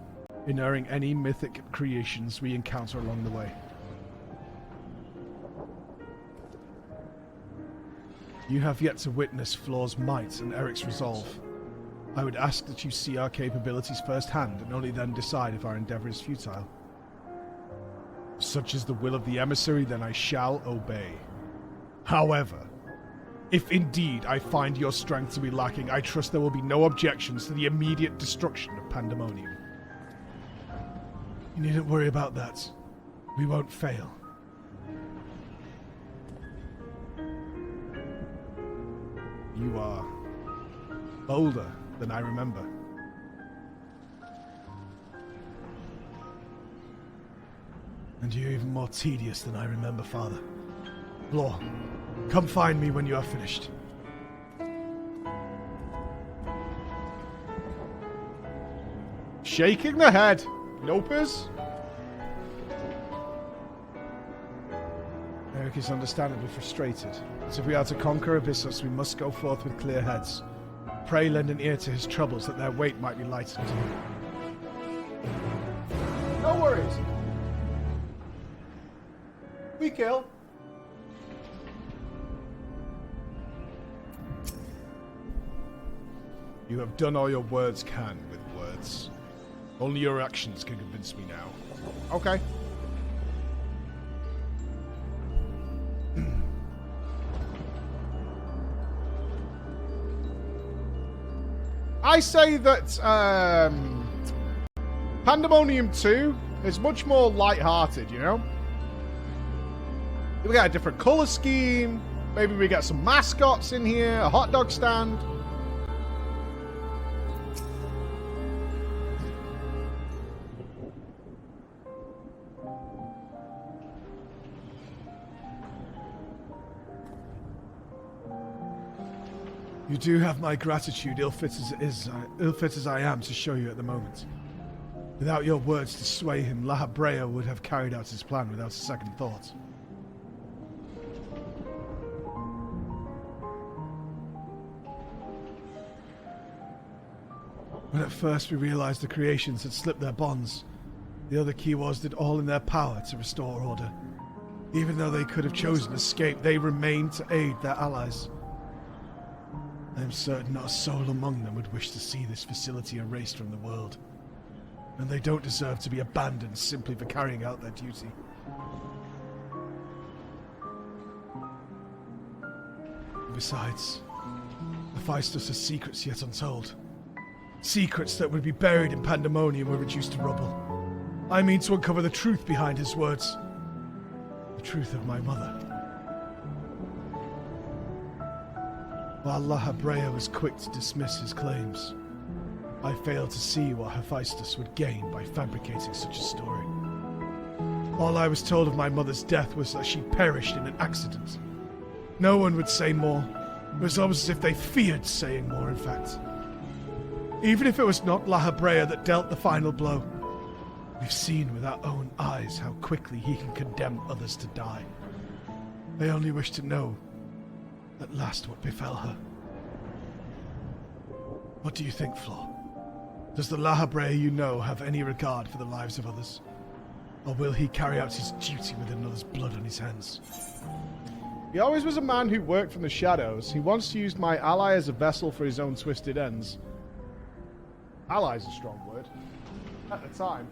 inuring any mythic creations we encounter along the way. You have yet to witness Floor's might and Eric's resolve. I would ask that you see our capabilities firsthand and only then decide if our endeavor is futile. If such is the will of the emissary, then I shall obey. However, if indeed I find your strength to be lacking, I trust there will be no objections to the immediate destruction of Pandemonium. You needn't worry about that. We won't fail. You are bolder than I remember. And you're even more tedious than I remember, Father. Law, come find me when you are finished. Shaking the head. Nopers? Eric is understandably frustrated, but if we are to conquer Abyssos, we must go forth with clear heads. Pray lend an ear to his troubles, that their weight might be lightened. No worries. We kill. You have done all your words can with words. Only your actions can convince me now. Okay. I say that Pandemonium 2 is much more light-hearted, you know? We got a different colour scheme. Maybe we get some mascots in here, a hot dog stand. You do have my gratitude, ill-fit as I am to show you at the moment. Without your words to sway him, La Habrea would have carried out his plan without a second thought. When at first we realized the creations had slipped their bonds, the other Kiwas did all in their power to restore order. Even though they could have chosen escape, they remained to aid their allies. I am certain not a soul among them would wish to see this facility erased from the world. And they don't deserve to be abandoned simply for carrying out their duty. Besides, Hephaestus has secrets yet untold. Secrets that would be buried in pandemonium or reduced to rubble. I mean to uncover the truth behind his words. The truth of my mother. While La Habrea was quick to dismiss his claims, I failed to see what Hephaestus would gain by fabricating such a story. All I was told of my mother's death was that she perished in an accident. No one would say more. It was almost as if they feared saying more, in fact. Even if it was not La Habrea that dealt the final blow, we've seen with our own eyes how quickly he can condemn others to die. I only wish to know at last what befell her. What do you think, Flo? Does the La Habrea you know have any regard for the lives of others? Or will he carry out his duty with another's blood on his hands? He always was a man who worked from the shadows. He once used my ally as a vessel for his own twisted ends. Ally's a strong word. At the time.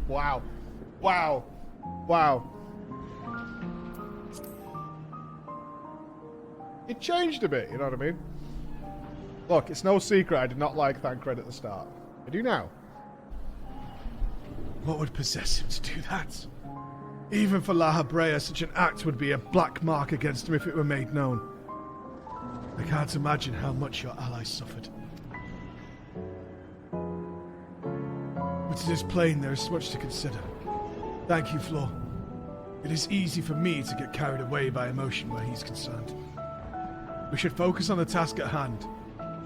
Wow. Wow. Wow. It changed a bit, you know what I mean? Look, it's no secret I did not like Thancred at the start. I do now. What would possess him to do that? Even for La Habrea, such an act would be a black mark against him if it were made known. I can't imagine how much your allies suffered. But it is plain there is much to consider. Thank you, Flo. It is easy for me to get carried away by emotion where he's concerned. We should focus on the task at hand,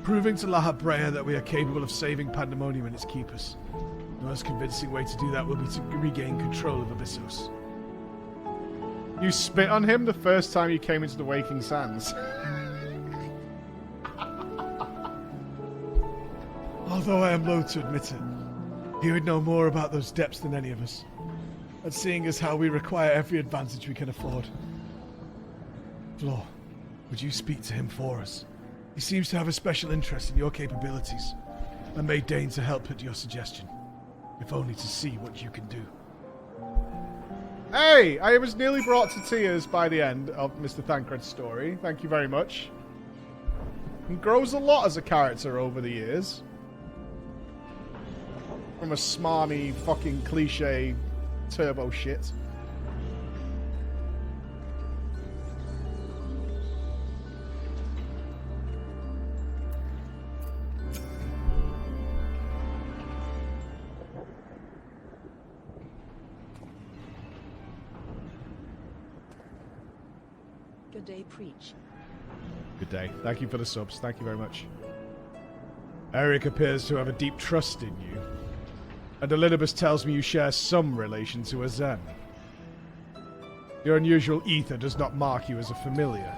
proving to La Habrea that we are capable of saving Pandemonium and its keepers. The most convincing way to do that will be to regain control of Abyssos. You spit on him the first time you came into the Waking Sands. Although I am loath to admit it, he would know more about those depths than any of us. And seeing as how we require every advantage we can afford. Flo, would you speak to him for us? He seems to have a special interest in your capabilities, and may deign to help at your suggestion, if only to see what you can do. Hey! I was nearly brought to tears by the end of Mr. Thancred's story. Thank you very much. He grows a lot as a character over the years. From a smarmy, fucking cliche turbo shit. Good day, Preach. Good day. Thank you for the subs. Thank you very much. Eric appears to have a deep trust in you. And Elidibus tells me you share some relation to Azem. Your unusual ether does not mark you as a familiar.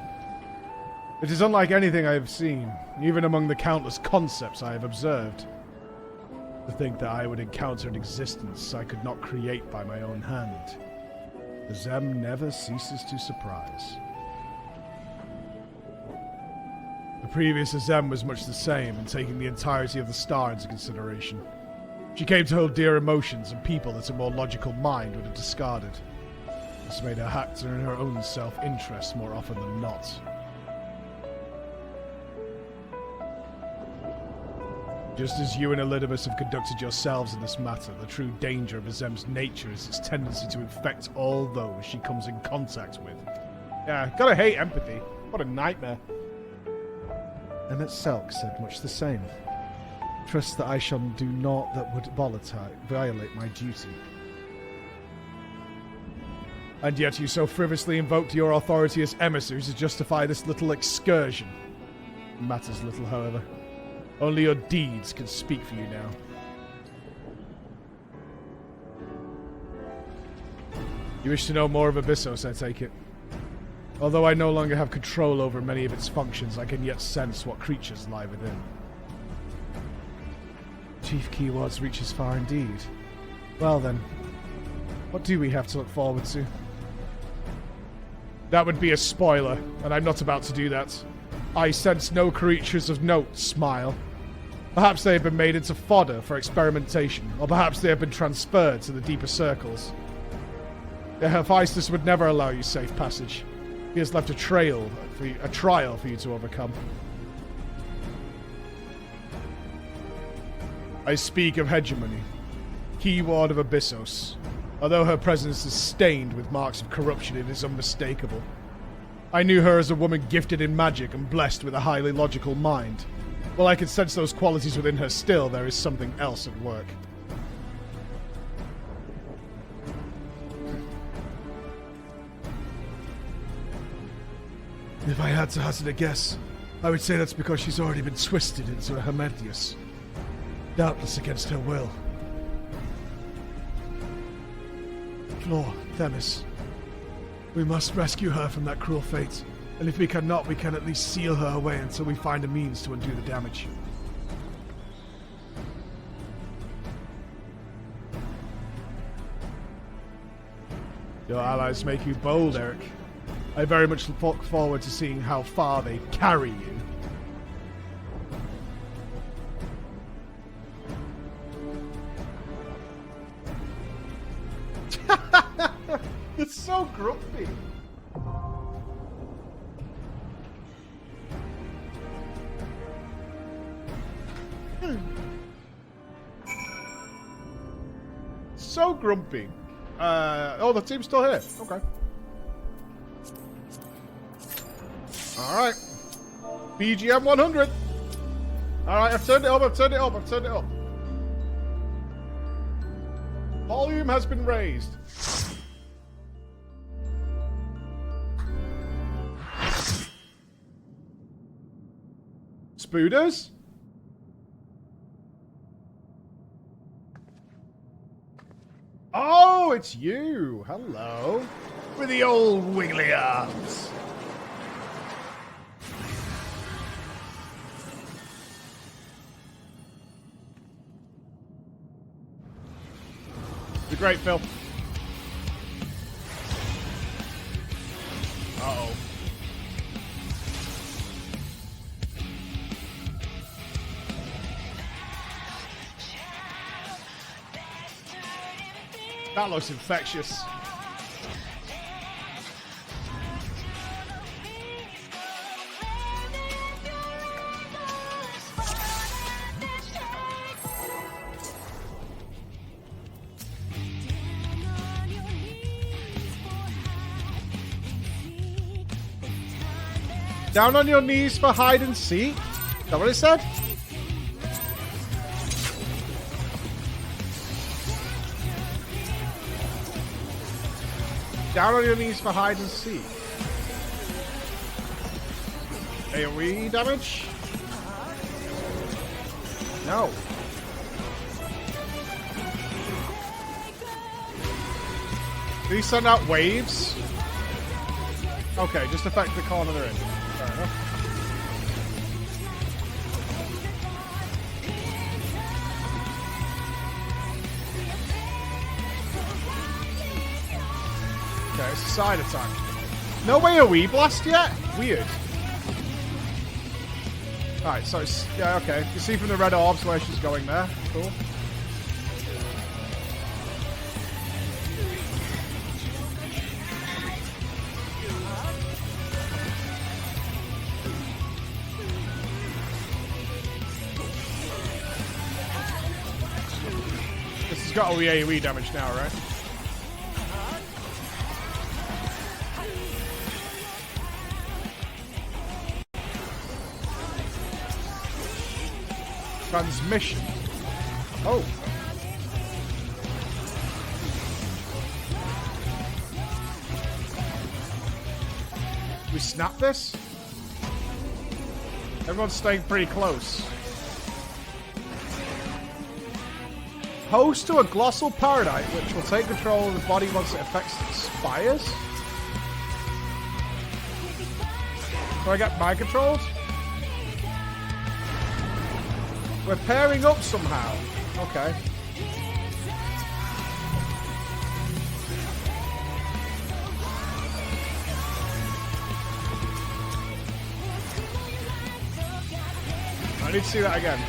It is unlike anything I have seen, even among the countless concepts I have observed. To think that I would encounter an existence I could not create by my own hand. Azem never ceases to surprise. The previous Azem was much the same in taking the entirety of the star into consideration. She came to hold dear emotions and people that a more logical mind would have discarded. This made her act in her own self-interest more often than not. Just as you and Elidibus have conducted yourselves in this matter, the true danger of Azem's nature is its tendency to infect all those she comes in contact with. Yeah, gotta hate empathy. What a nightmare. Emmett Selk said much the same. Trust that I shall do naught that would violate my duty. And yet you so frivolously invoked your authority as emissaries to justify this little excursion. Matters little, however. Only your deeds can speak for you now. You wish to know more of Abyssos, I take it. Although I no longer have control over many of its functions, I can yet sense what creatures lie within. Chief Keywords reaches far indeed. Well then, what do we have to look forward to? That would be a spoiler, and I'm not about to do that. I sense no creatures of note, Smile. Perhaps they have been made into fodder for experimentation, or perhaps they have been transferred to the deeper circles. The Hephaestus would never allow you safe passage. He has left a trial for you to overcome. I speak of Hegemony, Keyword of Abyssos. Although her presence is stained with marks of corruption, it is unmistakable. I knew her as a woman gifted in magic and blessed with a highly logical mind. While I can sense those qualities within her still, there is something else at work. If I had to hazard a guess, I would say that's because she's already been twisted into a Hermetius. Doubtless against her will. Floor, Themis. We must rescue her from that cruel fate, and if we cannot, we can at least seal her away until we find a means to undo the damage. Your allies make you bold, Eric. I very much look forward to seeing how far they carry you. It's so grumpy. So grumpy. Oh, the team's still here. Okay. Alright. BGM 100. Alright, I've turned it up. Volume has been raised. Spooders? Oh, it's you. Hello. With the old wiggly arms. It's a great film. Uh-oh. That looks infectious. Down on your knees for hide and seek? Is that what it said? Down on your knees for hide and seek. AoE damage? No. Do these send out waves? Okay, just affect the corner they're in. Fair enough. Okay, it's a side attack. No AoE blast yet? Weird. Alright, so it's... Yeah, okay. You see from the red orbs where she's going there. Cool. This has got all the AoE damage now, right? Transmission. Oh. We snap this? Everyone's staying pretty close. Host to a glossal paradigm which will take control of the body once it expires. Do I get mind controlled? We're pairing up somehow. Okay. I need to see that again.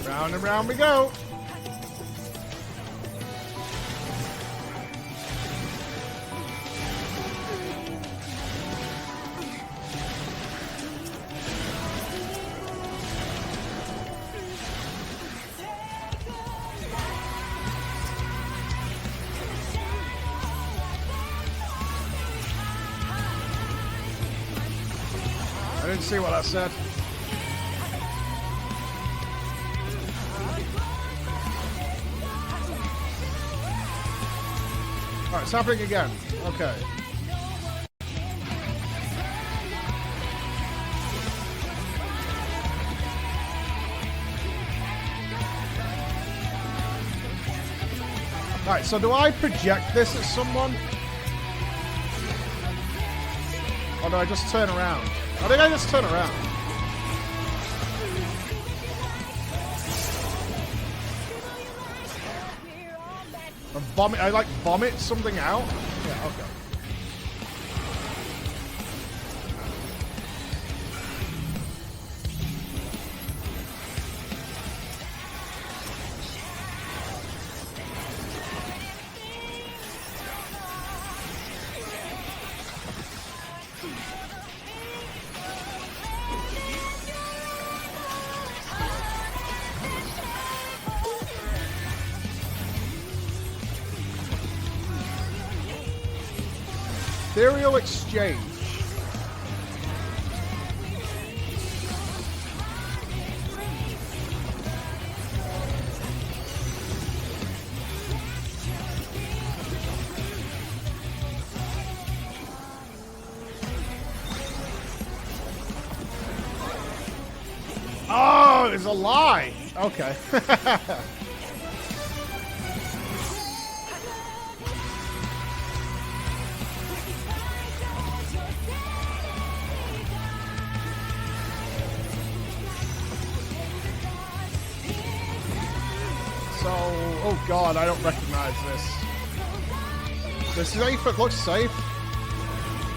Round and round we go. I didn't see what I said. Alright, it's happening again. Okay. Alright, so do I project this at someone? Or do I just turn around? I think I just turn around. Vomit. I like vomit something out. Yeah. Okay. Ethereal exchange. Oh, it's a lie. Okay. Oh god, I don't recognize this. This is safe, it looks safe.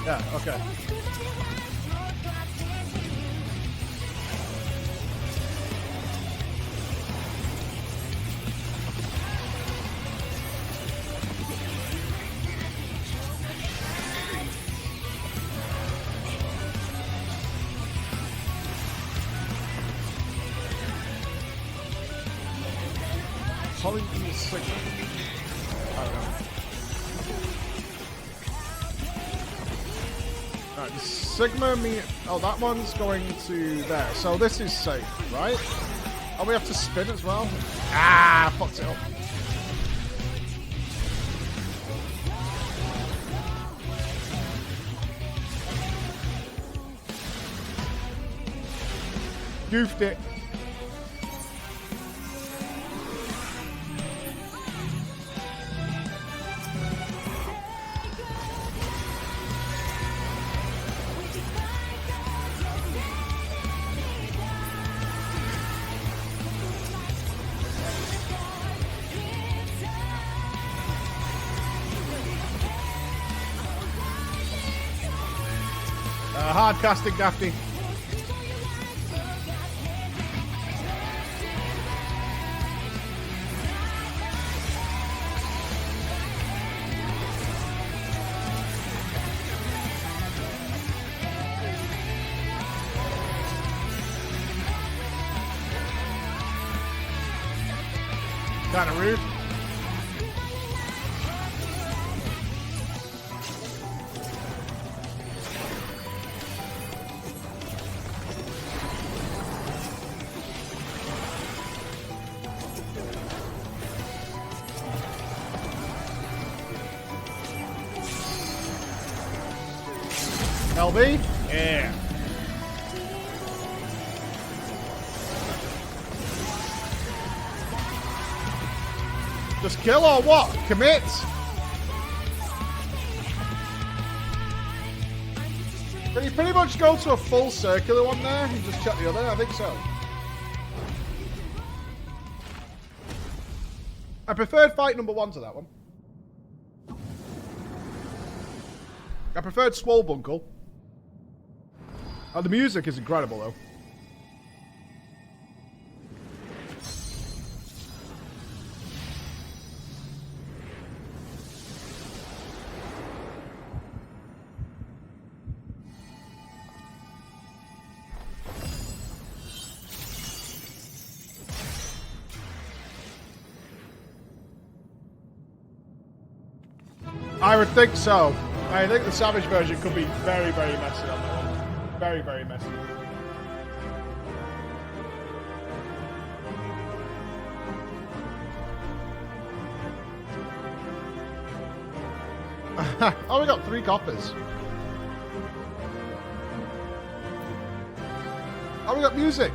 Yeah, okay. Sigma. I don't know. Alright, Sigma me. Oh, that one's going to there. So this is safe, right? Oh, we have to spin as well. Ah, fucked it up. Goofed it. Hard casting, Dafty. Kind of rude. LB? Yeah. Just kill or what? Commit! Can you pretty much go to a full circular one there and just check the other? I think so. I preferred fight number 1 to that one. I preferred Swolebunkle. And the music is incredible though. I would think so. I think the Savage version could be very, very messy on that one. Very, very messy. Oh, we got 3 coppers. Oh, we got music.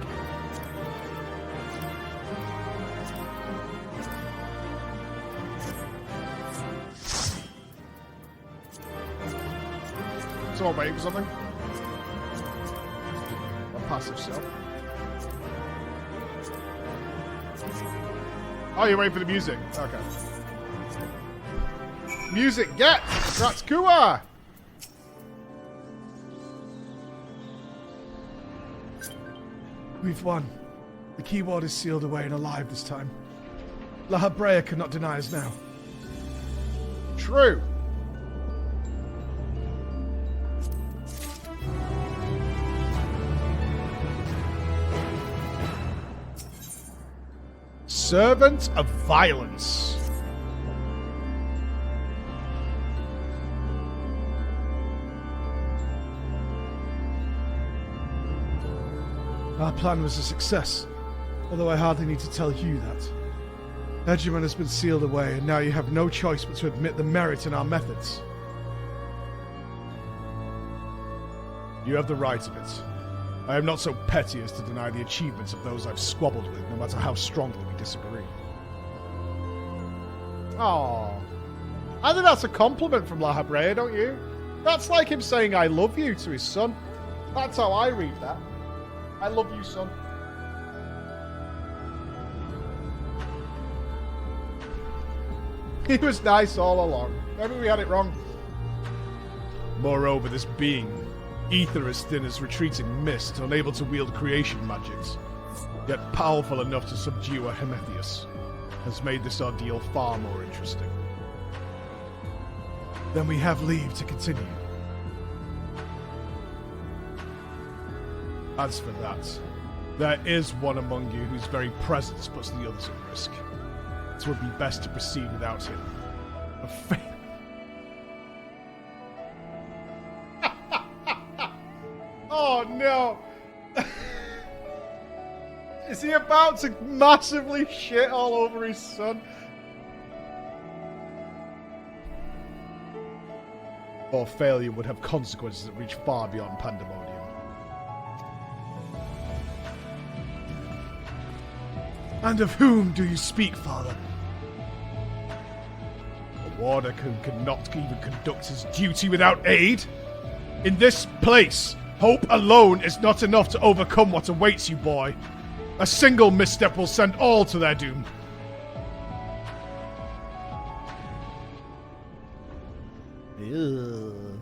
Someone waiting for something? A passive stuff. Oh, you're waiting for the music. Okay. Music get! Ratskua! We've won. The keyword is sealed away and alive this time. La Habrea could not deny us now. True. Servant of Violence. Our plan was a success, although I hardly need to tell you that. Hegemon has been sealed away, and now you have no choice but to admit the merit in our methods. You have the right of it. I am not so petty as to deny the achievements of those I've squabbled with, no matter how strongly we disagree. Oh, I think that's a compliment from La Habrea, don't you? That's like him saying I love you to his son. That's how I read that. I love you, son. He was nice all along. Maybe we had it wrong. Moreover, this being, ether as thin as retreating mist, unable to wield creation magics, yet powerful enough to subdue a Hemethius, has made this ordeal far more interesting. Then we have leave to continue. As for that, there is one among you whose very presence puts the others at risk. It would be best to proceed without him. Oh no! Is he about to massively shit all over his son? Or failure would have consequences that reach far beyond pandemonium. And of whom do you speak, Father? A warder who cannot even conduct his duty without aid? In this place, hope alone is not enough to overcome what awaits you, boy. A single misstep will send all to their doom. Ew.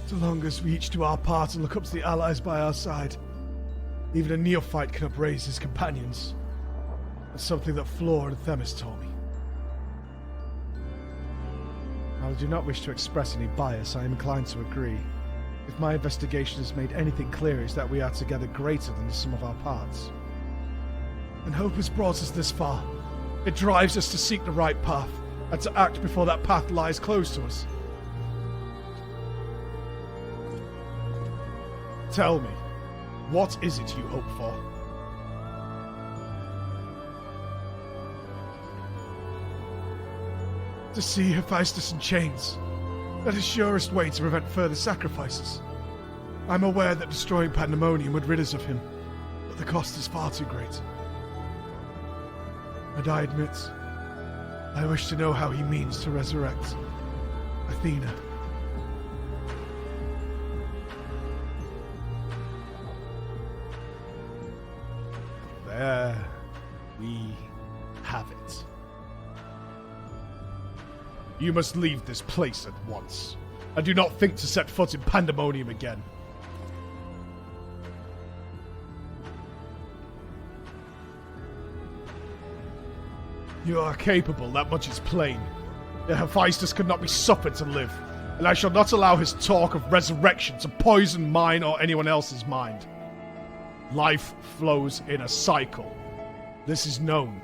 So long as we each do our part and look up to the allies by our side, even a neophyte can upraise his companions. That's something that Flora and Themis told me. I do not wish to express any bias. I am inclined to agree. If my investigation has made anything clear, it's that we are together greater than the sum of our parts. And hope has brought us this far. It drives us to seek the right path, and to act before that path lies close to us. Tell me, what is it you hope for? To see Hephaestus in chains. That is surest way to prevent further sacrifices. I'm aware that destroying Pandemonium would rid us of him, but the cost is far too great. And I admit, I wish to know how he means to resurrect Athena. There we have it. You must leave this place at once, and do not think to set foot in Pandemonium again. You are capable, that much is plain. Yet Hephaestus could not be suffered to live, and I shall not allow his talk of resurrection to poison mine or anyone else's mind. Life flows in a cycle. This is known.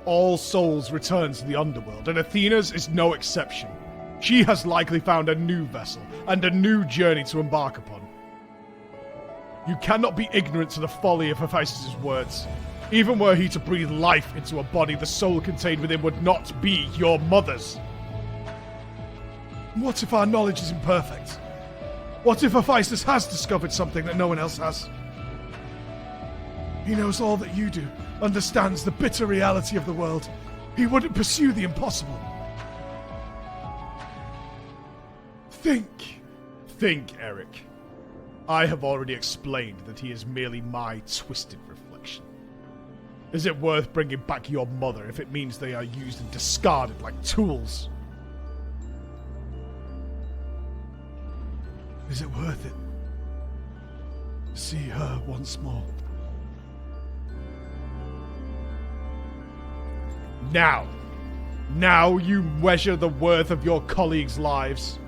All souls return to the underworld, and Athena's is no exception. She has likely found a new vessel, and a new journey to embark upon. You cannot be ignorant to the folly of Hephaestus' words. Even were he to breathe life into a body, the soul contained within would not be your mother's. What if our knowledge is imperfect? What if Hephaestus has discovered something that no one else has? He knows all that you do, understands the bitter reality of the world. He wouldn't pursue the impossible. Think, Eric. I have already explained that he is merely my twisted reflection. Is it worth bringing back your mother if it means they are used and discarded like tools? Is it worth it? To see her once more? Now you measure the worth of your colleagues' lives.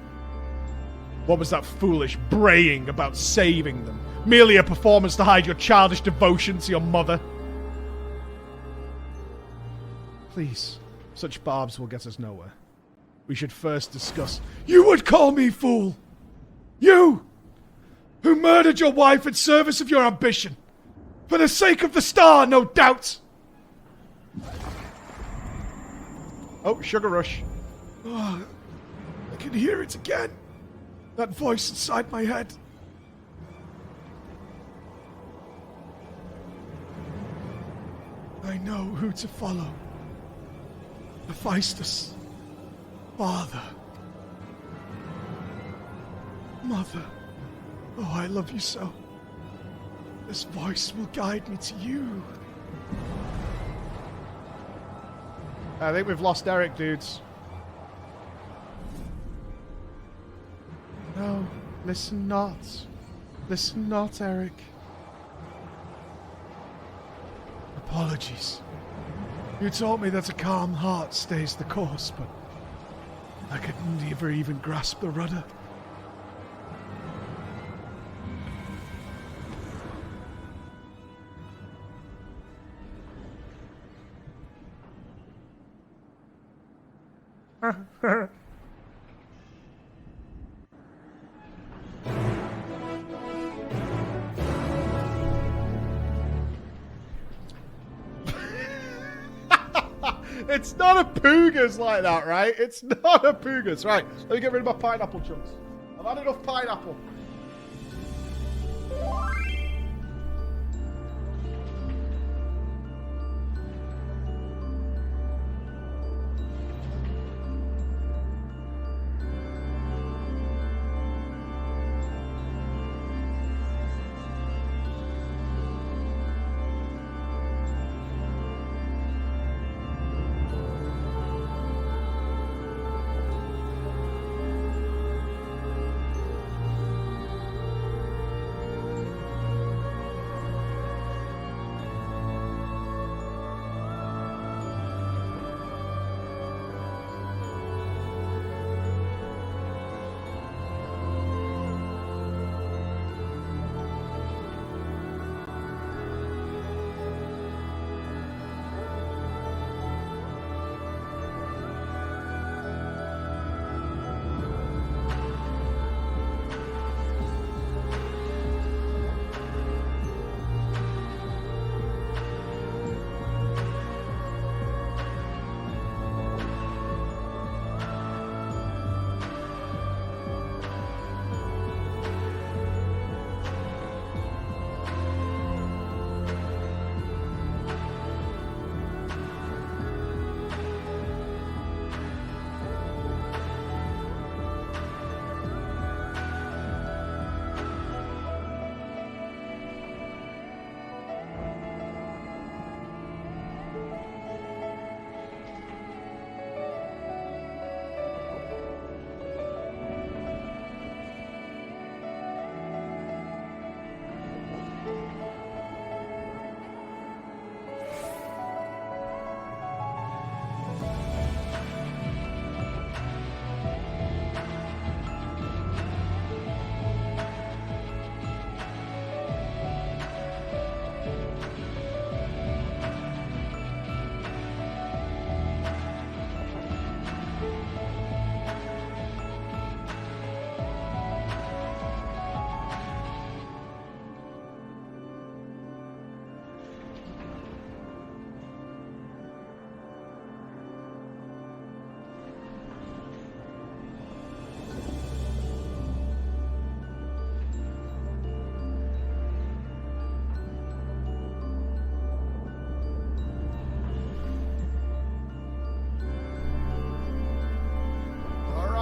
What was that foolish braying about saving them? Merely a performance to hide your childish devotion to your mother? Please, such barbs will get us nowhere. We should first discuss... You would call me fool! You! Who murdered your wife in service of your ambition! For the sake of the star, no doubt! Oh, sugar rush. Oh, I can hear it again. That voice inside my head. I know who to follow. Hephaestus. Father. Mother. Oh, I love you so. This voice will guide me to you. I think we've lost Eric, dudes. No, listen not. Listen not, Eric. Apologies. You told me that a calm heart stays the course, but I could never even grasp the rudder. It's not a Poogas like that, right? It's not a Poogas. Right, let me get rid of my pineapple chunks. I've had enough pineapple.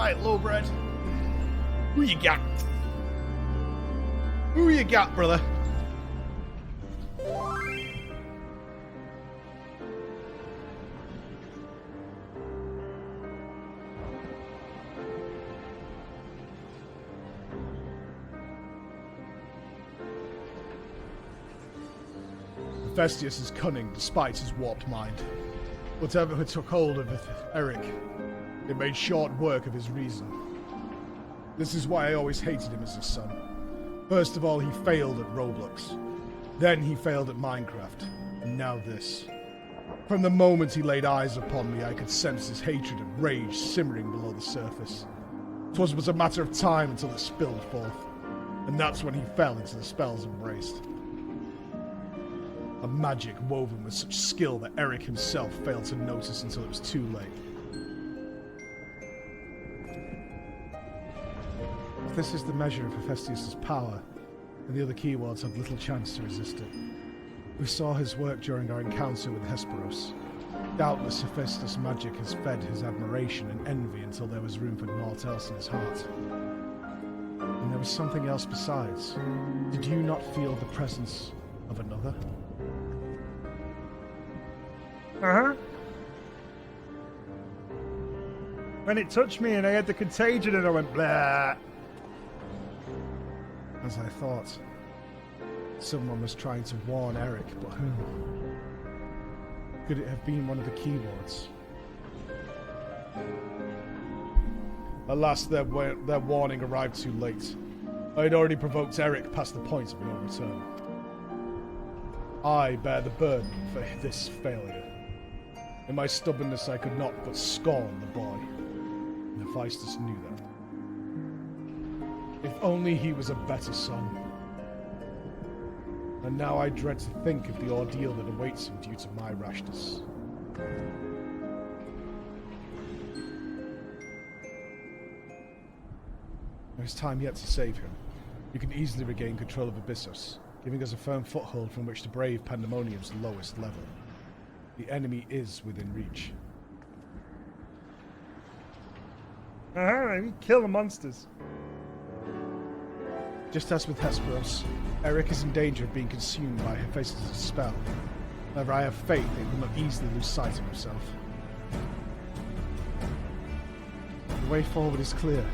Right, Lowbred. Who you got? Who you got, brother? Hephaestus is cunning despite his warped mind. Whatever had took hold of Eric, it made short work of his reason. This is why I always hated him as a son. First of all, he failed at Roblox. Then he failed at Minecraft. And now this. From the moment he laid eyes upon me, I could sense his hatred and rage simmering below the surface. 'Twas but a matter of time until it spilled forth. And that's when he fell into the spell's embrace. A magic woven with such skill that Eric himself failed to notice until it was too late. If this is the measure of Hephaestus' power, then the other keywords have little chance to resist it. We saw his work during our encounter with Hesperos. Doubtless Hephaestus' magic has fed his admiration and envy until there was room for naught else in his heart. And there was something else besides. Did you not feel the presence of another? Uh-huh. When it touched me and I had the contagion and I went blah. As I thought. Someone was trying to warn Eric, but who? Could it have been one of the keywords? Alas, their warning arrived too late. I had already provoked Eric past the point of no return. I bear the burden for this failure. In my stubbornness, I could not but scorn the boy. And Hephaestus knew that. If only he was a better son. And now I dread to think of the ordeal that awaits him due to my rashness. There is time yet to save him. You can easily regain control of Abyssos, giving us a firm foothold from which to brave Pandemonium's lowest level. The enemy is within reach. We kill the monsters. Just as with Hesperos, Eric is in danger of being consumed by Hephaestus' spell. However, I have faith that he will not easily lose sight of himself. The way forward is clear.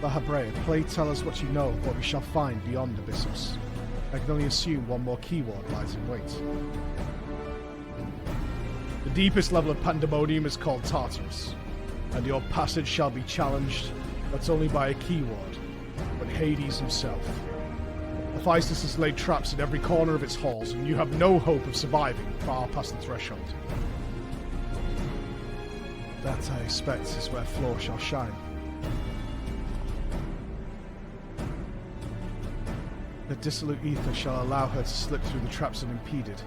Lahabrea, play tell us what you know of what we shall find beyond Abyssos. I can only assume one more keyword lies in wait. The deepest level of Pandemonium is called Tartarus, and your passage shall be challenged not only by a keyword, but Hades himself. Hephaestus has laid traps in every corner of its halls, and you have no hope of surviving far past the threshold. That, I expect, is where Floor shall shine. The dissolute ether shall allow her to slip through the traps unimpeded.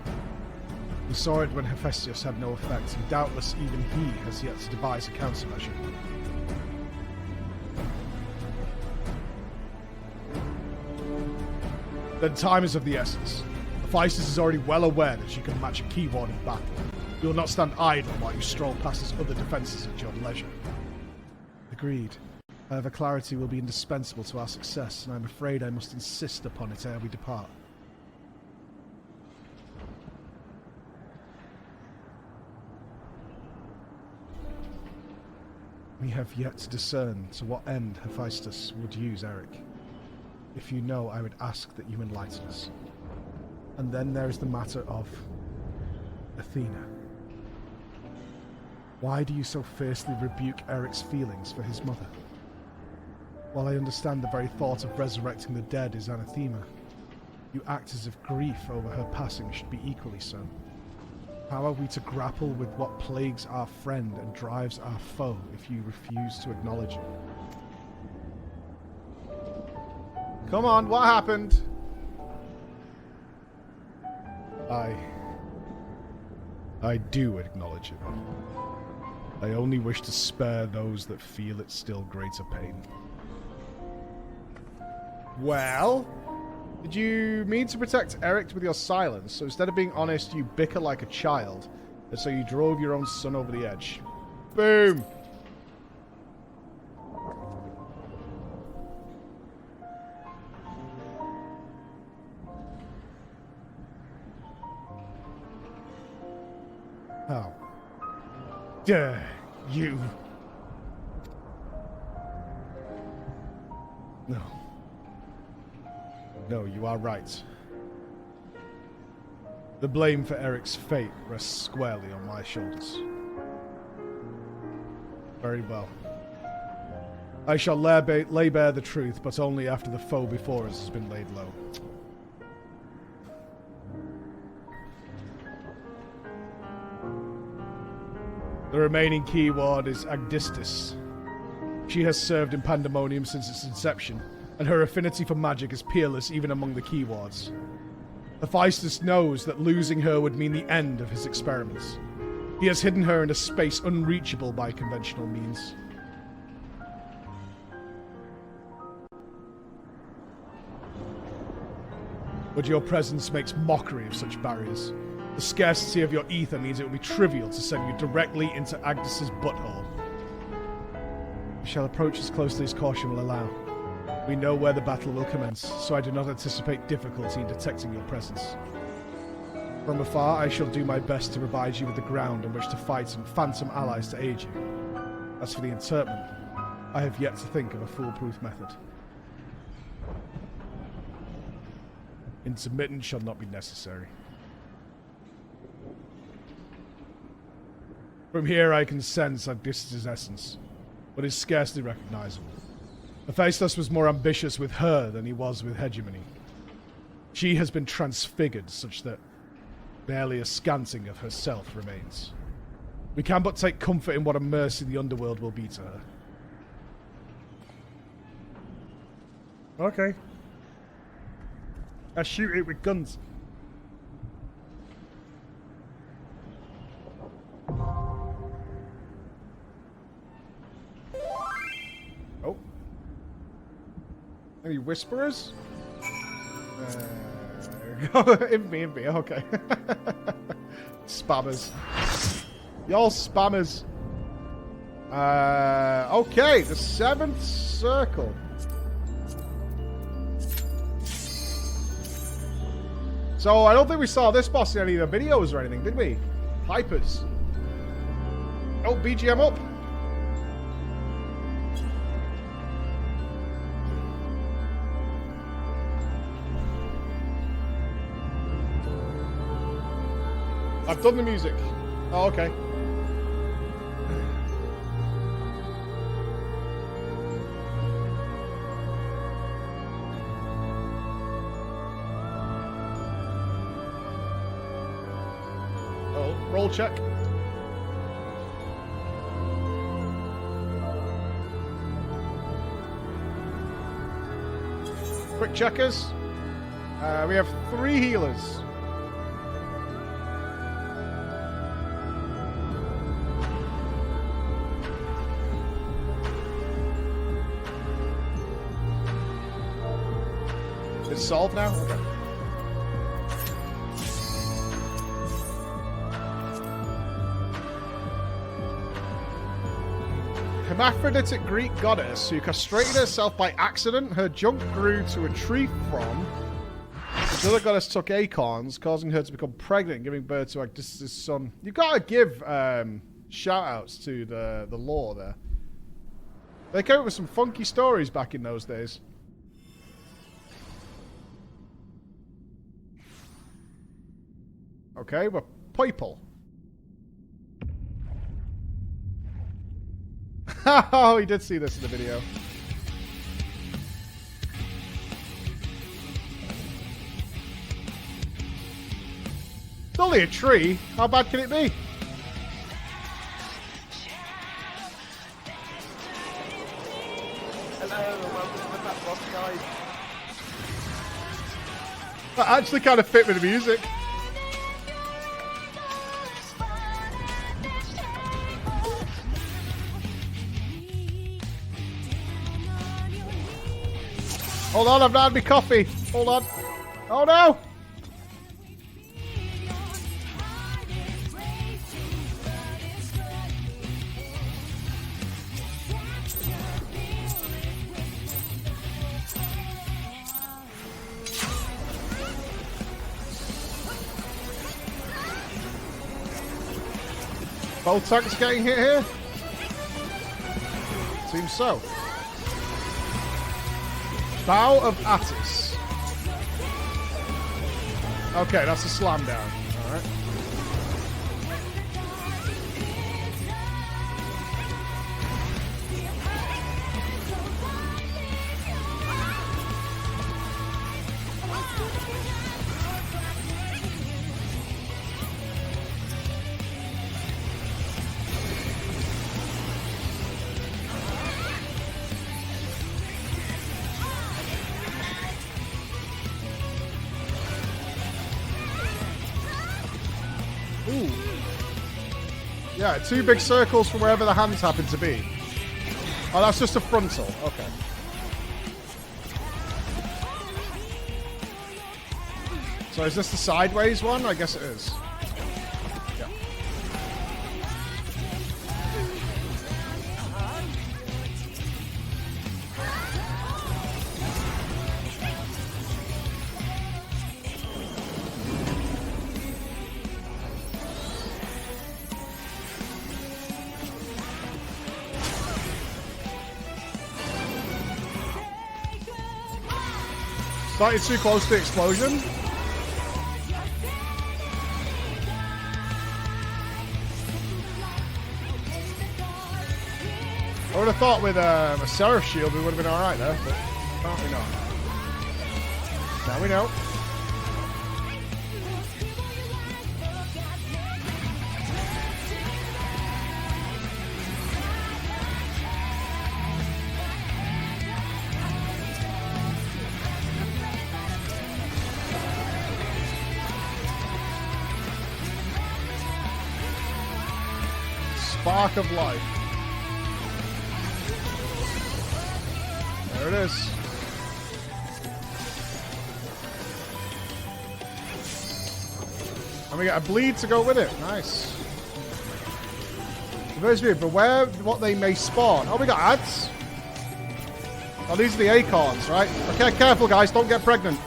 We saw it when Hephaestus had no effect, and doubtless even he has yet to devise a countermeasure. Then time is of the essence. Hephaestus is already well aware that she can match a keyword in battle. You will not stand idle while you stroll past his other defences at your leisure. Agreed. However, clarity will be indispensable to our success, and I'm afraid I must insist upon it ere we depart. We have yet to discern to what end Hephaestus would use Eric. If you know, I would ask that you enlighten us. And then there is the matter of Athena. Why do you so fiercely rebuke Eric's feelings for his mother? While I understand the very thought of resurrecting the dead is anathema, you act as if grief over her passing should be equally so. How are we to grapple with what plagues our friend and drives our foe if you refuse to acknowledge it? Come on, what happened? I do acknowledge it. I only wish to spare those that feel its still greater pain. Well, did you mean to protect Eric with your silence? So instead of being honest, you bicker like a child, and so you drove your own son over the edge. Boom! How dare you? No. No, you are right. The blame for Eric's fate rests squarely on my shoulders. Very well. I shall lay bare the truth, but only after the foe before us has been laid low. The remaining key ward is Agdistis. She has served in Pandemonium since its inception, and her affinity for magic is peerless even among the key wards. Hephaestus knows that losing her would mean the end of his experiments. He has hidden her in a space unreachable by conventional means. But your presence makes mockery of such barriers. The scarcity of your ether means it will be trivial to send you directly into Agnes's butthole. We shall approach as closely as caution will allow. We know where the battle will commence, so I do not anticipate difficulty in detecting your presence. From afar, I shall do my best to provide you with the ground on which to fight and phantom allies to aid you. As for the interment, I have yet to think of a foolproof method. Intermittent shall not be necessary. From here I can sense Agdistis' essence, but is scarcely recognizable. Hephaestus was more ambitious with her than he was with hegemony. She has been transfigured such that barely a scanting of herself remains. We can but take comfort in what a mercy the underworld will be to her. Okay. I shoot it with guns. Oh. Any whisperers? In me, okay. Spammers. Y'all spammers. Okay, the 7th circle. So, I don't think we saw this boss in any of the videos or anything, did we? Hypers. Oh, BGM up. I've done the music. Oh, okay. Oh, roll check. Quick checkers. We have 3 healers. It's solved now? Okay. Hermaphroditic Greek goddess who castrated herself by accident. Her junk grew to a tree from. The other goddess took acorns, causing her to become pregnant, giving birth to Agdistis' son. You've got to give shout-outs to the lore there. They came up with some funky stories back in those days. Okay, we're people. Oh, he did see this in the video. It's only a tree. How bad can it be? Hello, welcome to the Map Boss, guys. That actually kind of fit with the music. Hold on, I've not had my coffee. Hold on. Oh no! Both tanks getting hit here? Seems so. Bow of Attis. Okay, that's a slam down. Alright. Ooh. Yeah, 2 big circles from wherever the hands happen to be. Oh, that's just a frontal. Okay. So is this the sideways one? I guess it is. Yeah. Started too close to the explosion. I would have thought with a Seraph shield we would have been alright there, but apparently not. Now we know. Spark of life. There it is. And we get a bleed to go with it. Nice. For those of you, beware what they may spawn. Oh, we got ads. Oh, these are the acorns, right? Okay, careful, guys. Don't get pregnant.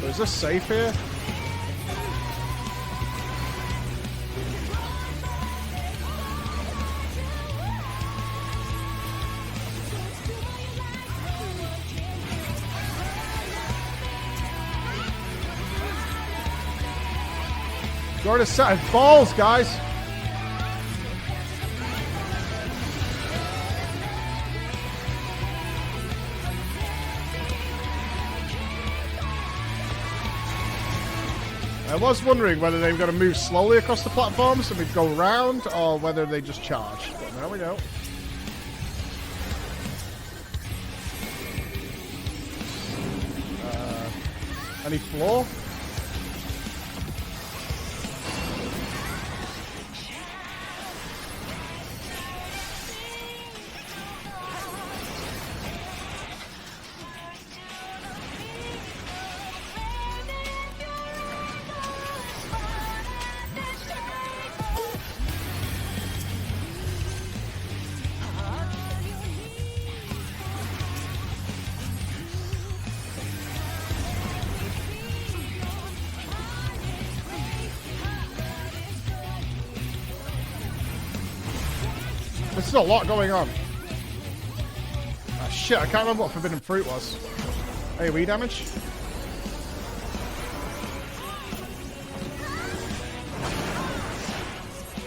Is this safe here? Go to set balls, guys. I was wondering whether they've got to move slowly across the platforms and we go round, or whether they just charge. But now we know. Any floor? There's still a lot going on. Ah, shit, I can't remember what Forbidden Fruit was. AoE damage?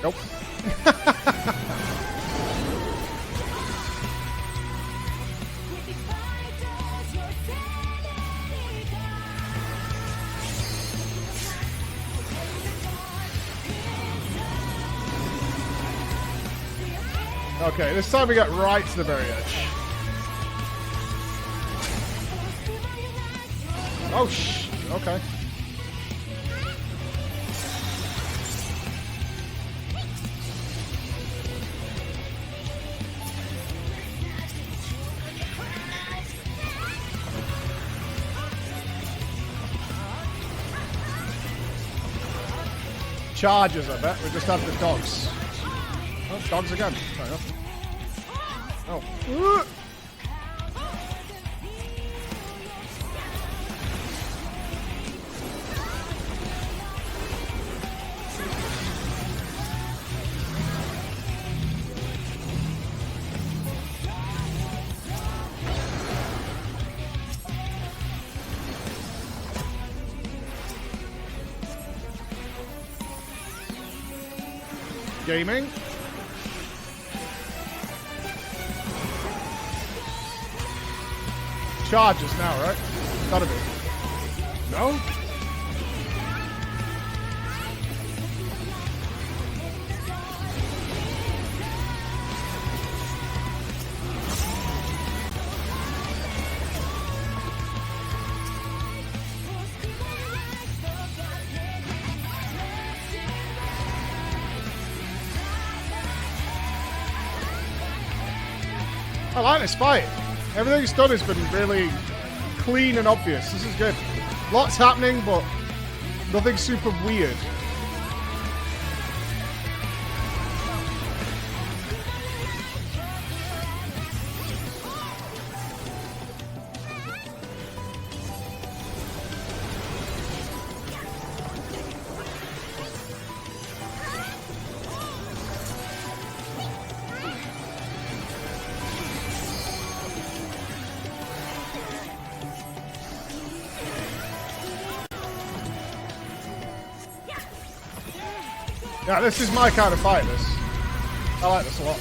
Nope. Okay, this time we get right to the very edge. Oh, okay. chargers, I bet. We just have the dogs. Oh, dogs again. Fair enough. Oh. Gaming. Charges now, right? Gotta be. No? I like this fight. Everything he's done has been really clean and obvious. This is good. Lots happening, but nothing super weird. Yeah, this is my kind of fight, this. I like this a lot.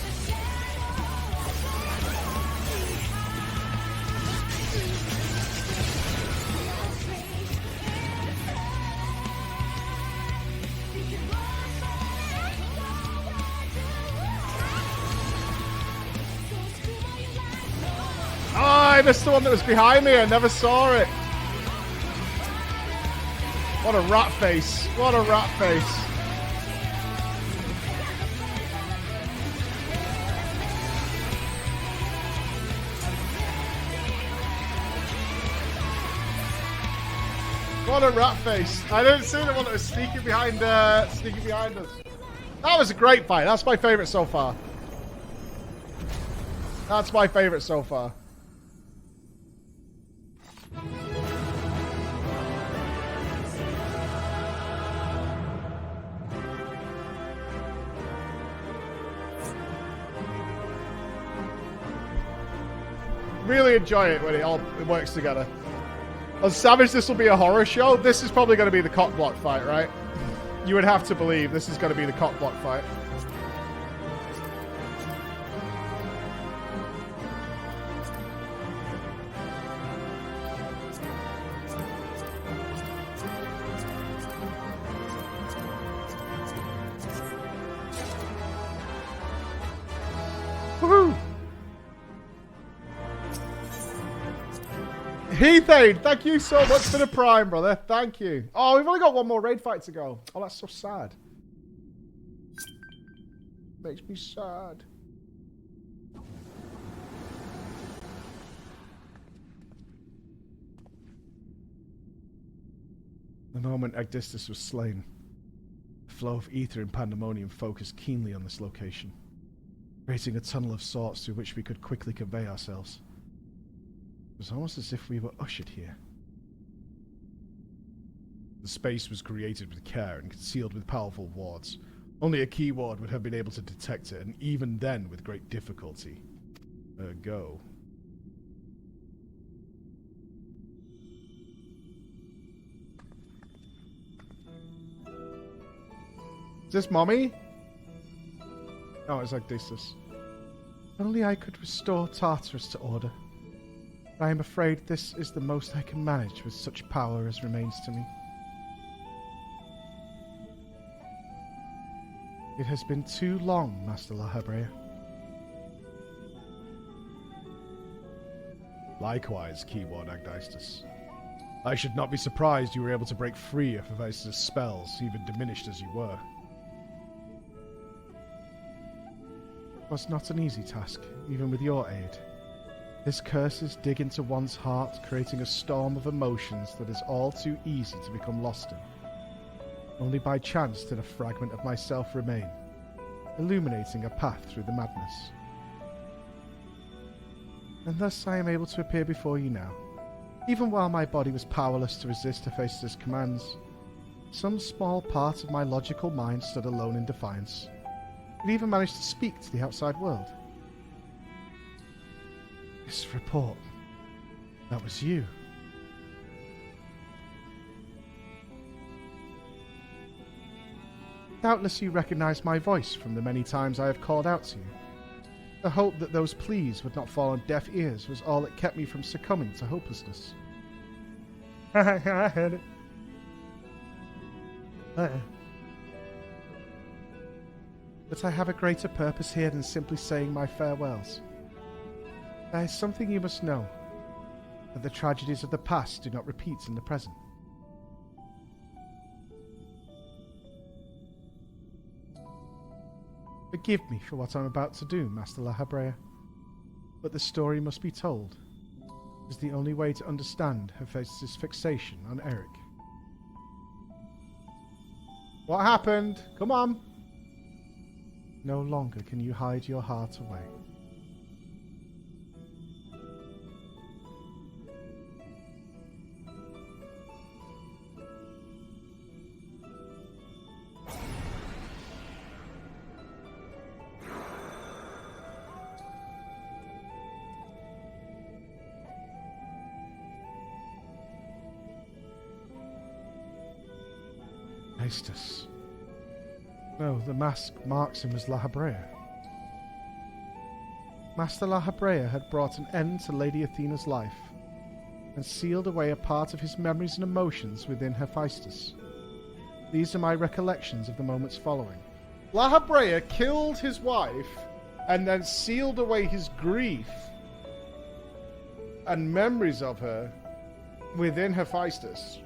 Oh, I missed the one that was behind me. I never saw it. What a rat face. What a rat face. What a rat face. I didn't see the one that was sneaking behind us. That was a great fight. That's my favorite so far. That's my favorite so far. Really enjoy it when it works together. On Savage, this will be a horror show. This is probably going to be the cock block fight, right? You would have to believe this is going to be the cock block fight. Woohoo! Heathade, thank you so much for the prime, brother. Thank you. Oh, we've only got one more raid fight to go. Oh, that's so sad. Makes me sad. The moment Agdistus was slain, the flow of ether and pandemonium focused keenly on this location, creating a tunnel of sorts through which we could quickly convey ourselves. It was almost as if we were ushered here. The space was created with care and concealed with powerful wards. Only a key ward would have been able to detect it, and even then with great difficulty. Go. Is this Mommy? Oh, it's like this. Only I could restore Tartarus to order. I am afraid this is the most I can manage with such power as remains to me. It has been too long, Master Lahabrea. Likewise, Keyword Agdistus. I should not be surprised you were able to break free of Hephaestus' spells, even diminished as you were. It was not an easy task, even with your aid. His curses dig into one's heart, creating a storm of emotions that is all too easy to become lost in. Only by chance did a fragment of myself remain, illuminating a path through the madness. And thus I am able to appear before you now. Even while my body was powerless to resist Hephaestus' commands, some small part of my logical mind stood alone in defiance. It even managed to speak to the outside world. This report, that was you. Doubtless you recognize my voice from the many times I have called out to you. The hope that those pleas would not fall on deaf ears was all that kept me from succumbing to hopelessness. I heard it. But I have a greater purpose here than simply saying my farewells. There is something you must know, that the tragedies of the past do not repeat in the present. Forgive me for what I'm about to do, Master La Habrea, but the story must be told. It is the only way to understand Hephaestus' fixation on Eric. What happened? Come on. No longer can you hide your heart away. Hephaestus. No, the mask marks him as La Habrea. Master La Habrea had brought an end to Lady Athena's life, and sealed away a part of his memories and emotions within Hephaestus. These are my recollections of the moments following. La Habrea killed his wife and then sealed away his grief and memories of her within Hephaestus.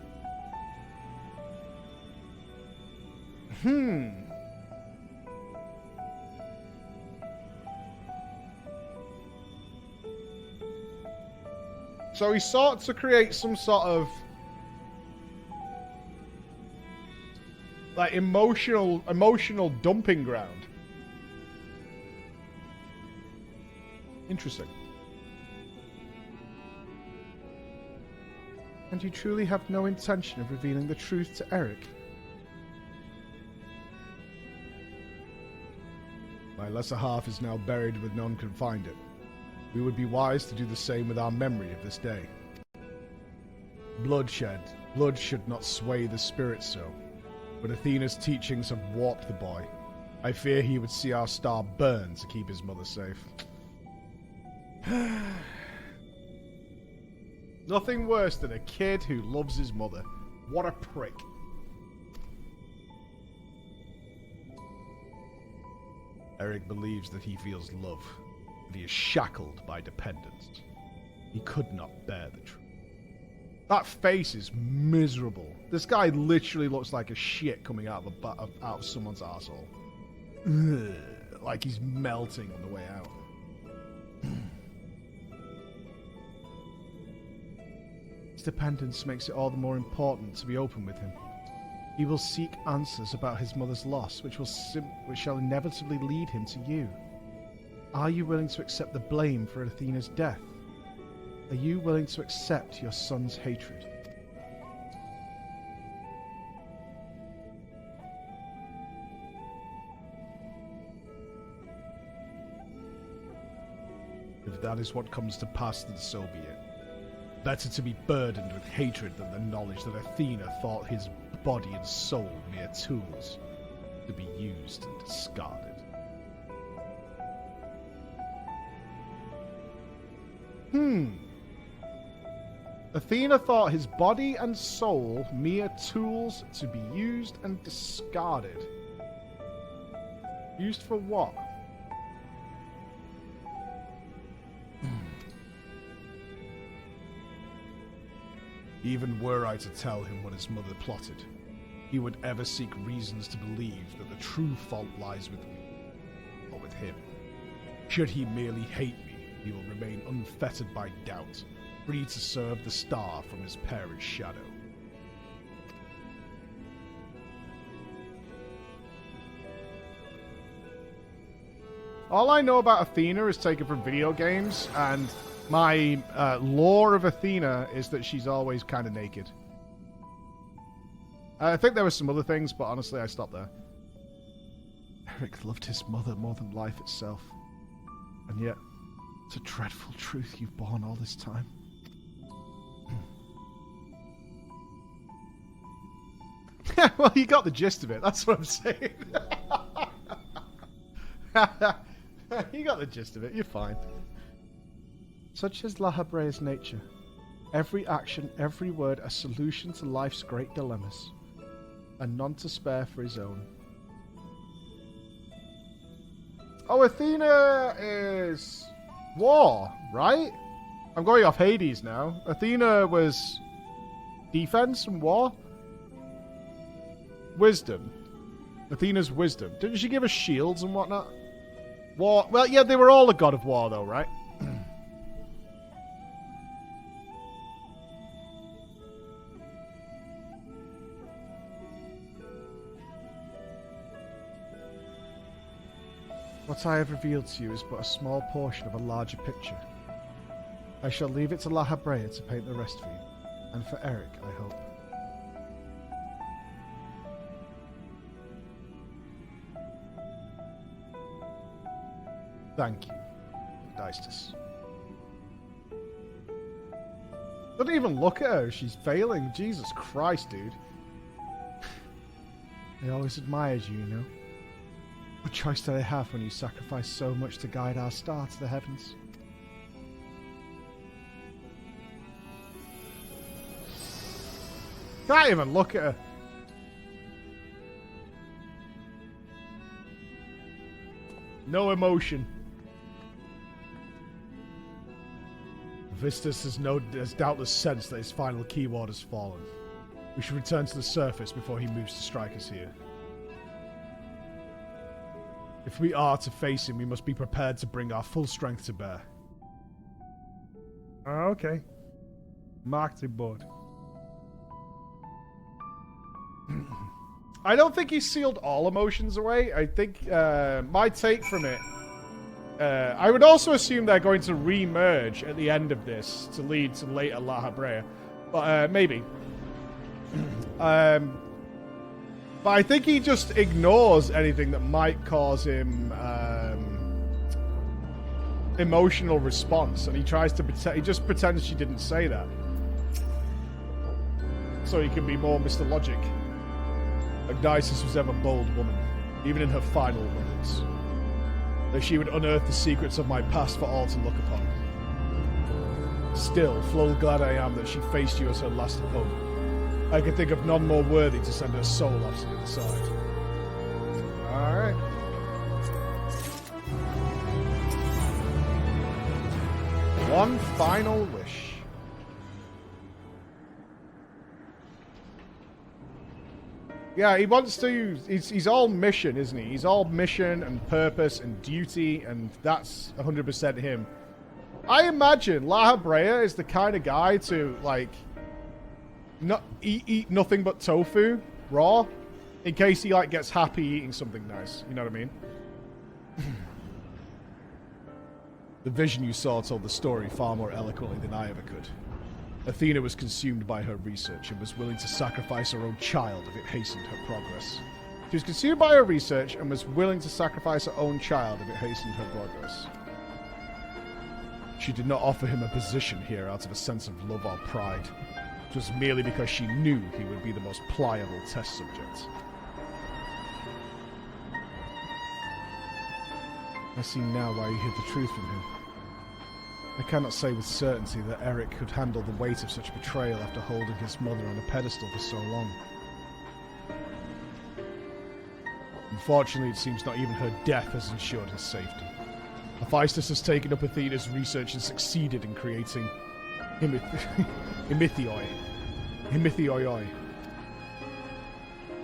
So he sought to create some sort of like emotional dumping ground. Interesting. And you truly have no intention of revealing the truth to Eric? My lesser half is now buried with none can find it. We would be wise to do the same with our memory of this day. Blood should not sway the spirit so, but Athena's teachings have warped the boy. I fear he would see our star burn to keep his mother safe. Nothing worse than a kid who loves his mother. What a prick. Eric believes that he feels love, but he is shackled by dependence. He could not bear the truth. That face is miserable. This guy literally looks like a shit coming out of someone's arsehole. Ugh, like he's melting on the way out. His dependence makes it all the more important to be open with him. He will seek answers about his mother's loss, which shall inevitably lead him to you. Are you willing to accept the blame for Athena's death? Are you willing to accept your son's hatred? If that is what comes to pass, then so be it. Better to be burdened with hatred than the knowledge that Athena thought his body and soul mere tools to be used and discarded. Athena thought his body and soul mere tools to be used and discarded. Used for what? Even were I to tell him what his mother plotted, he would ever seek reasons to believe that the true fault lies with me, or with him. Should he merely hate me, he will remain unfettered by doubt, free to serve the star from his parent's shadow. All I know about Athena is taken from video games, and my lore of Athena is that she's always kind of naked. I think there were some other things, but honestly, I stopped there. Eric loved his mother more than life itself. And yet, it's a dreadful truth you've borne all this time. Well, you got the gist of it. That's what I'm saying. You got the gist of it. You're fine. Such is La Habrea's nature. Every action, every word, a solution to life's great dilemmas. And none to spare for his own. Oh, Athena is war, right? I'm going off Hades now. Athena was defense and war? Wisdom. Athena's wisdom. Didn't she give us shields and whatnot? War. Well, yeah, they were all a god of war, though, right? What I have revealed to you is but a small portion of a larger picture. I shall leave it to La Habrea to paint the rest for you. And for Eric, I hope. Thank you, Dystus. Doesn't even look at her. She's failing. Jesus Christ, dude. I always admired you, you know. What choice did I have when you sacrificed so much to guide our star to the heavens? Can't even look at her. No emotion. Vistus has doubtless sensed that his final keyword has fallen. We should return to the surface before he moves to strike us here. If we are to face him, we must be prepared to bring our full strength to bear. Okay. Marketing board. I don't think he sealed all emotions away. I think my take from it... I would also assume they're going to re-merge at the end of this to lead to later La Habrea. But maybe. But I think he just ignores anything that might cause him emotional response, and he tries to pretend. He just pretends she didn't say that, so he can be more Mr. Logic. Agnisis was ever a bold woman, even in her final moments. That she would unearth the secrets of my past for all to look upon. Still, full glad I am that she faced you as her last opponent. I can think of none more worthy to send her soul off to the other side. Alright. One final wish. Yeah, he wants to... He's all mission, isn't he? He's all mission and purpose and duty, and that's 100% him. I imagine La Habrea is the kind of guy to, like... eat nothing but tofu raw in case he like gets happy eating something nice. You know what I mean? The vision you saw told the story far more eloquently than I ever could. Athena was consumed by her research and was willing to sacrifice her own child if it hastened her progress. She was consumed by her research and was willing to sacrifice her own child if it hastened her progress. She did not offer him a position here out of a sense of love or pride. Just merely because she knew he would be the most pliable test subject. I see now why you hid the truth from him. I cannot say with certainty that Eric could handle the weight of such betrayal after holding his mother on a pedestal for so long. Unfortunately, it seems not even her death has ensured his safety. Hephaestus has taken up Athena's research and succeeded in creating Himithoi.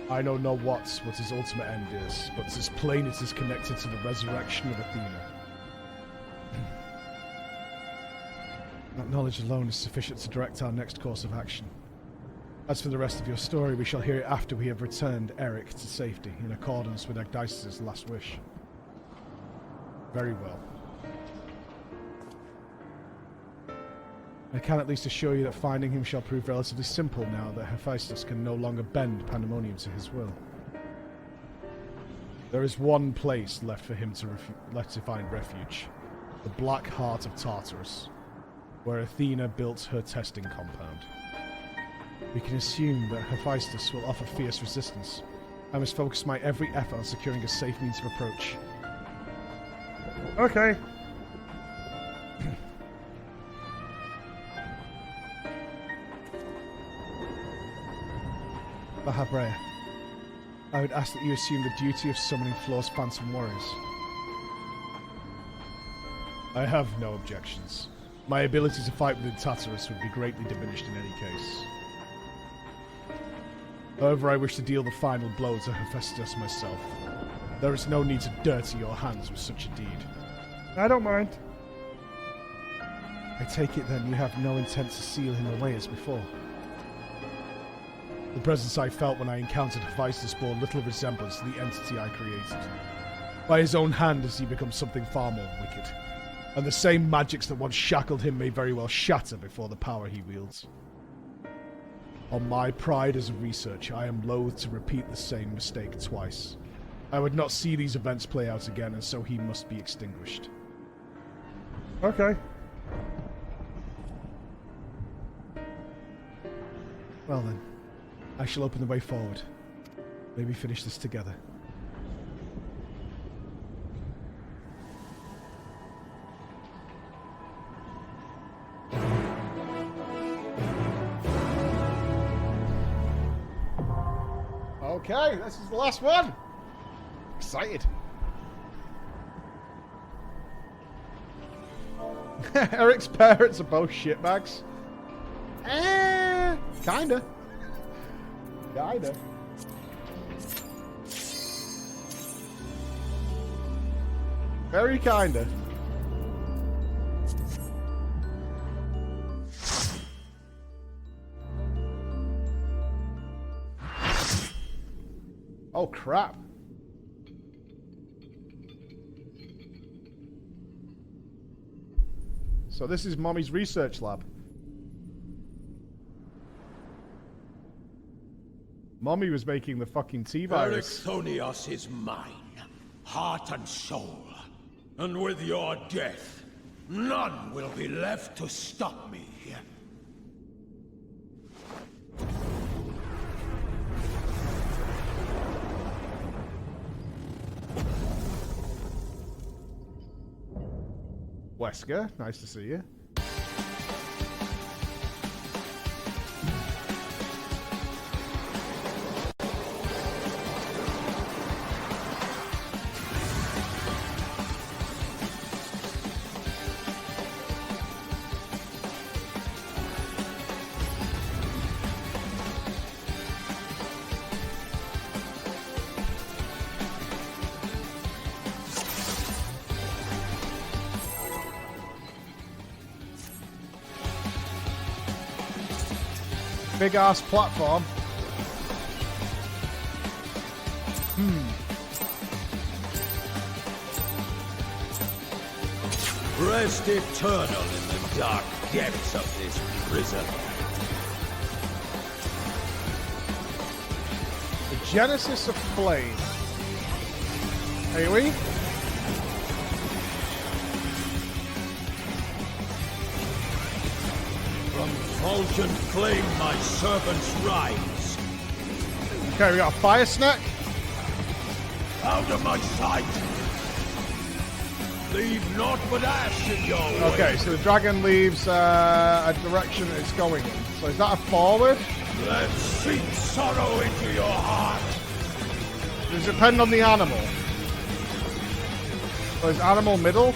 I know not what his ultimate end is, but it is plain it is connected to the resurrection of Athena. That knowledge alone is sufficient to direct our next course of action. As for the rest of your story, we shall hear it after we have returned Eric to safety, in accordance with Agnisis' last wish. Very well. I can at least assure you that finding him shall prove relatively simple now that Hephaestus can no longer bend Pandemonium to his will. There is one place left for him to find refuge. The Black Heart of Tartarus, where Athena built her testing compound. We can assume that Hephaestus will offer fierce resistance. I must focus my every effort on securing a safe means of approach. Okay. Mahabrea, I would ask that you assume the duty of summoning Floor's Phantom Warriors. I have no objections. My ability to fight within Tartarus would be greatly diminished in any case. However, I wish to deal the final blow to Hephaestus myself. There is no need to dirty your hands with such a deed. I don't mind. I take it then you have no intent to seal him away as before. The presence I felt when I encountered Hephaestus bore little resemblance to the entity I created. By his own hand has he become something far more wicked, and the same magics that once shackled him may very well shatter before the power he wields. On my pride as a researcher, I am loath to repeat the same mistake twice. I would not see these events play out again, and so he must be extinguished. Okay. Well then, I shall open the way forward. Maybe finish this together. Okay, this is the last one. Excited. Eric's parents are both shitbags. Kinda. Kinda. Very kinda. Oh crap. So this is Mommy's research lab. Mommy was making the fucking T-virus. Ericthonios is mine, heart and soul. And with your death, none will be left to stop me. Wesker, nice to see you. Big ass platform. Rest eternal in the dark depths of this prison. The Genesis of Flame. Here we? From fulgent flame my servants rise. Okay, we got a fire snack. Out of my sight! Leave naught but ash in your way. Okay, so the dragon leaves a direction it's going in. So is that a forward? Let's seep sorrow into your heart. Does it depend on the animal? So is animal middle?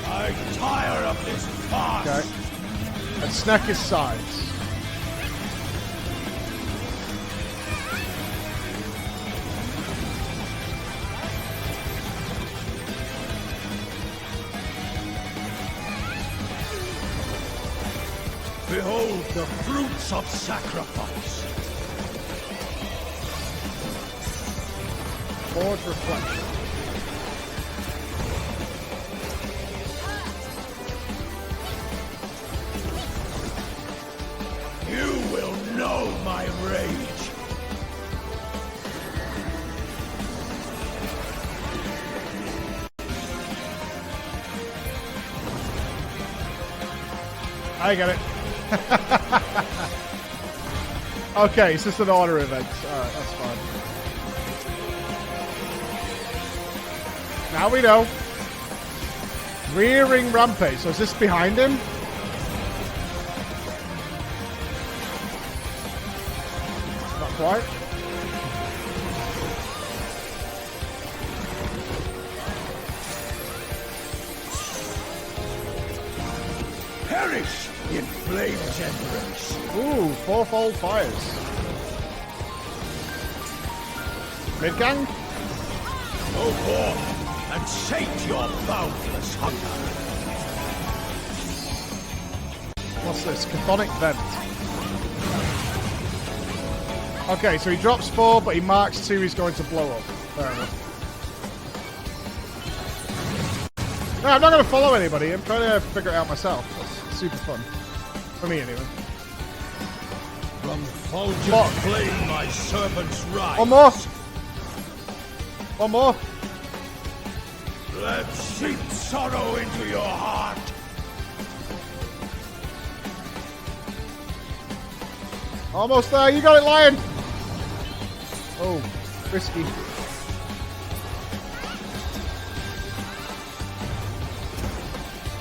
I tire of this farce. Okay. And snack is sides. Behold the fruits of sacrifice. Forge reflection. I get it. Okay, it's just an order event. Alright, that's fine. Now we know. Rearing Rampage. So is this behind him? Not quite. Perish in flame's embrace. Ooh, fourfold fires. Mid gang? Go forth and sate your boundless hunger. What's this? Chthonic Vent. Okay, so he drops 4, but he marks 2 he's going to blow up. Fair enough. No, I'm not going to follow anybody. I'm trying to figure it out myself. It's super fun. For me, anyway. From fulgent flame my servants rise. One more. One more. Let's seep sorrow into your heart. Almost there. You got it, Lion. Oh, risky.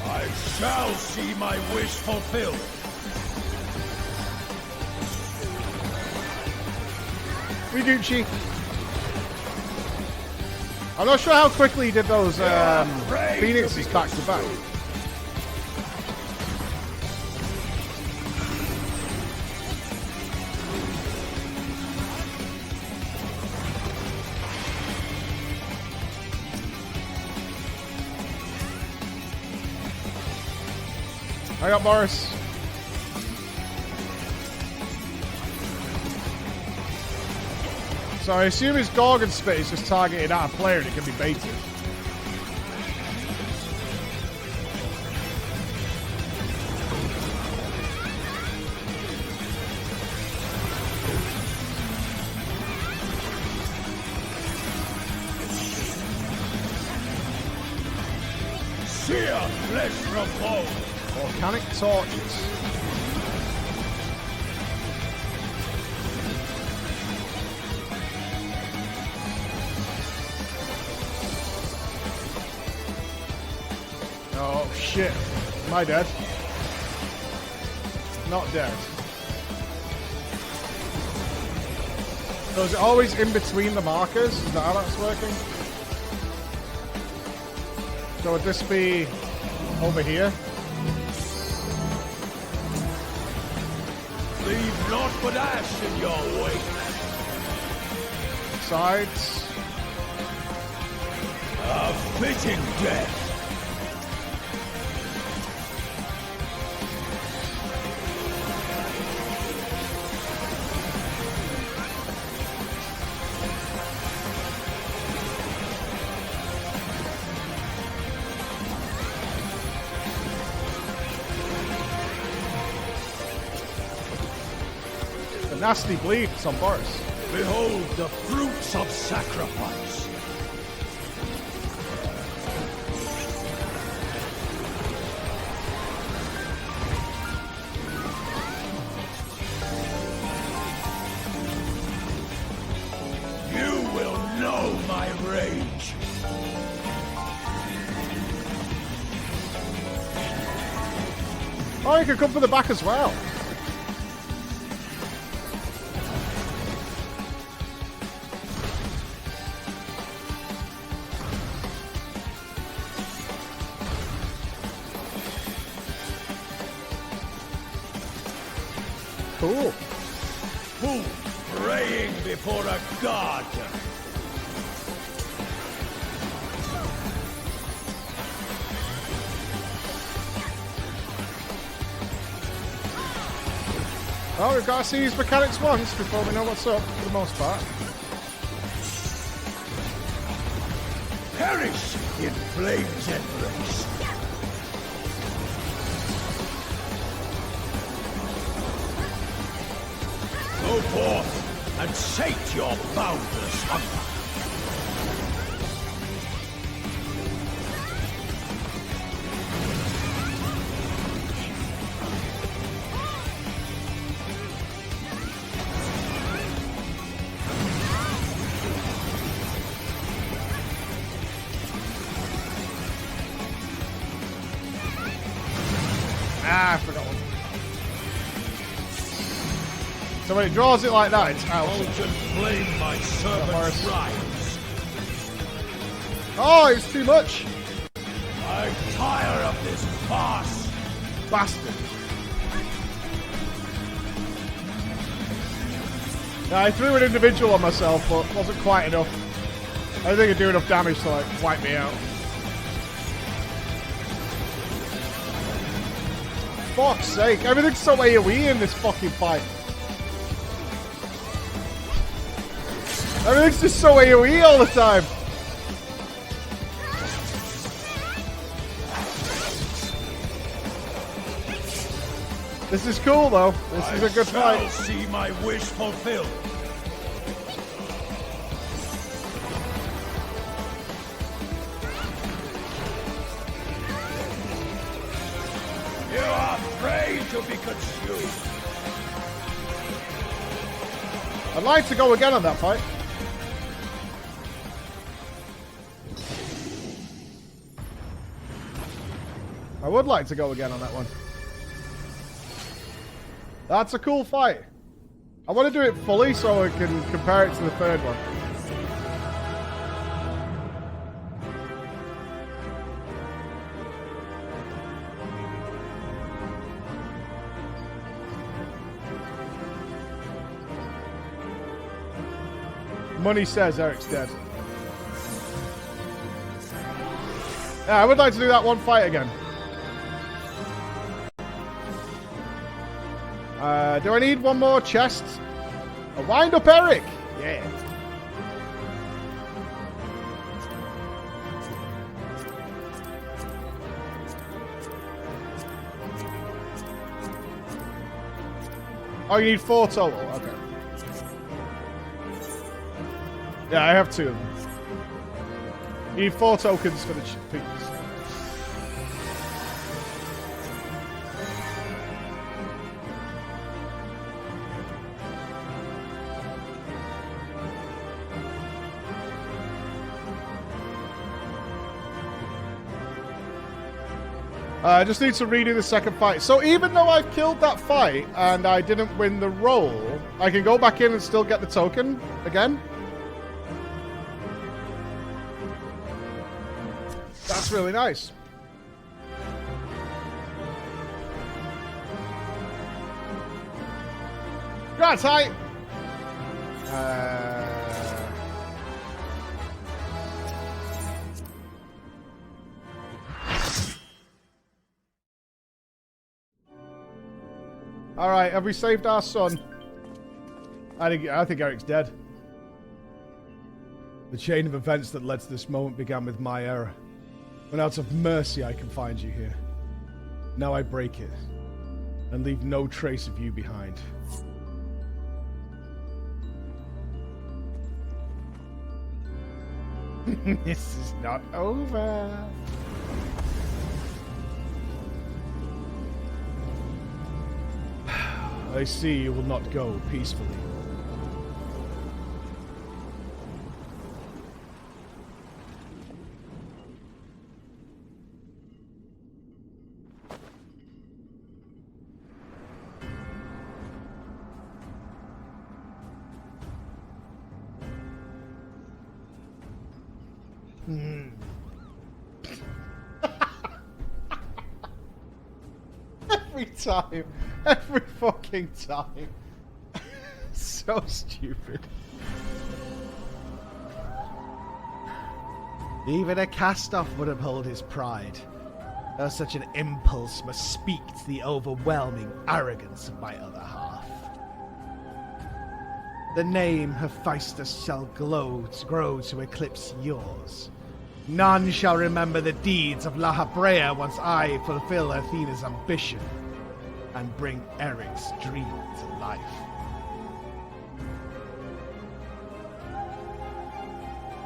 I shall see my wish fulfilled. Rigucci. I'm not sure how quickly he did those Phoenixes back to back. I got Boris. So I assume his Gorgon spit is just targeted at a player and it can be baited. Sear flesh from bone. Volcanic torches. Oh shit. Am I dead? Not dead. So is it always in between the markers? Is that how that's working? So would this be over here? Leave naught but ash in your wake. Sides. A fitting death. The nasty bleeds on Boris. Behold the fruits of sacrifice. You will know my rage. Oh, you can come from the back as well. Cool. Who praying before a god? Well, we've got to see these mechanics once before we know what's up, for the most part. Perish in flame's embrace. Go forth and sate your boundless hunger. So when it draws it like that, it's out. Vulcan claim my servant's rights. Oh, it's too much. I tire of this farce. Bastard. Yeah, I threw an individual on myself, but it wasn't quite enough. I don't think it'd do enough damage to like wipe me out. Fuck's sake, everything's so AoE in this fucking fight. Everything's just so AoE all the time. This is cool though. This is a good fight. I shall see my wish fulfilled. You are afraid to be consumed. I'd like to go again on that fight. I would like to go again on that one. That's a cool fight. I want to do it fully so I can compare it to the third one. Money says Eric's dead. Yeah, I would like to do that one fight again. Do I need one more chest? A wind up Eric! Yeah. Oh, you need 4 total. Okay. Yeah, I have 2 of them. You need 4 tokens for the piece. I just need to redo the second fight. So even though I've killed that fight and I didn't win the roll, I can go back in and still get the token again? That's really nice. Right, tight. All right, have we saved our son? I think Eric's dead. The chain of events that led to this moment began with my error. When out of mercy I confined you here. Now I break it and leave no trace of you behind. This is not over. I see you will not go peacefully. Every time. Every fucking time. So stupid. Even a cast-off would uphold his pride. Though such an impulse must speak to the overwhelming arrogance of my other half. The name Hephaestus shall grow to eclipse yours. None shall remember the deeds of La Habrea once I fulfill Athena's ambition and bring Eric's dream to life.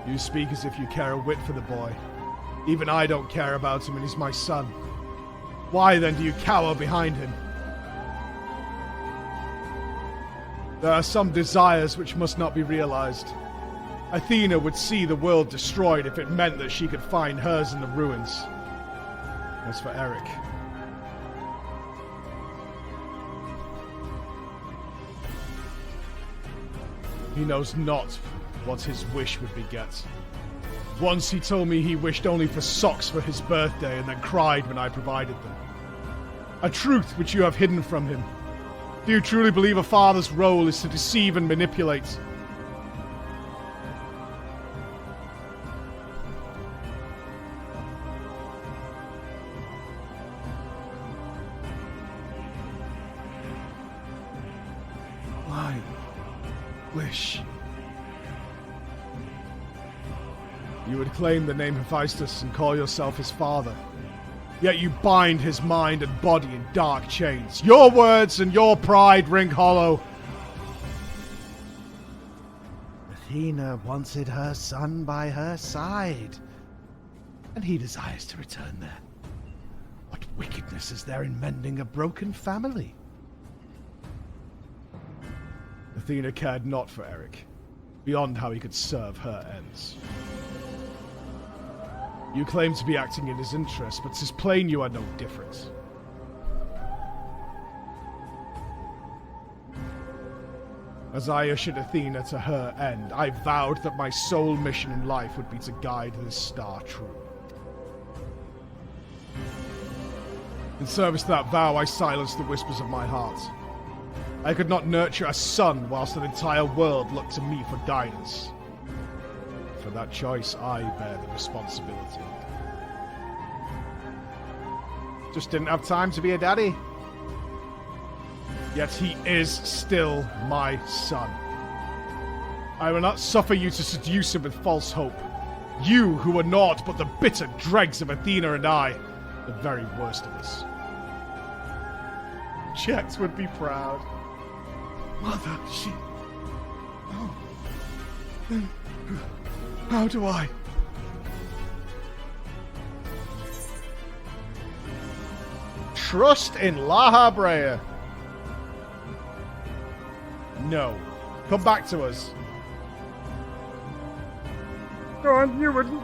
You speak as if you care a whit for the boy. Even I don't care about him and he's my son. Why then do you cower behind him? There are some desires which must not be realized. Athena would see the world destroyed if it meant that she could find hers in the ruins. As for Eric... He knows not what his wish would beget. Once he told me he wished only for socks for his birthday and then cried when I provided them. A truth which you have hidden from him. Do you truly believe a father's role is to deceive and manipulate? My wish. You would claim the name Hephaestus and call yourself his father. Yet you bind his mind and body in dark chains. Your words and your pride ring hollow. Athena wanted her son by her side, and he desires to return there. What wickedness is there in mending a broken family? Athena cared not for Eric, beyond how he could serve her ends. You claim to be acting in his interest, but 'tis plain you are no different. As I ushered Athena to her end, I vowed that my sole mission in life would be to guide this star true. In service to that vow, I silenced the whispers of my heart. I could not nurture a son whilst an entire world looked to me for guidance. For that choice, I bear the responsibility. Just didn't have time to be a daddy. Yet he is still my son. I will not suffer you to seduce him with false hope. You who are naught but the bitter dregs of Athena and I, the very worst of us. Jex would be proud. Mother, she... Oh. Then... How do I? Trust in La Habrea. No. Come back to us. Go on, you wouldn't.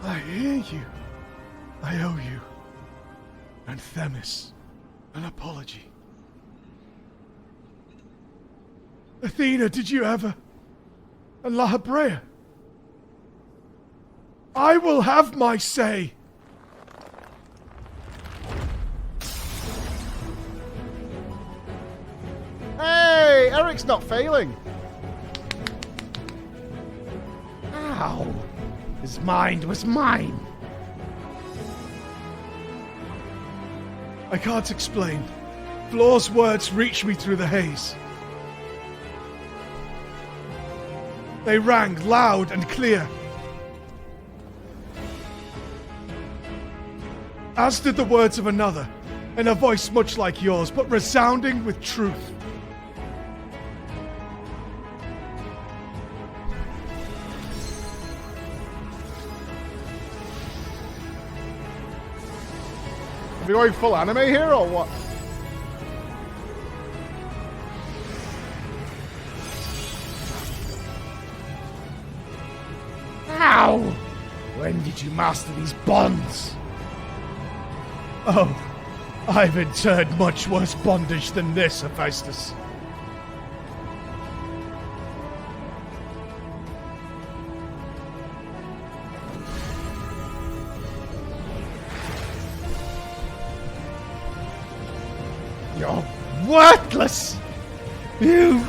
I hear you. I owe you. And Themis, an apology. Athena, did you ever? And La Habrea. I will have my say. Hey, Eric's not failing. Ow. His mind was mine. I can't explain. Floor's words reach me through the haze. They rang loud and clear. As did the words of another, in a voice much like yours, but resounding with truth. Are we going full anime here or what? Ow! When did you master these bonds? Oh, I've endured much worse bondage than this, Hephaestus. You're worthless! You...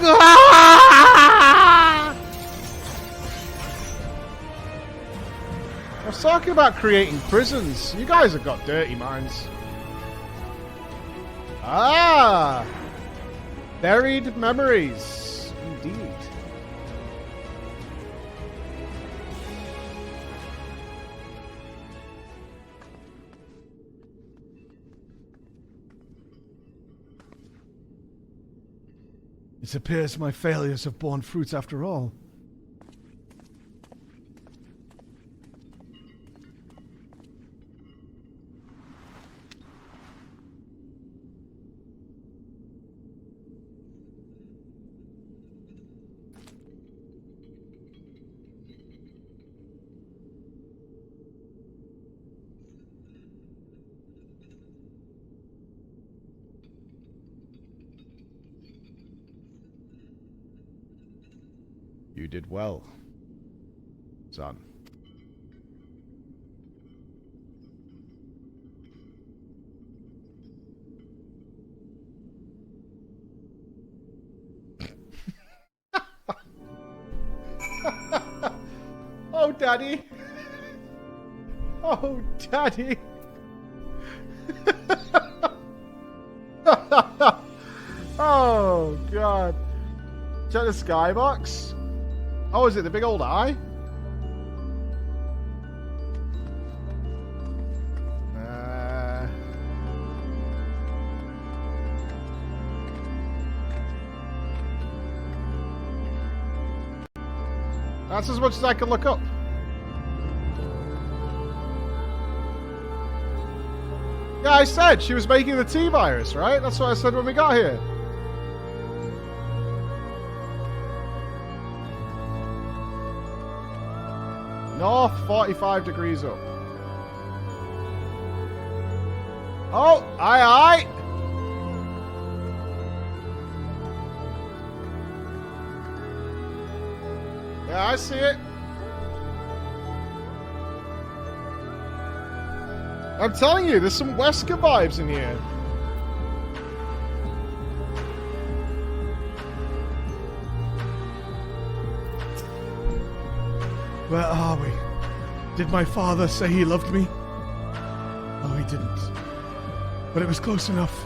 I was talking about creating prisons. You guys have got dirty minds. Ah! Buried memories. Indeed. It appears my failures have borne fruit after all. You did well, son. Oh, Daddy. Oh, Daddy. Oh, God. Check the skybox. Oh, is it the big old eye? That's as much as I can look up. Yeah, I said she was making the T-virus, right? That's what I said when we got here. North, 45 degrees up. Oh, aye, aye. Yeah, I see it. I'm telling you, there's some Wesker vibes in here. Where are we? Did my father say he loved me? Oh, he didn't. But it was close enough.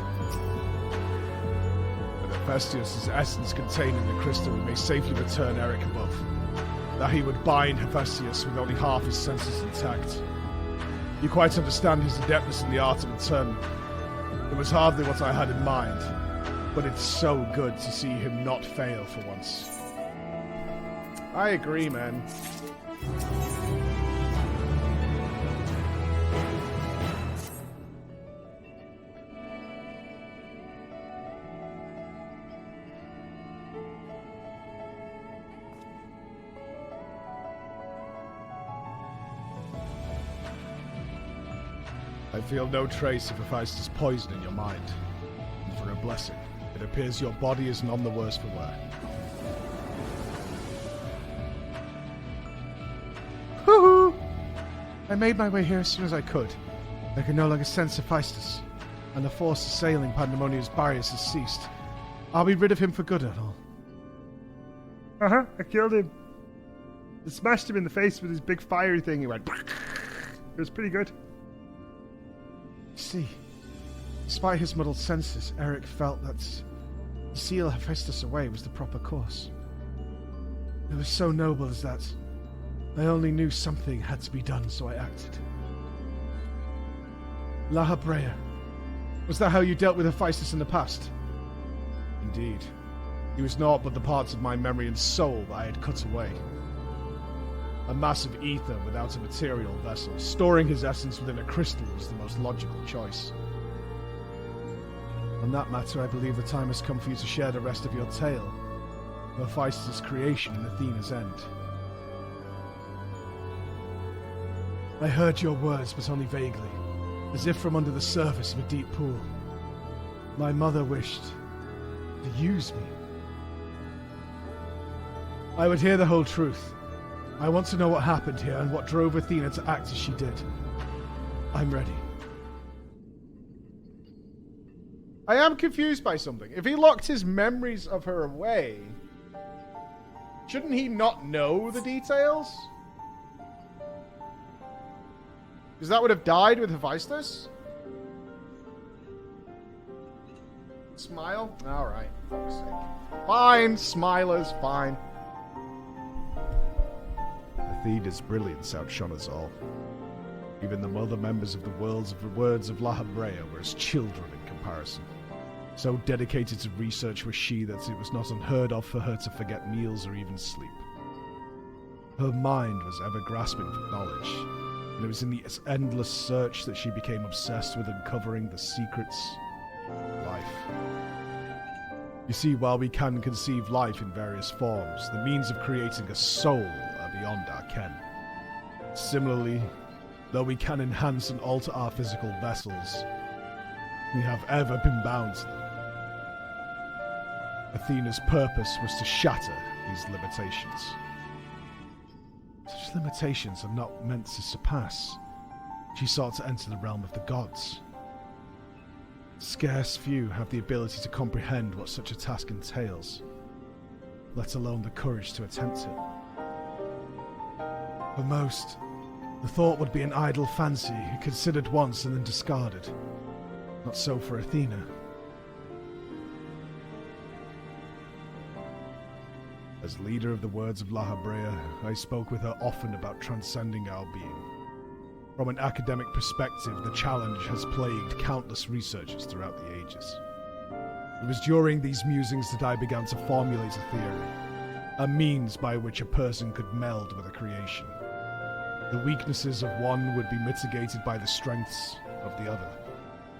With Hephaestus' essence contained in the crystal, we may safely return Eric above. That he would bind Hephaestus with only half his senses intact. You quite understand his adeptness in the art of internment. It was hardly what I had in mind, but it's so good to see him not fail for once. I agree, man. I feel no trace of Hephaestus' poison in your mind. And for a blessing, it appears your body is none the worse for wear. Hoo-hoo! I made my way here as soon as I could. I can no longer sense Hephaestus, and the force assailing Pandemonium's barriers has ceased. I'll be rid of him for good and all. Uh-huh, I killed him. I smashed him in the face with his big fiery thing. He went... It was pretty good. See, despite his muddled senses, Eric felt that to seal Hephaestus away was the proper course. It was so noble as that. I only knew something had to be done, so I acted. La Habrea. Was that how you dealt with Hephaestus in the past? Indeed. He was naught but the parts of my memory and soul that I had cut away. A massive ether without a material vessel. Storing his essence within a crystal was the most logical choice. On that matter, I believe the time has come for you to share the rest of your tale. Of Hephaestus' creation and Athena's end. I heard your words, but only vaguely, as if from under the surface of a deep pool. My mother wished to use me. I would hear the whole truth. I want to know what happened here and what drove Athena to act as she did. I'm ready. I am confused by something. If he locked his memories of her away, shouldn't he not know the details? Because that would have died with Hephaestus? Smile? Alright. Fuck's sake. Fine, Smiler's fine. Athena's brilliance outshone us all. Even the other members of the words of La Habrea were as children in comparison. So dedicated to research was she that it was not unheard of for her to forget meals or even sleep. Her mind was ever grasping for knowledge, and it was in the endless search that she became obsessed with uncovering the secrets of life. You see, while we can conceive life in various forms, the means of creating a soul are beyond our ken. Similarly, though we can enhance and alter our physical vessels, we have ever been bound to them. Athena's purpose was to shatter these limitations. Such limitations are not meant to surpass. She sought to enter the realm of the gods. Scarce few have the ability to comprehend what such a task entails, let alone the courage to attempt it. For most, the thought would be an idle fancy, considered once and then discarded. Not so for Athena. As leader of the Words of La Habrea, I spoke with her often about transcending our being. From an academic perspective, the challenge has plagued countless researchers throughout the ages. It was during these musings that I began to formulate a theory, a means by which a person could meld with a creation. The weaknesses of one would be mitigated by the strengths of the other,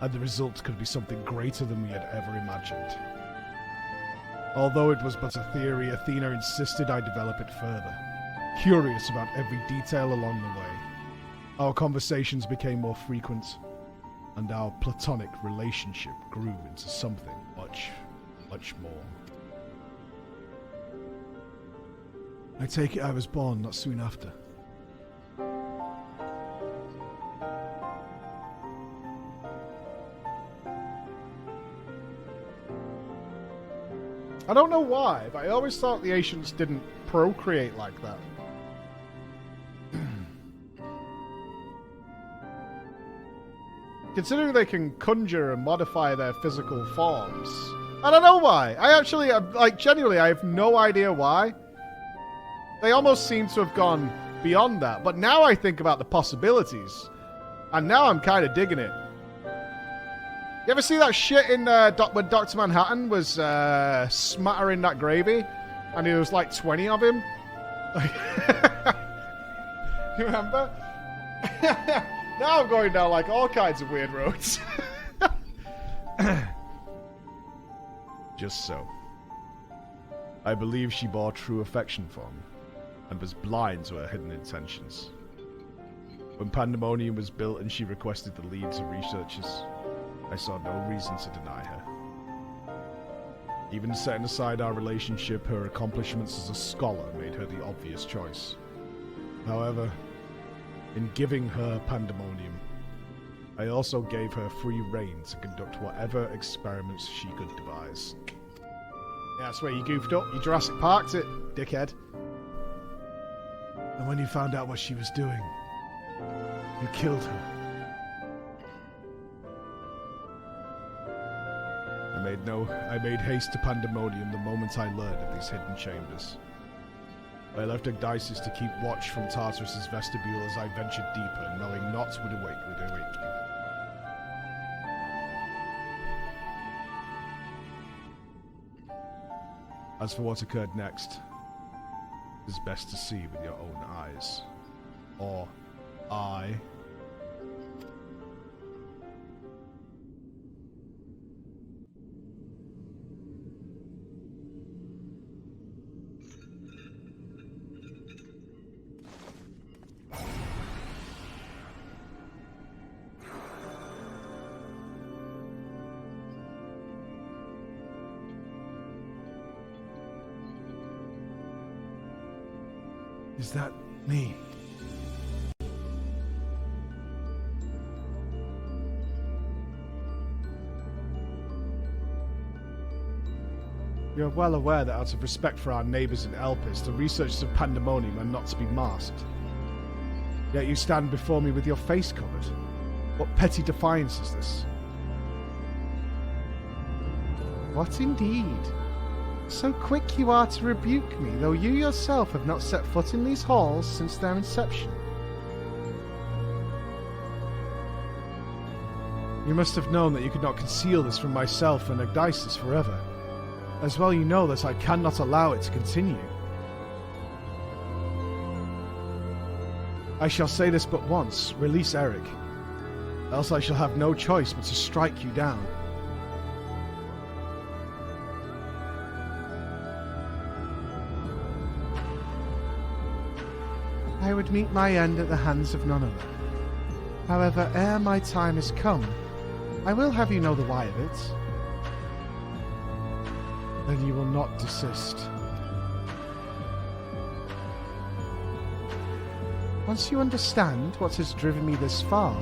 and the result could be something greater than we had ever imagined. Although it was but a theory, Athena insisted I develop it further, curious about every detail along the way. Our conversations became more frequent, and our platonic relationship grew into something much, much more. I take it I was born not soon after. I don't know why, but I always thought the ancients didn't procreate like that. Considering they can conjure and modify their physical forms. I don't know why. I actually, like, genuinely, I have no idea why. They almost seem to have gone beyond that. But now I think about the possibilities. And now I'm kind of digging it. You ever see that shit in when Dr. Manhattan was smattering that gravy? And there was like 20 of him? You remember? Now I'm going down like all kinds of weird roads. Just so. I believe she bore true affection for me, and was blind to her hidden intentions. When Pandemonium was built and she requested the leads of researchers, I saw no reason to deny her. Even setting aside our relationship, her accomplishments as a scholar made her the obvious choice. However, in giving her Pandemonium, I also gave her free rein to conduct whatever experiments she could devise. Yeah, that's where you goofed up. You Jurassic Parked it, dickhead. And when you found out what she was doing, you killed her. I made haste to Pandemonium the moment I learned of these hidden chambers. I left Agdices to keep watch from Tartarus' vestibule as I ventured deeper, knowing naught would await me. As for what occurred next, it is best to see with your own eyes. Or I... Is that me? You're well aware that out of respect for our neighbours in Elpis, the researchers of Pandemonium are not to be masked. Yet you stand before me with your face covered. What petty defiance is this? What indeed? So quick you are to rebuke me, though you yourself have not set foot in these halls since their inception. You must have known that you could not conceal this from myself and Agdices forever. As well you know that I cannot allow it to continue. I shall say this but once, release Eric. Else I shall have no choice but to strike you down. I would meet my end at the hands of none other. However, ere my time is come, I will have you know the why of it. Then you will not desist. Once you understand what has driven me this far,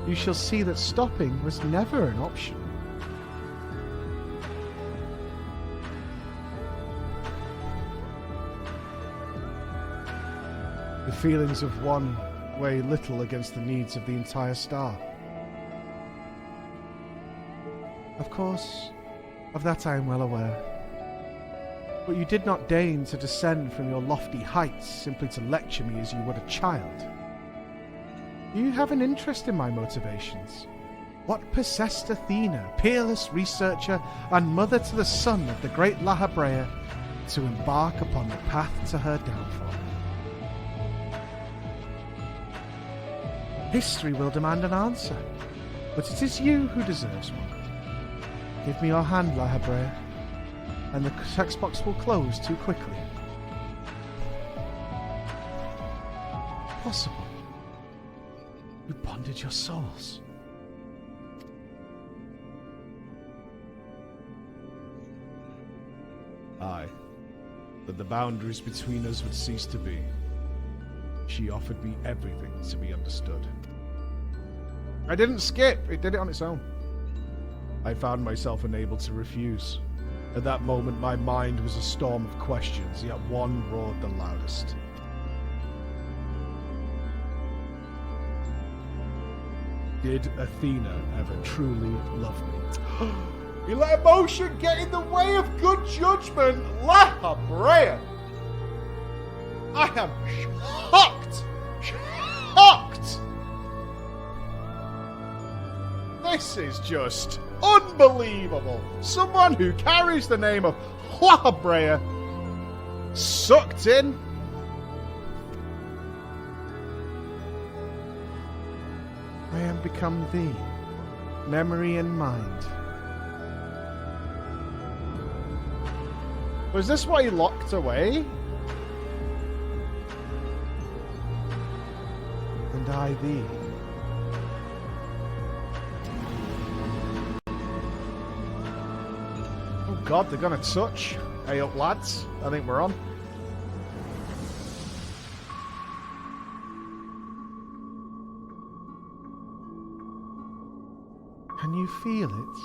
you shall see that stopping was never an option. The feelings of one weigh little against the needs of the entire star. Of course, of that I am well aware. But you did not deign to descend from your lofty heights simply to lecture me as you would a child. You have an interest in my motivations. What possessed Athena, peerless researcher and mother to the son of the great Lahabrea, to embark upon the path to her downfall? History will demand an answer, but it is you who deserves one. Give me your hand, Lahabrea, and the text box will close too quickly. Possible. You bonded your souls. Aye. But the boundaries between us would cease to be. She offered me everything to be understood. I didn't skip. It did it on its own. I found myself unable to refuse. At that moment, my mind was a storm of questions, yet one roared the loudest. Did Athena ever truly love me? You let emotion get in the way of good judgment, Lahabrea! I am shocked! Shocked! This is just unbelievable. Someone who carries the name of Lahabrea sucked in. I am become thee, memory and mind. Was this what he locked away? And I thee. Oh god, they're gonna touch. Hey up lads, I think we're on. Can you feel it?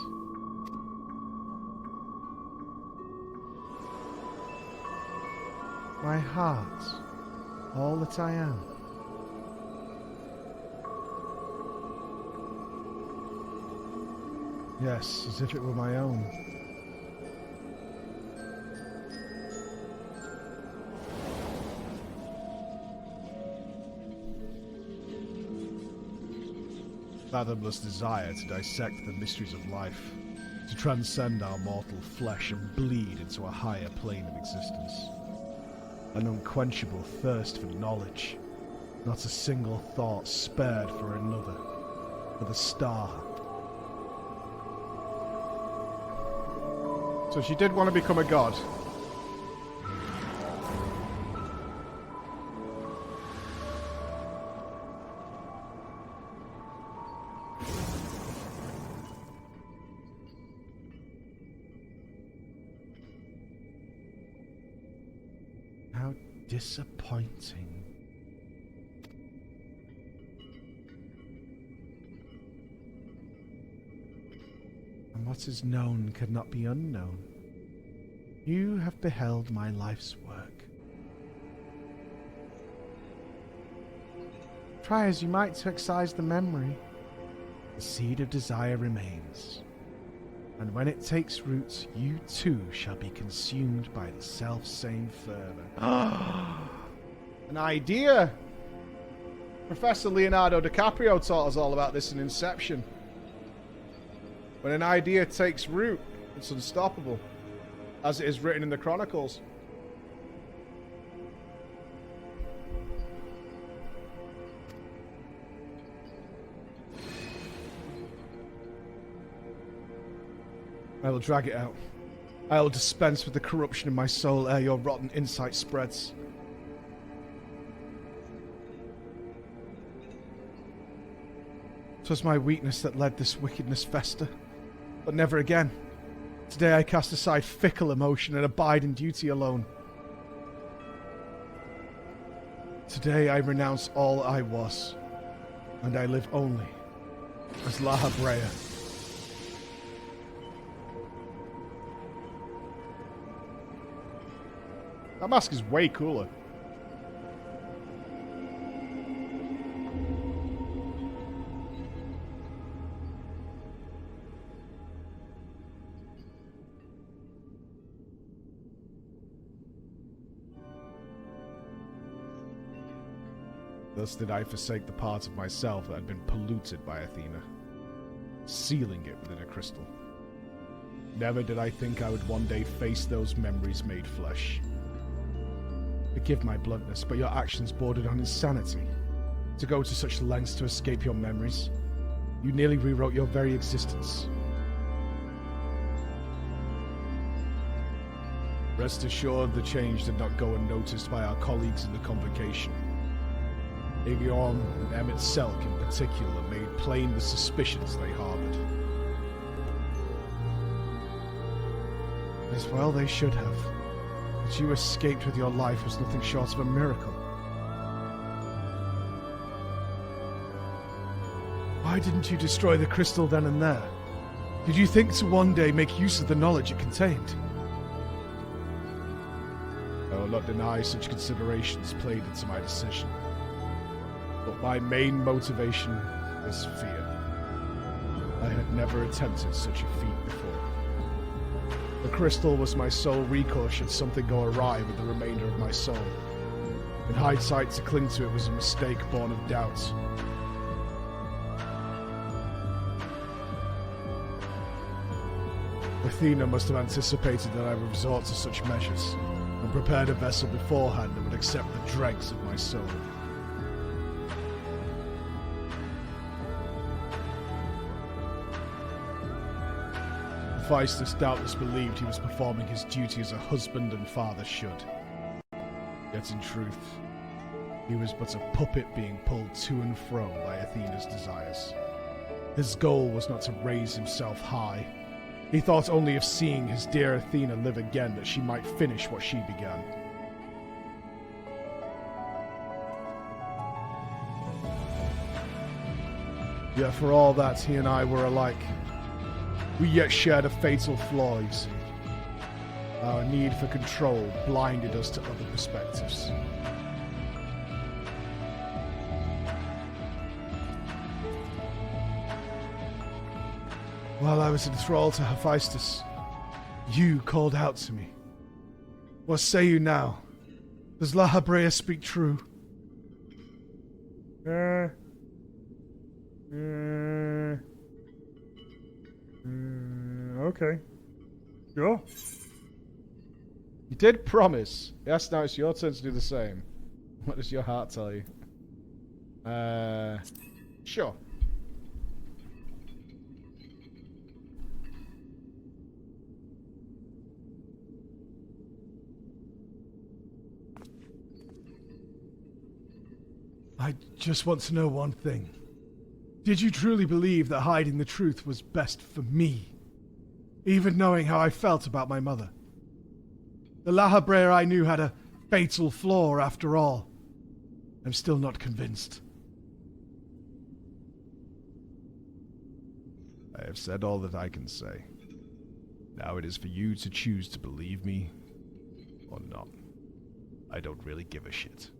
My heart, all that I am. Yes, as if it were my own. Fathomless desire to dissect the mysteries of life, to transcend our mortal flesh and bleed into a higher plane of existence. An unquenchable thirst for knowledge, not a single thought spared for another, for the star. So she did want to become a god. How disappointing. And what is known cannot be unknown. You have beheld my life's work. Try as you might to excise the memory, the seed of desire remains. And when it takes root, you too shall be consumed by the self-same fervor. An idea! Professor Leonardo DiCaprio taught us all about this in Inception. When an idea takes root, it's unstoppable, as it is written in the Chronicles. I will drag it out. I will dispense with the corruption in my soul ere your rotten insight spreads. 'Twas my weakness that led this wickedness fester, but never again. Today I cast aside fickle emotion and abide in duty alone. Today I renounce all I was, and I live only as La Habrea. That mask is way cooler. Thus did I forsake the part of myself that had been polluted by Athena, sealing it within a crystal. Never did I think I would one day face those memories made flesh. Forgive my bluntness, but your actions bordered on insanity. To go to such lengths to escape your memories, you nearly rewrote your very existence. Rest assured, the change did not go unnoticed by our colleagues in the convocation. Aegon and Emmett Selk in particular made plain the suspicions they harbored. As well they should have. That you escaped with your life was nothing short of a miracle. Why didn't you destroy the crystal then and there? Did you think to one day make use of the knowledge it contained? I will not deny such considerations played into my decision. But my main motivation was fear. I had never attempted such a feat before. The crystal was my sole recourse should something go awry with the remainder of my soul. In hindsight, to cling to it was a mistake born of doubt. Athena must have anticipated that I would resort to such measures, and prepared a vessel beforehand that would accept the dregs of my soul. Hephaestus doubtless believed he was performing his duty as a husband and father should. Yet in truth, he was but a puppet being pulled to and fro by Athena's desires. His goal was not to raise himself high. He thought only of seeing his dear Athena live again, that she might finish what she began. Yet for all that, he and I were alike. We yet shared a fatal flaw, you see. Our need for control blinded us to other perspectives. While I was enthralled to Hephaestus, you called out to me. What say you now? Does La Habrea speak true? Okay. Sure. You did promise. Yes, now it's your turn to do the same. What does your heart tell you? Sure. I just want to know one thing. Did you truly believe that hiding the truth was best for me? Even knowing how I felt about my mother? The La Habrea I knew had a fatal flaw after all. I'm still not convinced. I have said all that I can say. Now it is for you to choose to believe me or not. I don't really give a shit.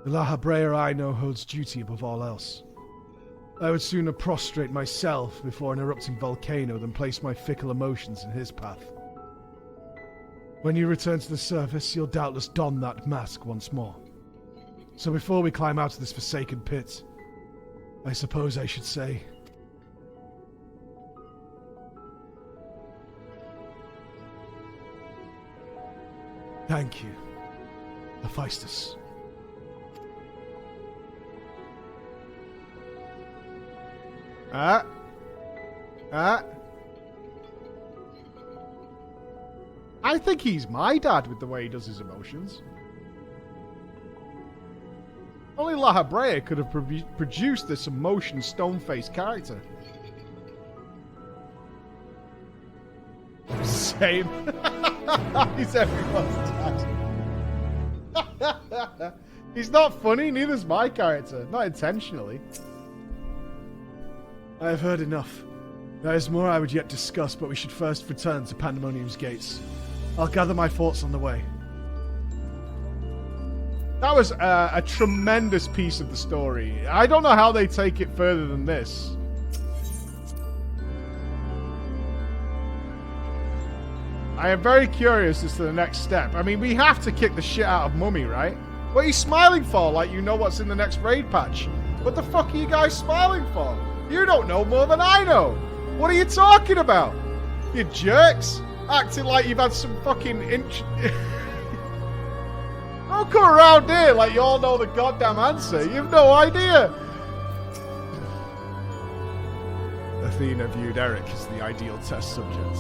The La Habrea I know holds duty above all else. I would sooner prostrate myself before an erupting volcano than place my fickle emotions in his path. When you return to the surface, you'll doubtless don that mask once more. So before we climb out of this forsaken pit, I suppose I should say, thank you, Hephaestus. I think he's my dad with the way he does his emotions. Only La Habrea could have produced this emotion stone-faced character. game. He's everyone's dad. He's not funny, neither's my character. Not intentionally. I have heard enough. There is more I would yet discuss, but we should first return to Pandemonium's gates. I'll gather my thoughts on the way. That was a tremendous piece of the story. I don't know how they take it further than this. I am very curious as to the next step. I mean, we have to kick the shit out of Mummy, right? What are you smiling for? Like you know what's in the next raid patch. What the fuck are you guys smiling for? You don't know more than I know. What are you talking about? You jerks. Acting like you've had some fucking inch... Don't come around here like you all know the goddamn answer. You've no idea. Athena viewed Eric as the ideal test subject.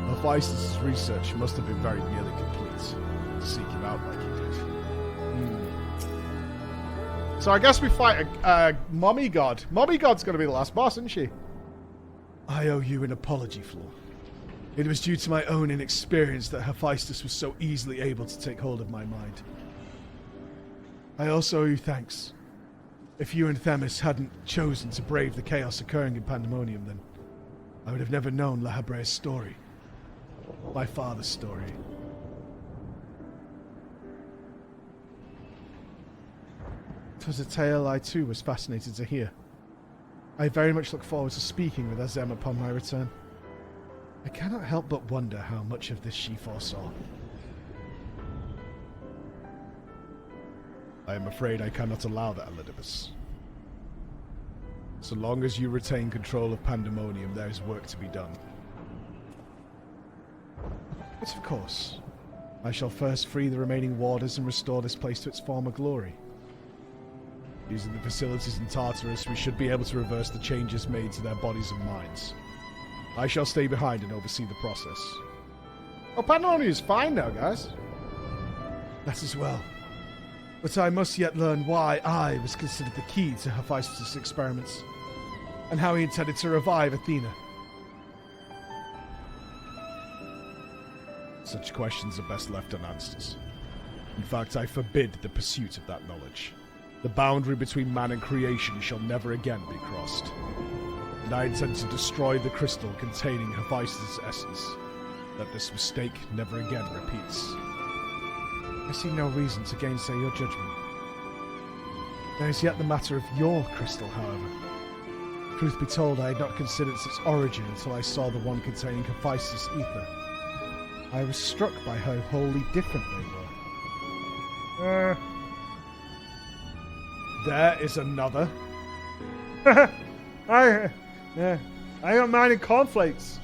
Hephaestus' research must have been very nearly complete to seek him out like he did. So I guess we fight a Mommy God. Mommy God's going to be the last boss, isn't she? I owe you an apology, Floor. It was due to my own inexperience that Hephaestus was so easily able to take hold of my mind. I also owe you thanks. If you and Themis hadn't chosen to brave the chaos occurring in Pandemonium, then I would have never known La Habrea's story. My father's story. It was a tale I too was fascinated to hear. I very much look forward to speaking with Azem upon my return. I cannot help but wonder how much of this she foresaw. I am afraid I cannot allow that, Elidibus. So long as you retain control of Pandemonium, there is work to be done. But of course, I shall first free the remaining warders and restore this place to its former glory. Using the facilities in Tartarus, we should be able to reverse the changes made to their bodies and minds. I shall stay behind and oversee the process. Oh, Pandemonium is fine now, guys. That as well. But I must yet learn why I was considered the key to Hephaestus' experiments, and how he intended to revive Athena. Such questions are best left unanswered. In fact, I forbid the pursuit of that knowledge. The boundary between man and creation shall never again be crossed. And I intend to destroy the crystal containing Hephaestus' essence, that this mistake never again repeats. I see no reason to gainsay your judgment. There is yet the matter of your crystal, however. Truth be told, I had not considered its origin until I saw the one containing Hephaestus' ether. I was struck by how wholly different they were. There is another. I don't mind in cornflakes.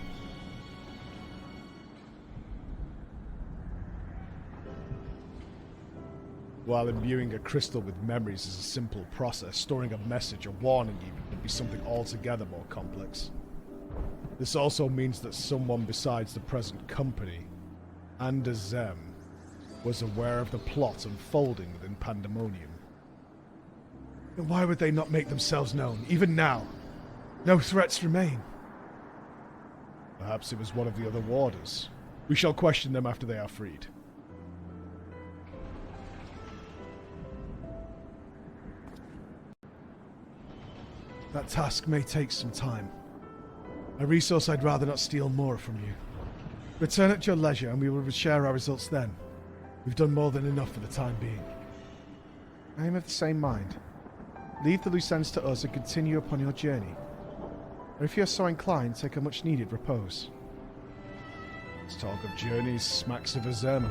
While imbuing a crystal with memories is a simple process, storing a message, a warning even, would be something altogether more complex. This also means that someone besides the present company, and Azem, was aware of the plot unfolding within Pandemonium. Then why would they not make themselves known, even now? No threats remain. Perhaps it was one of the other warders. We shall question them after they are freed. That task may take some time. A resource I'd rather not steal more from you. Return at your leisure and we will share our results then. We've done more than enough for the time being. I am of the same mind. Leave the loose ends to us and continue upon your journey. Or if you are so inclined, take a much needed repose. This talk of journeys smacks of Azem.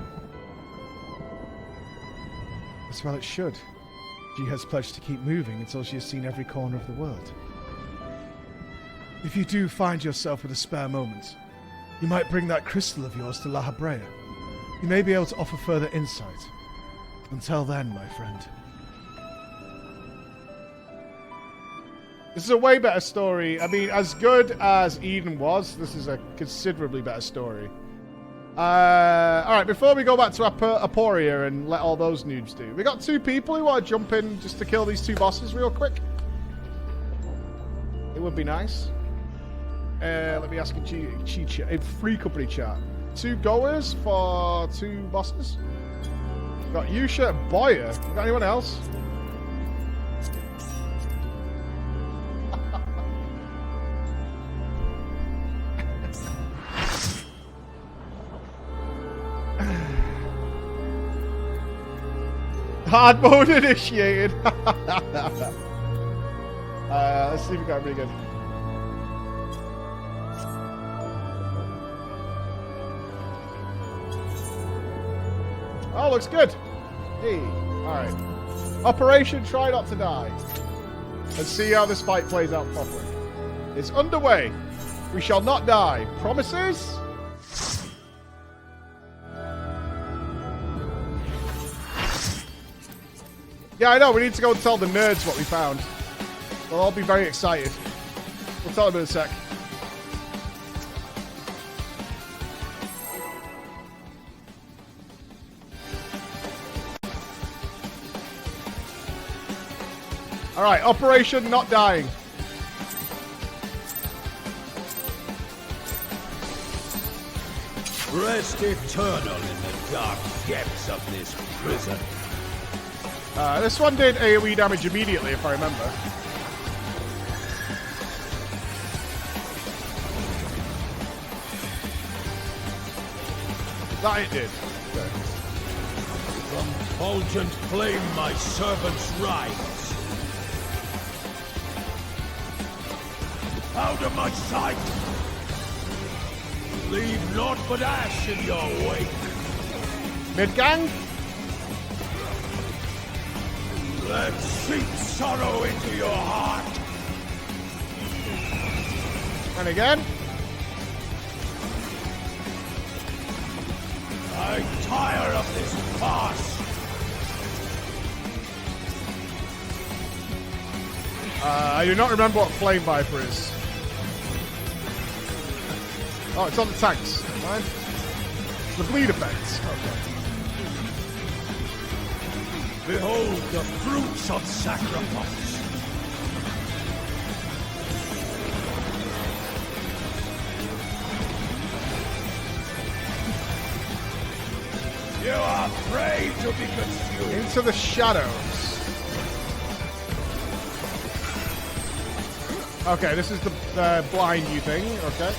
As well it should. She has pledged to keep moving until she has seen every corner of the world. If you do find yourself with a spare moment, you might bring that crystal of yours to La Habrea. You may be able to offer further insight. Until then, my friend. This is a way better story. I mean, as good as Eden was, this is a considerably better story. Alright, before we go back to Aporia and let all those noobs do, we got two people who want to jump in just to kill these two bosses real quick. It would be nice. Let me ask a free company chat. 2 goers for 2 bosses. Got Yusha and Boyer. Got anyone else? Hard mode initiated. Let's see if we got really good. Oh, looks good. Hey, alright. Operation Try Not to Die. Let's see how this fight plays out properly. It's underway. We shall not die. Promises? Yeah, I know. We need to go and tell the nerds what we found. They'll all be very excited. We'll tell them in a sec. Alright, Operation Not Dying. Rest eternal in the dark depths of this prison. This one did AoE damage immediately, if I remember. That it did. Okay. From fulgent flame my servants rise. Out of my sight! Leave naught but ash in your wake. Mid-gang? Let seep sorrow into your heart. And again. I tire of this farce. I do not remember what Flame Viper is. Oh, it's on the tanks. Right? It's the bleed effects. Okay. Behold the fruits of sacrifice. You are brave to be consumed. Into the shadows. Okay, this is the blind you thing. Okay.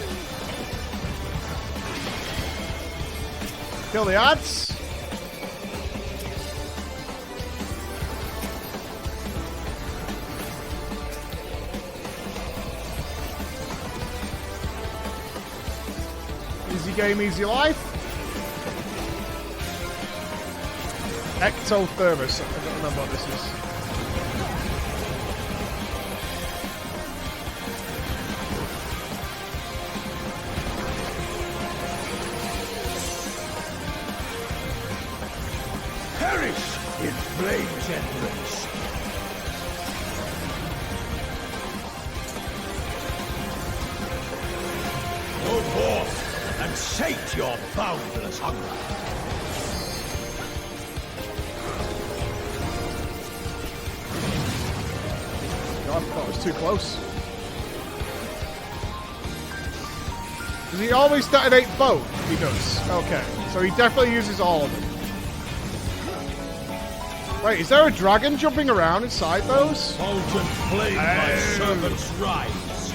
Kill the ads. Easy game, easy life. Ectothermos. I don't remember what this is. Perish in flame's embrace. Go forth and sate your boundless hunger. God, I thought it was too close. Does he always detonate both? He does. Okay. So he definitely uses all of them. Wait, is there a dragon jumping around inside those? Fulgent flame my servants rise.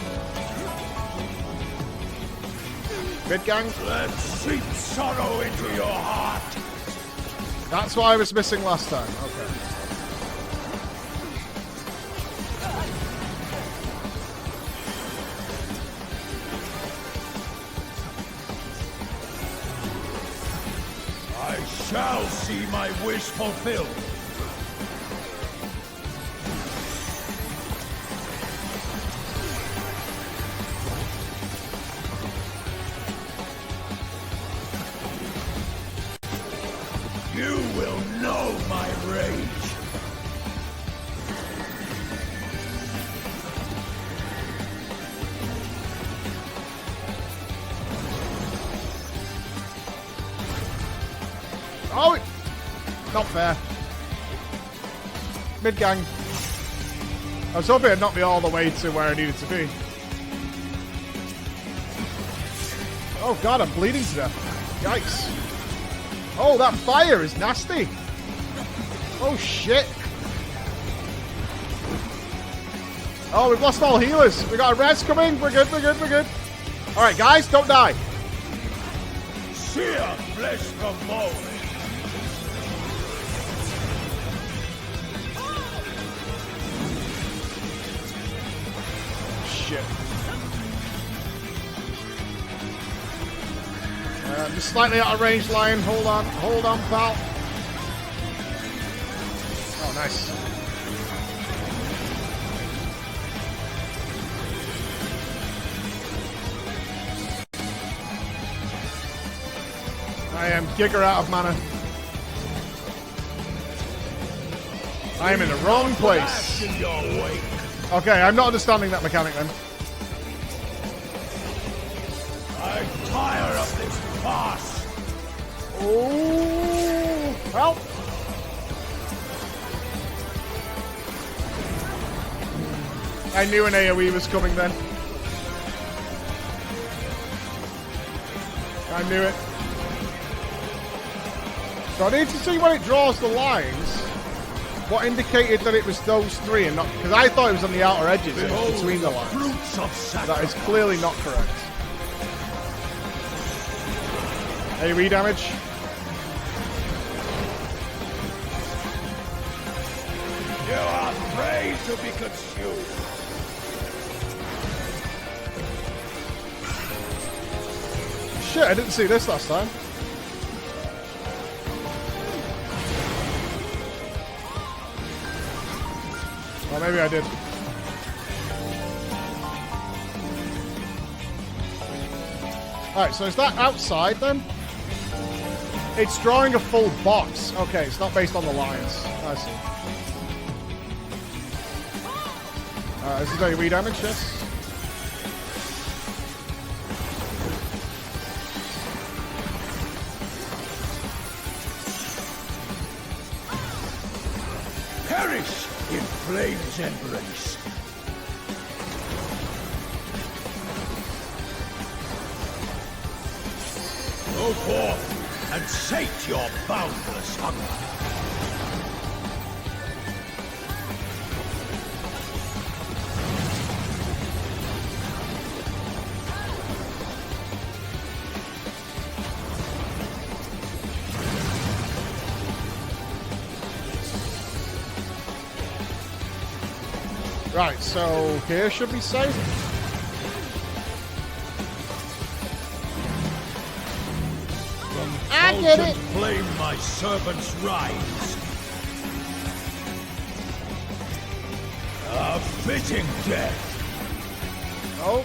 Mid-gang? Let seep sorrow into your heart. That's what I was missing last time. Okay. I shall see my wish fulfilled. You will know my rage. Oh, not fair. Mid-gang. I was hoping it'd knock me all the way to where I needed to be. Oh god, I'm bleeding to death. Yikes. Oh, that fire is nasty. Oh, shit. Oh, we've lost all healers. We got a res coming. We're good, we're good, we're good. All right, guys, don't die. Sear flesh from bone. Shit. Just slightly out of range, Lion. Hold on, pal. Oh, nice. I am giga out of mana. I am in the wrong place. Okay, I'm not understanding that mechanic then. I'm tired of this farce. Oh, help! I knew an AoE was coming then. I knew it. So I need to see when it draws the lines. What indicated that it was those three and not... Because I thought it was on the outer edges between the lines. Fruits of That is clearly not correct. AoE damage. You are prey to be consumed. Shit, I didn't see this last time. Well, maybe I did. Alright, so is that outside then? It's drawing a full box. Okay, it's not based on the lines. I see. This is AoE damage, yes? Perish in flame's embrace. Go forth and sate your boundless hunger. Right, so here should be safe. I get it. Flame my servants rise. A fitting death. Oh.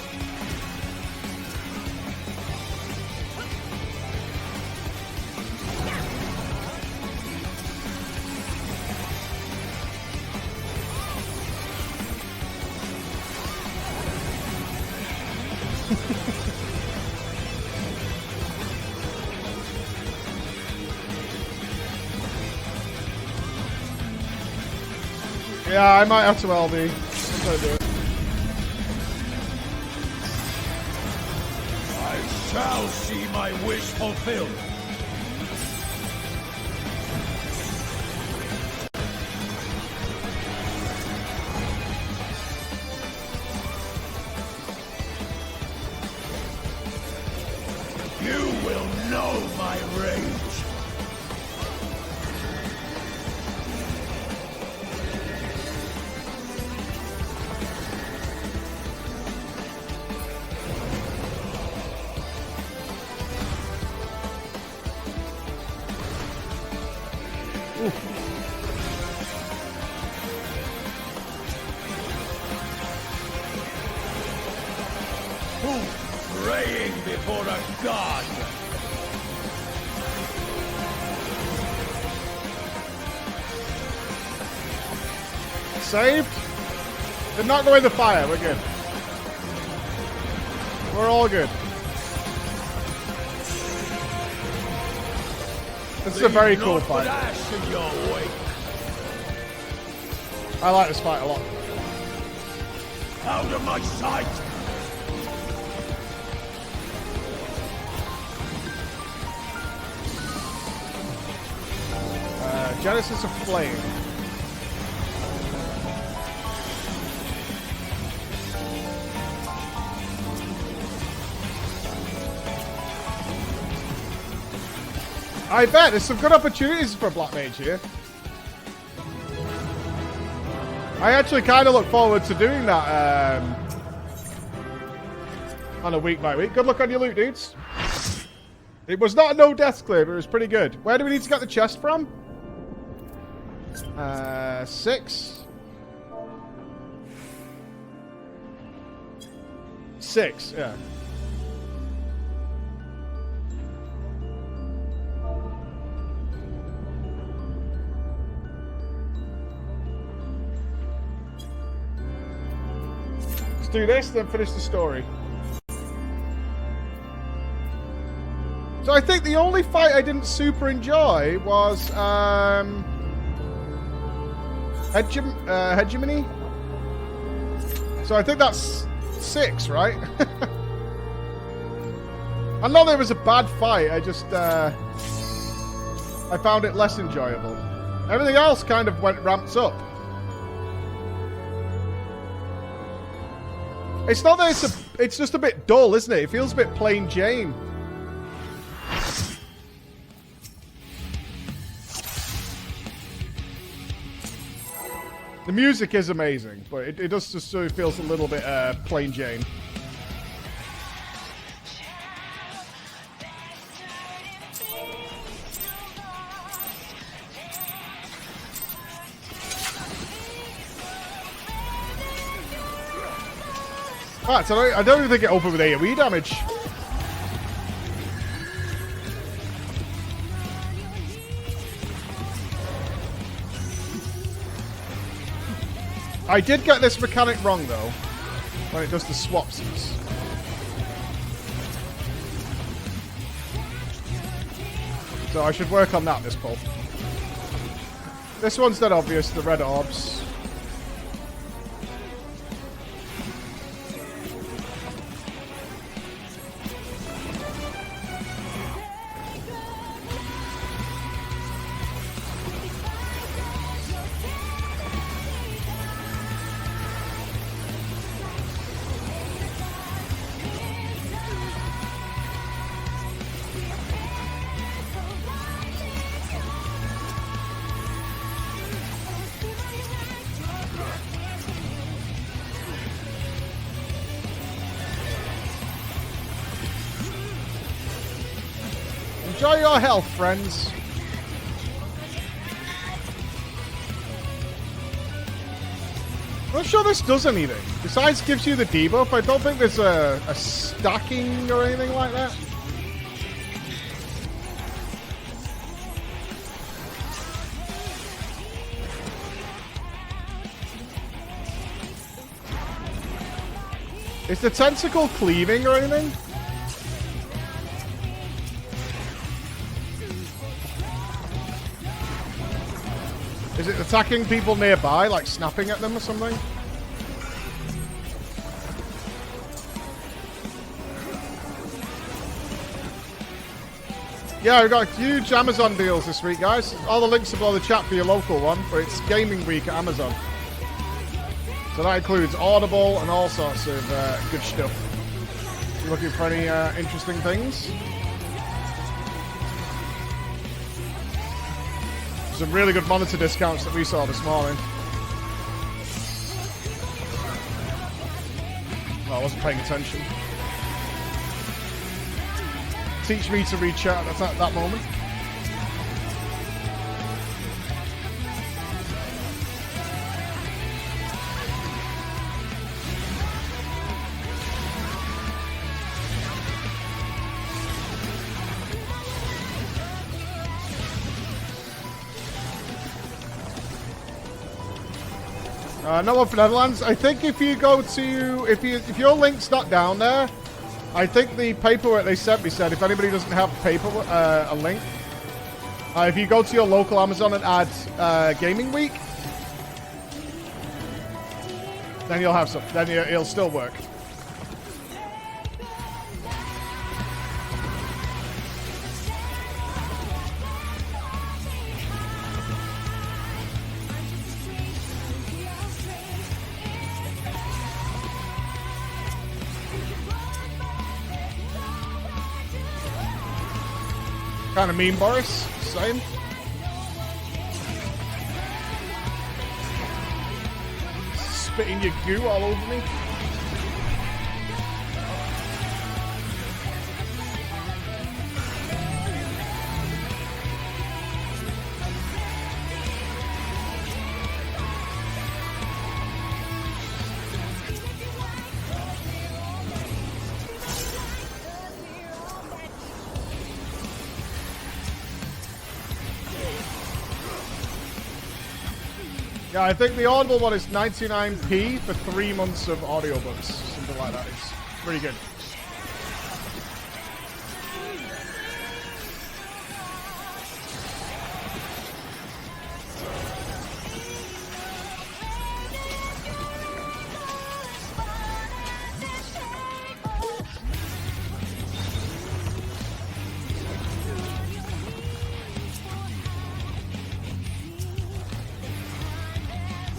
Yeah, I might have to LB. I'm gonna do it. I shall see my wish fulfilled. You will know my rage. Praying before a god. Saved? Did not go in the fire. We're good. We're all good. This is a very cool fight. I like this fight a lot. Out of my sight! Genesis of Flame. I bet there's some good opportunities for a Black Mage here. I actually kind of look forward to doing that on a week by week. Good luck on your loot, dudes. It was not a no death clear, but it was pretty good. Where do we need to get the chest from? 6. 6, yeah. Let's do this, then finish the story. So I think the only fight I didn't super enjoy was Hegemony. So I think that's 6, right? I know there was a bad fight. I just I found it less enjoyable. Everything else kind of ramped up. It's not that it's just a bit dull, isn't it? It feels a bit plain Jane. The music is amazing, but it does just sort of feels a little bit plain Jane. Alright, so I don't even think it opened with AoE damage. I did get this mechanic wrong, though, when it does the swapsies. So I should work on that this pull. This one's dead obvious, the red orbs. Enjoy your health, friends. I'm not sure this does anything. Besides gives you the debuff, I don't think there's a stacking or anything like that. Is the tentacle cleaving or anything? Is it attacking people nearby, like snapping at them or something? Yeah, we've got huge Amazon deals this week, guys. All the links are below the chat for your local one, but it's Gaming Week at Amazon. So that includes Audible and all sorts of good stuff. You looking for any interesting things? Some really good monitor discounts that we saw this morning. Oh, I wasn't paying attention. Teach me to read chat at that moment. No one for Netherlands. I think if you go to if your link's not down there, I think the paperwork they sent me said if anybody doesn't have a link, if you go to your local Amazon and add Gaming Week, then you'll have some. Then it'll still work. Kind of mean, Boris. Same. Spitting your goo all over me. Yeah, I think the Audible one is 99p for 3 months of audiobooks. Something like that. It's pretty good.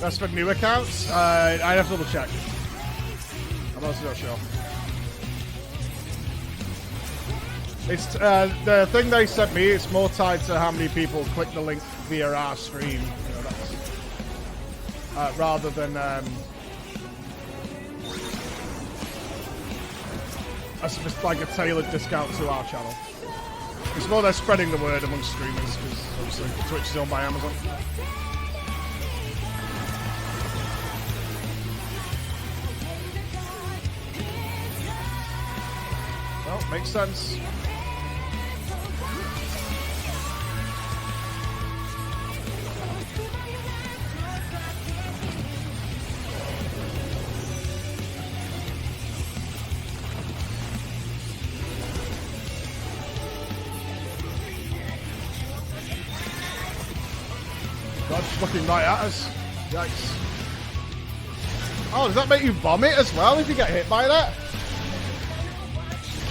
That's for new accounts? I'd have to double check. I'm also not sure. It's the thing they sent me. It's more tied to how many people click the link via our stream, you know, that's, rather than just like a tailored discount to our channel. It's more they're spreading the word amongst streamers because obviously Twitch is owned by Amazon. Well, makes sense. God's looking right at us. Yikes. Oh, does that make you vomit as well if you get hit by that?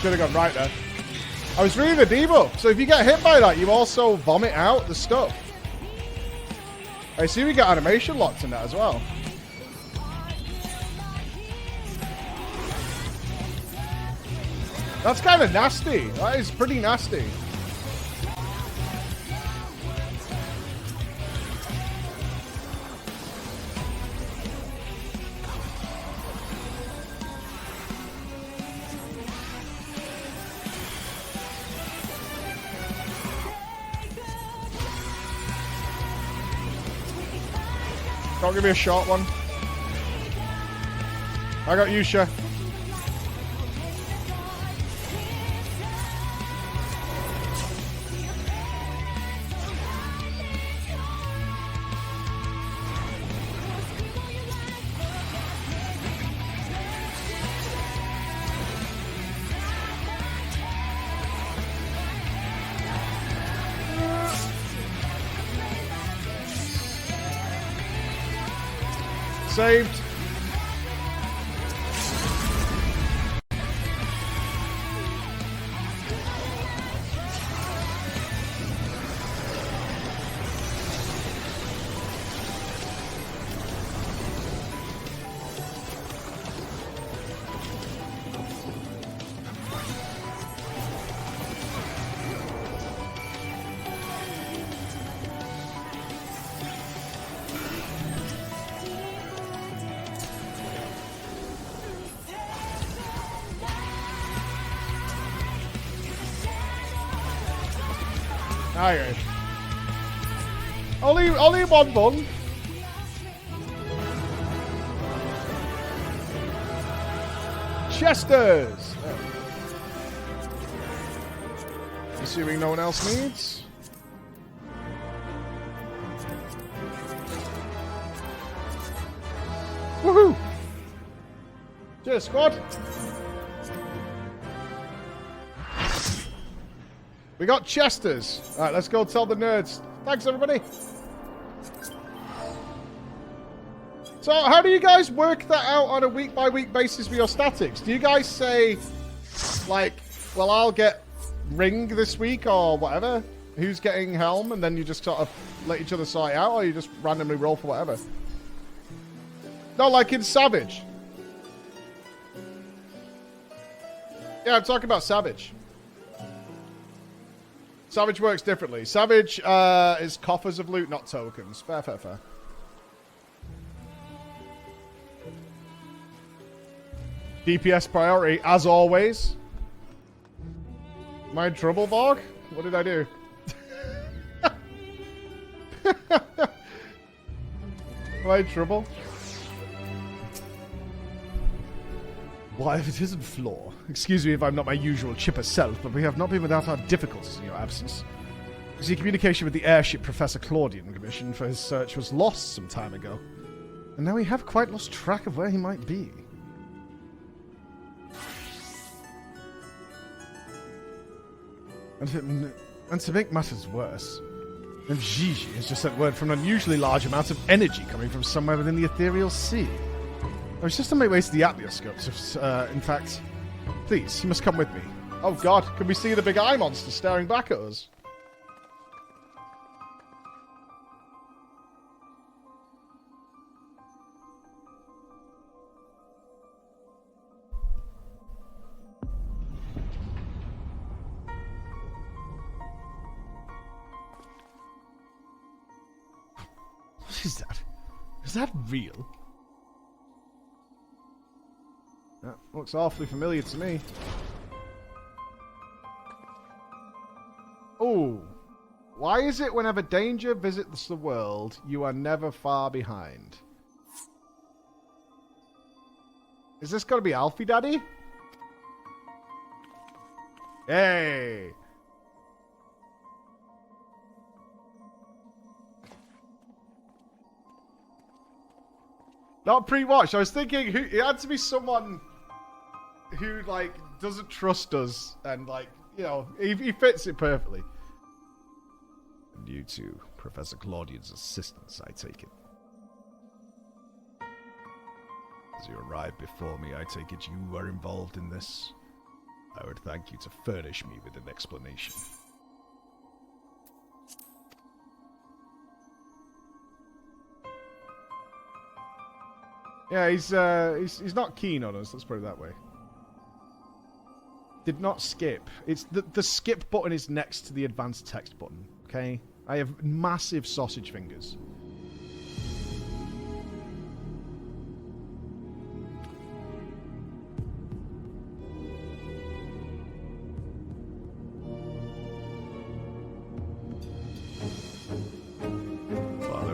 Should have gone right there. I was reading the debuff, so if you get hit by that, you also vomit out the stuff. I see we got animation locked in that as well. That's kind of nasty. That is pretty nasty. Don't give me a short one. I got you, Sha. Saved. Alright. Only one bun. Chesters. Assuming no one else needs. Woohoo! Cheers, squad. We got Chesters. All right, let's go tell the nerds. Thanks, everybody. So, how do you guys work that out on a week-by-week basis for your statics? Do you guys say, like, well, I'll get Ring this week or whatever? Who's getting Helm? And then you just sort of let each other sort it out? Or you just randomly roll for whatever? No, like in Savage. Yeah, I'm talking about Savage. Savage works differently. Savage is coffers of loot, not tokens. Fair, fair, fair. DPS priority, as always. Am I in trouble, Vorg? What did I do? Am I in trouble? Why, if it isn't Floor, excuse me if I'm not my usual chipper self, but we have not been without our difficulties in your absence. You see, communication with the airship Professor Claudian commissioned for his search was lost some time ago, and now we have quite lost track of where he might be. And to make matters worse, Gigi has just sent word for an unusually large amount of energy coming from somewhere within the ethereal sea. I was just on my way to the Atlioscope, in fact, please, you must come with me. Oh god, can we see the big eye monster staring back at us? What is that? Is that real? That looks awfully familiar to me. Oh, why is it whenever danger visits the world, you are never far behind? Is this gotta be Alfie Daddy? Hey! Not pre-watched. I was thinking it had to be someone who, like, doesn't trust us and, like, you know, he fits it perfectly. And you two, Professor Claudian's assistants, I take it. As you arrived before me, I take it you were involved in this. I would thank you to furnish me with an explanation. Yeah, he's not keen on us, let's put it that way. Did not skip. It's the skip button is next to the advanced text button, okay? I have massive sausage fingers.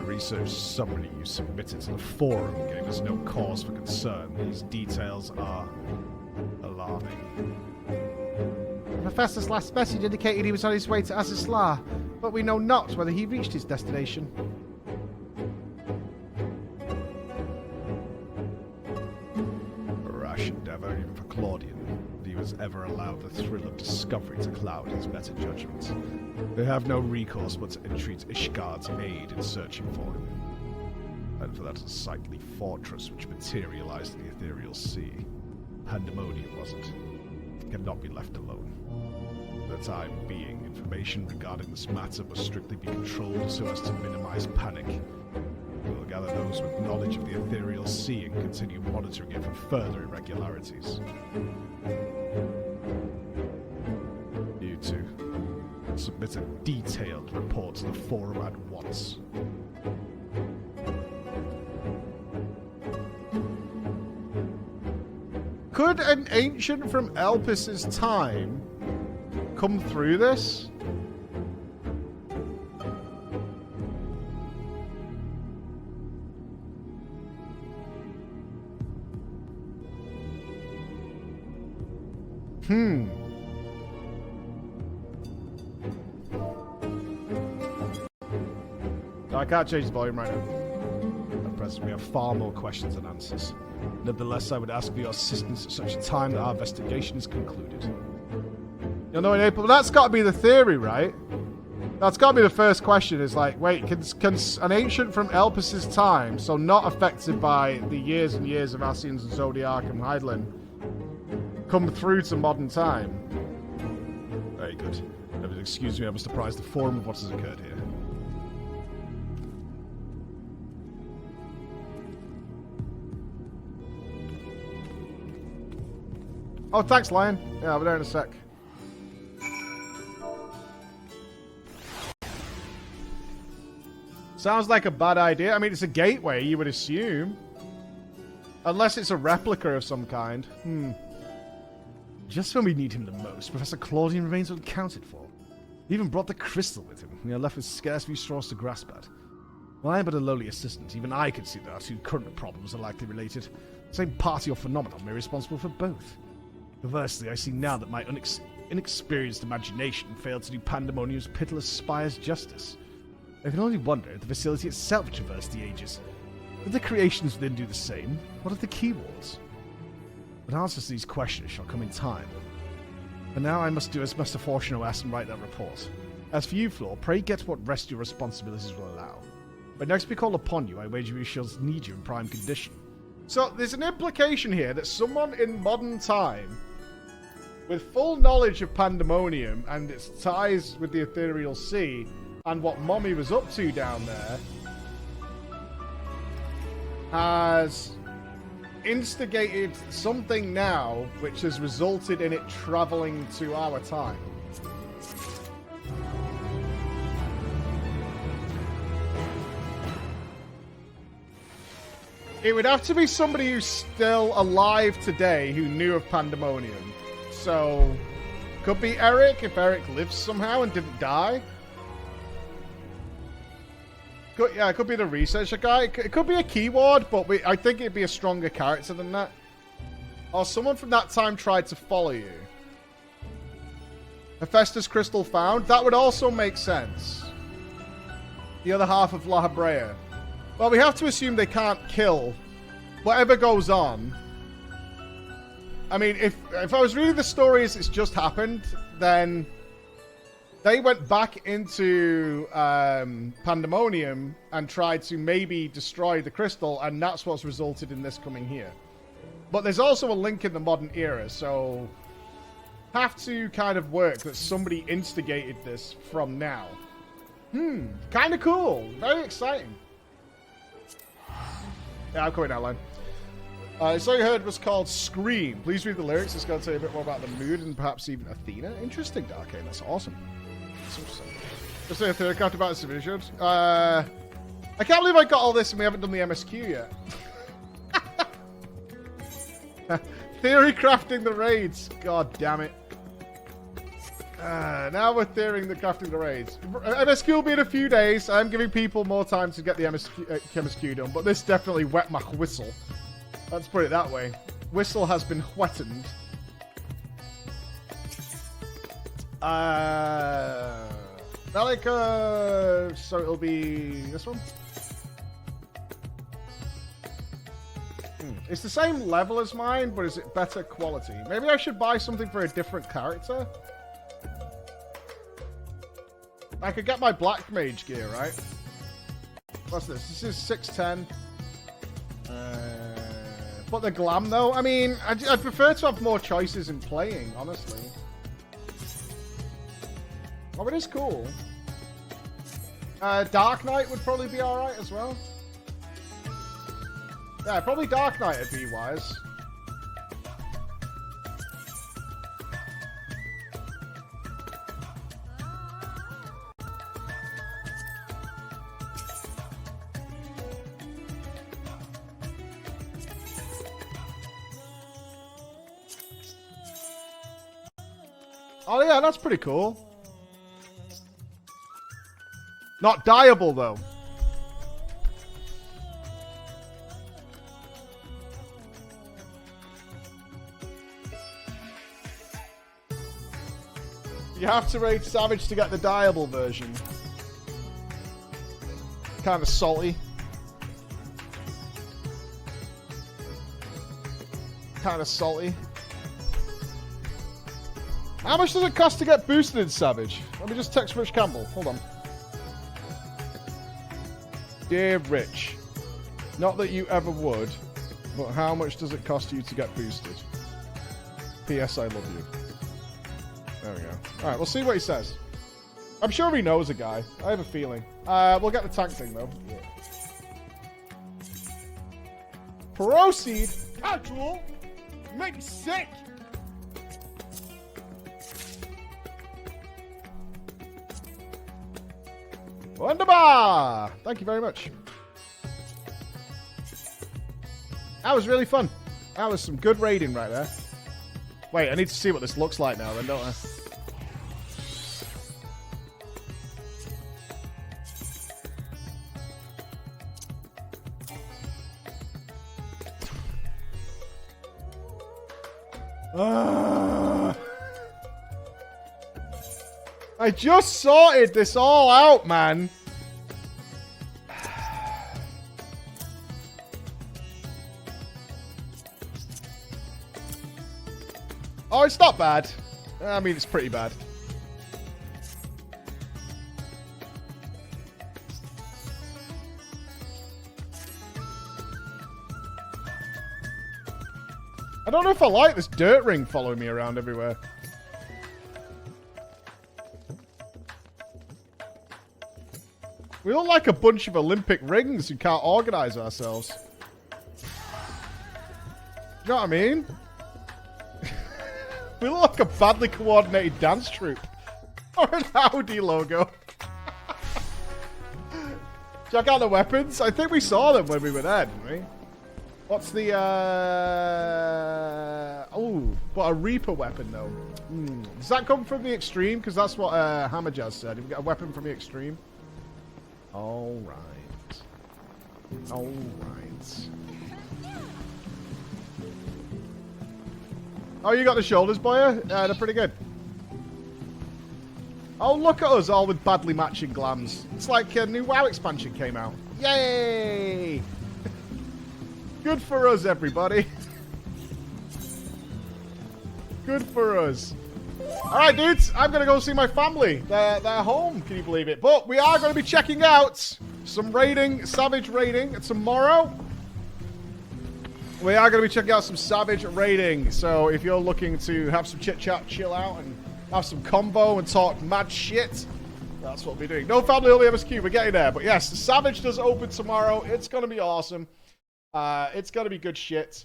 Research summary you submitted to the forum gave us no cause for concern. These details are alarming. The Professor's last message indicated he was on his way to Azizlar, but we know not whether he reached his destination. A rash endeavor even for Claudian, if he was ever allowed the thrill of discovery to cloud his better judgment. They have no recourse but to entreat Ishgard's aid in searching for him. And for that unsightly fortress which materialized in the ethereal sea. Pandemonium, wasn't it? It cannot be left alone. For the time being, information regarding this matter must strictly be controlled so as to minimize panic. We will gather those with knowledge of the ethereal sea and continue monitoring it for further irregularities. You two, submit a detailed report to the forum at once. Could an ancient from Elpis's time come through this? I can't change the volume right now. At present, we have far more questions than answers. Nevertheless, I would ask for your assistance at such a time that our investigation is concluded. You know, but that's got to be the theory, right? That's got to be the first question. Is like, wait, can an ancient from Elpis's time, so not affected by the years and years of Ascians and Zodiac and Hydaelyn, come through to modern time? Very good. Excuse me, I must apprise the forum of what has occurred here. Oh, thanks, Lion. Yeah, I'll be there in a sec. Sounds like a bad idea. I mean, it's a gateway, you would assume. Unless it's a replica of some kind. Just when we need him the most, Professor Claudian remains unaccounted for. He even brought the crystal with him. We are left with scarce few straws to grasp at. While I am but a lowly assistant, even I can see that our two current problems are likely related. The same party or phenomenon may be responsible for both. Conversely, I see now that my inexperienced imagination failed to do Pandemonium's pitiless spires justice. I can only wonder if the facility itself traversed the ages. Did the creations within do the same? What of the keywords? But answers to these questions shall come in time. For now, I must do as Master Fortune OS and write that report. As for you, Floor, pray get what rest your responsibilities will allow. When next we call upon you, I wager we shall need you in prime condition. So, there's an implication here that someone in modern time, with full knowledge of Pandemonium and its ties with the Ethereal Sea, and what Mommy was up to down there, has instigated something now which has resulted in it traveling to our time. It would have to be somebody who's still alive today who knew of Pandemonium. So, could be Eric, if Eric lives somehow and didn't die. Yeah, it could be the researcher guy. It could be a keyword, but I think it'd be a stronger character than that. Or someone from that time tried to follow you. Hephaestus Crystal found. That would also make sense. The other half of La Habrea. Well, we have to assume they can't kill whatever goes on. I mean, if I was reading the story as it's just happened, then they went back into Pandemonium and tried to maybe destroy the crystal, and that's what's resulted in this coming here. But there's also a link in the modern era, so have to kind of work that somebody instigated this from now. Kind of cool. Very exciting. Yeah, I'm coming out line. The song you heard was called Scream. Please read the lyrics. It's going to tell you a bit more about the mood and perhaps even Athena. Interesting, Darkane. That's awesome. That's awesome. Just say a third craft about the division. I can't believe I got all this and we haven't done the MSQ yet. Theory crafting the raids. God damn it. Now we're theorying the crafting the raids. MSQ will be in a few days. I'm giving people more time to get the MSQ done, but this definitely wet my whistle. Let's put it that way. Whistle has been wettened. So it'll be this one. It's the same level as mine, but is it better quality? Maybe I should buy something for a different character. I could get my Black Mage gear, right? What's this? This is 610. But the glam, though? I mean, I'd prefer to have more choices in playing, honestly. Oh, it is cool. Dark Knight would probably be alright as well. Yeah, probably Dark Knight would be wise. Oh yeah, that's pretty cool. Not dyeable though. You have to raid Savage to get the dyeable version. Kind of salty. Kind of salty. How much does it cost to get boosted in Savage? Let me just text Rich Campbell. Hold on. Dear Rich, not that you ever would, but how much does it cost you to get boosted? P.S. I love you. There we go. Alright, we'll see what he says. I'm sure he knows a guy. I have a feeling. We'll get the tank thing, though. Yeah. Proceed! Casual! Make me sick! Wunderbar! Thank you very much. That was really fun. That was some good raiding right there. Wait, I need to see what this looks like now then, don't I? I just sorted this all out, man. Oh, it's not bad. I mean, it's pretty bad. I don't know if I like this dirt ring following me around everywhere. We look like a bunch of Olympic rings who can't organize ourselves. You know what I mean? We look like a badly coordinated dance troupe. Or an Audi logo. Check out the weapons. I think we saw them when we were there, didn't we? What's the, oh, but a Reaper weapon, though. Does that come from the Extreme? Because that's what Hammerjazz said. Have we got a weapon from the Extreme? Alright. Alright. Oh, you got the shoulders, boy? They're pretty good. Oh, look at us all with badly matching glams. It's like a new WoW expansion came out. Yay! Good for us, everybody. Good for us. Alright, dudes. I'm going to go see my family. They're home. Can you believe it? But we are going to be checking out some raiding, Savage raiding tomorrow. We are going to be checking out some Savage raiding. So if you're looking to have some chit-chat, chill out, and have some combo and talk mad shit, that's what we'll be doing. No family, only MSQ. We're getting there. But yes, the Savage does open tomorrow. It's going to be awesome. It's going to be good shit.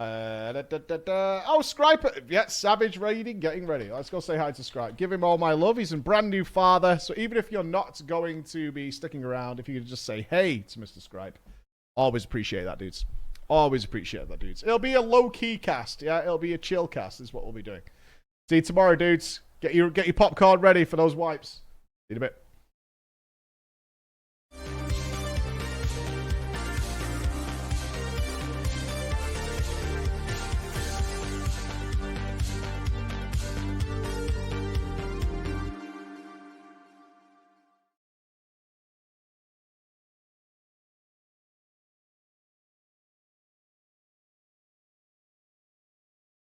Oh, Scripe. Yeah, Savage raiding, getting ready. Let's go say hi to Scripe. Give him all my love. He's a brand new father. So even if you're not going to be sticking around, if you could just say hey to Mr. Scripe. Always appreciate that, dudes. Always appreciate that, dudes. It'll be a low-key cast. Yeah, it'll be a chill cast is what we'll be doing. See you tomorrow, dudes. Get your popcorn ready for those wipes. See you in a bit.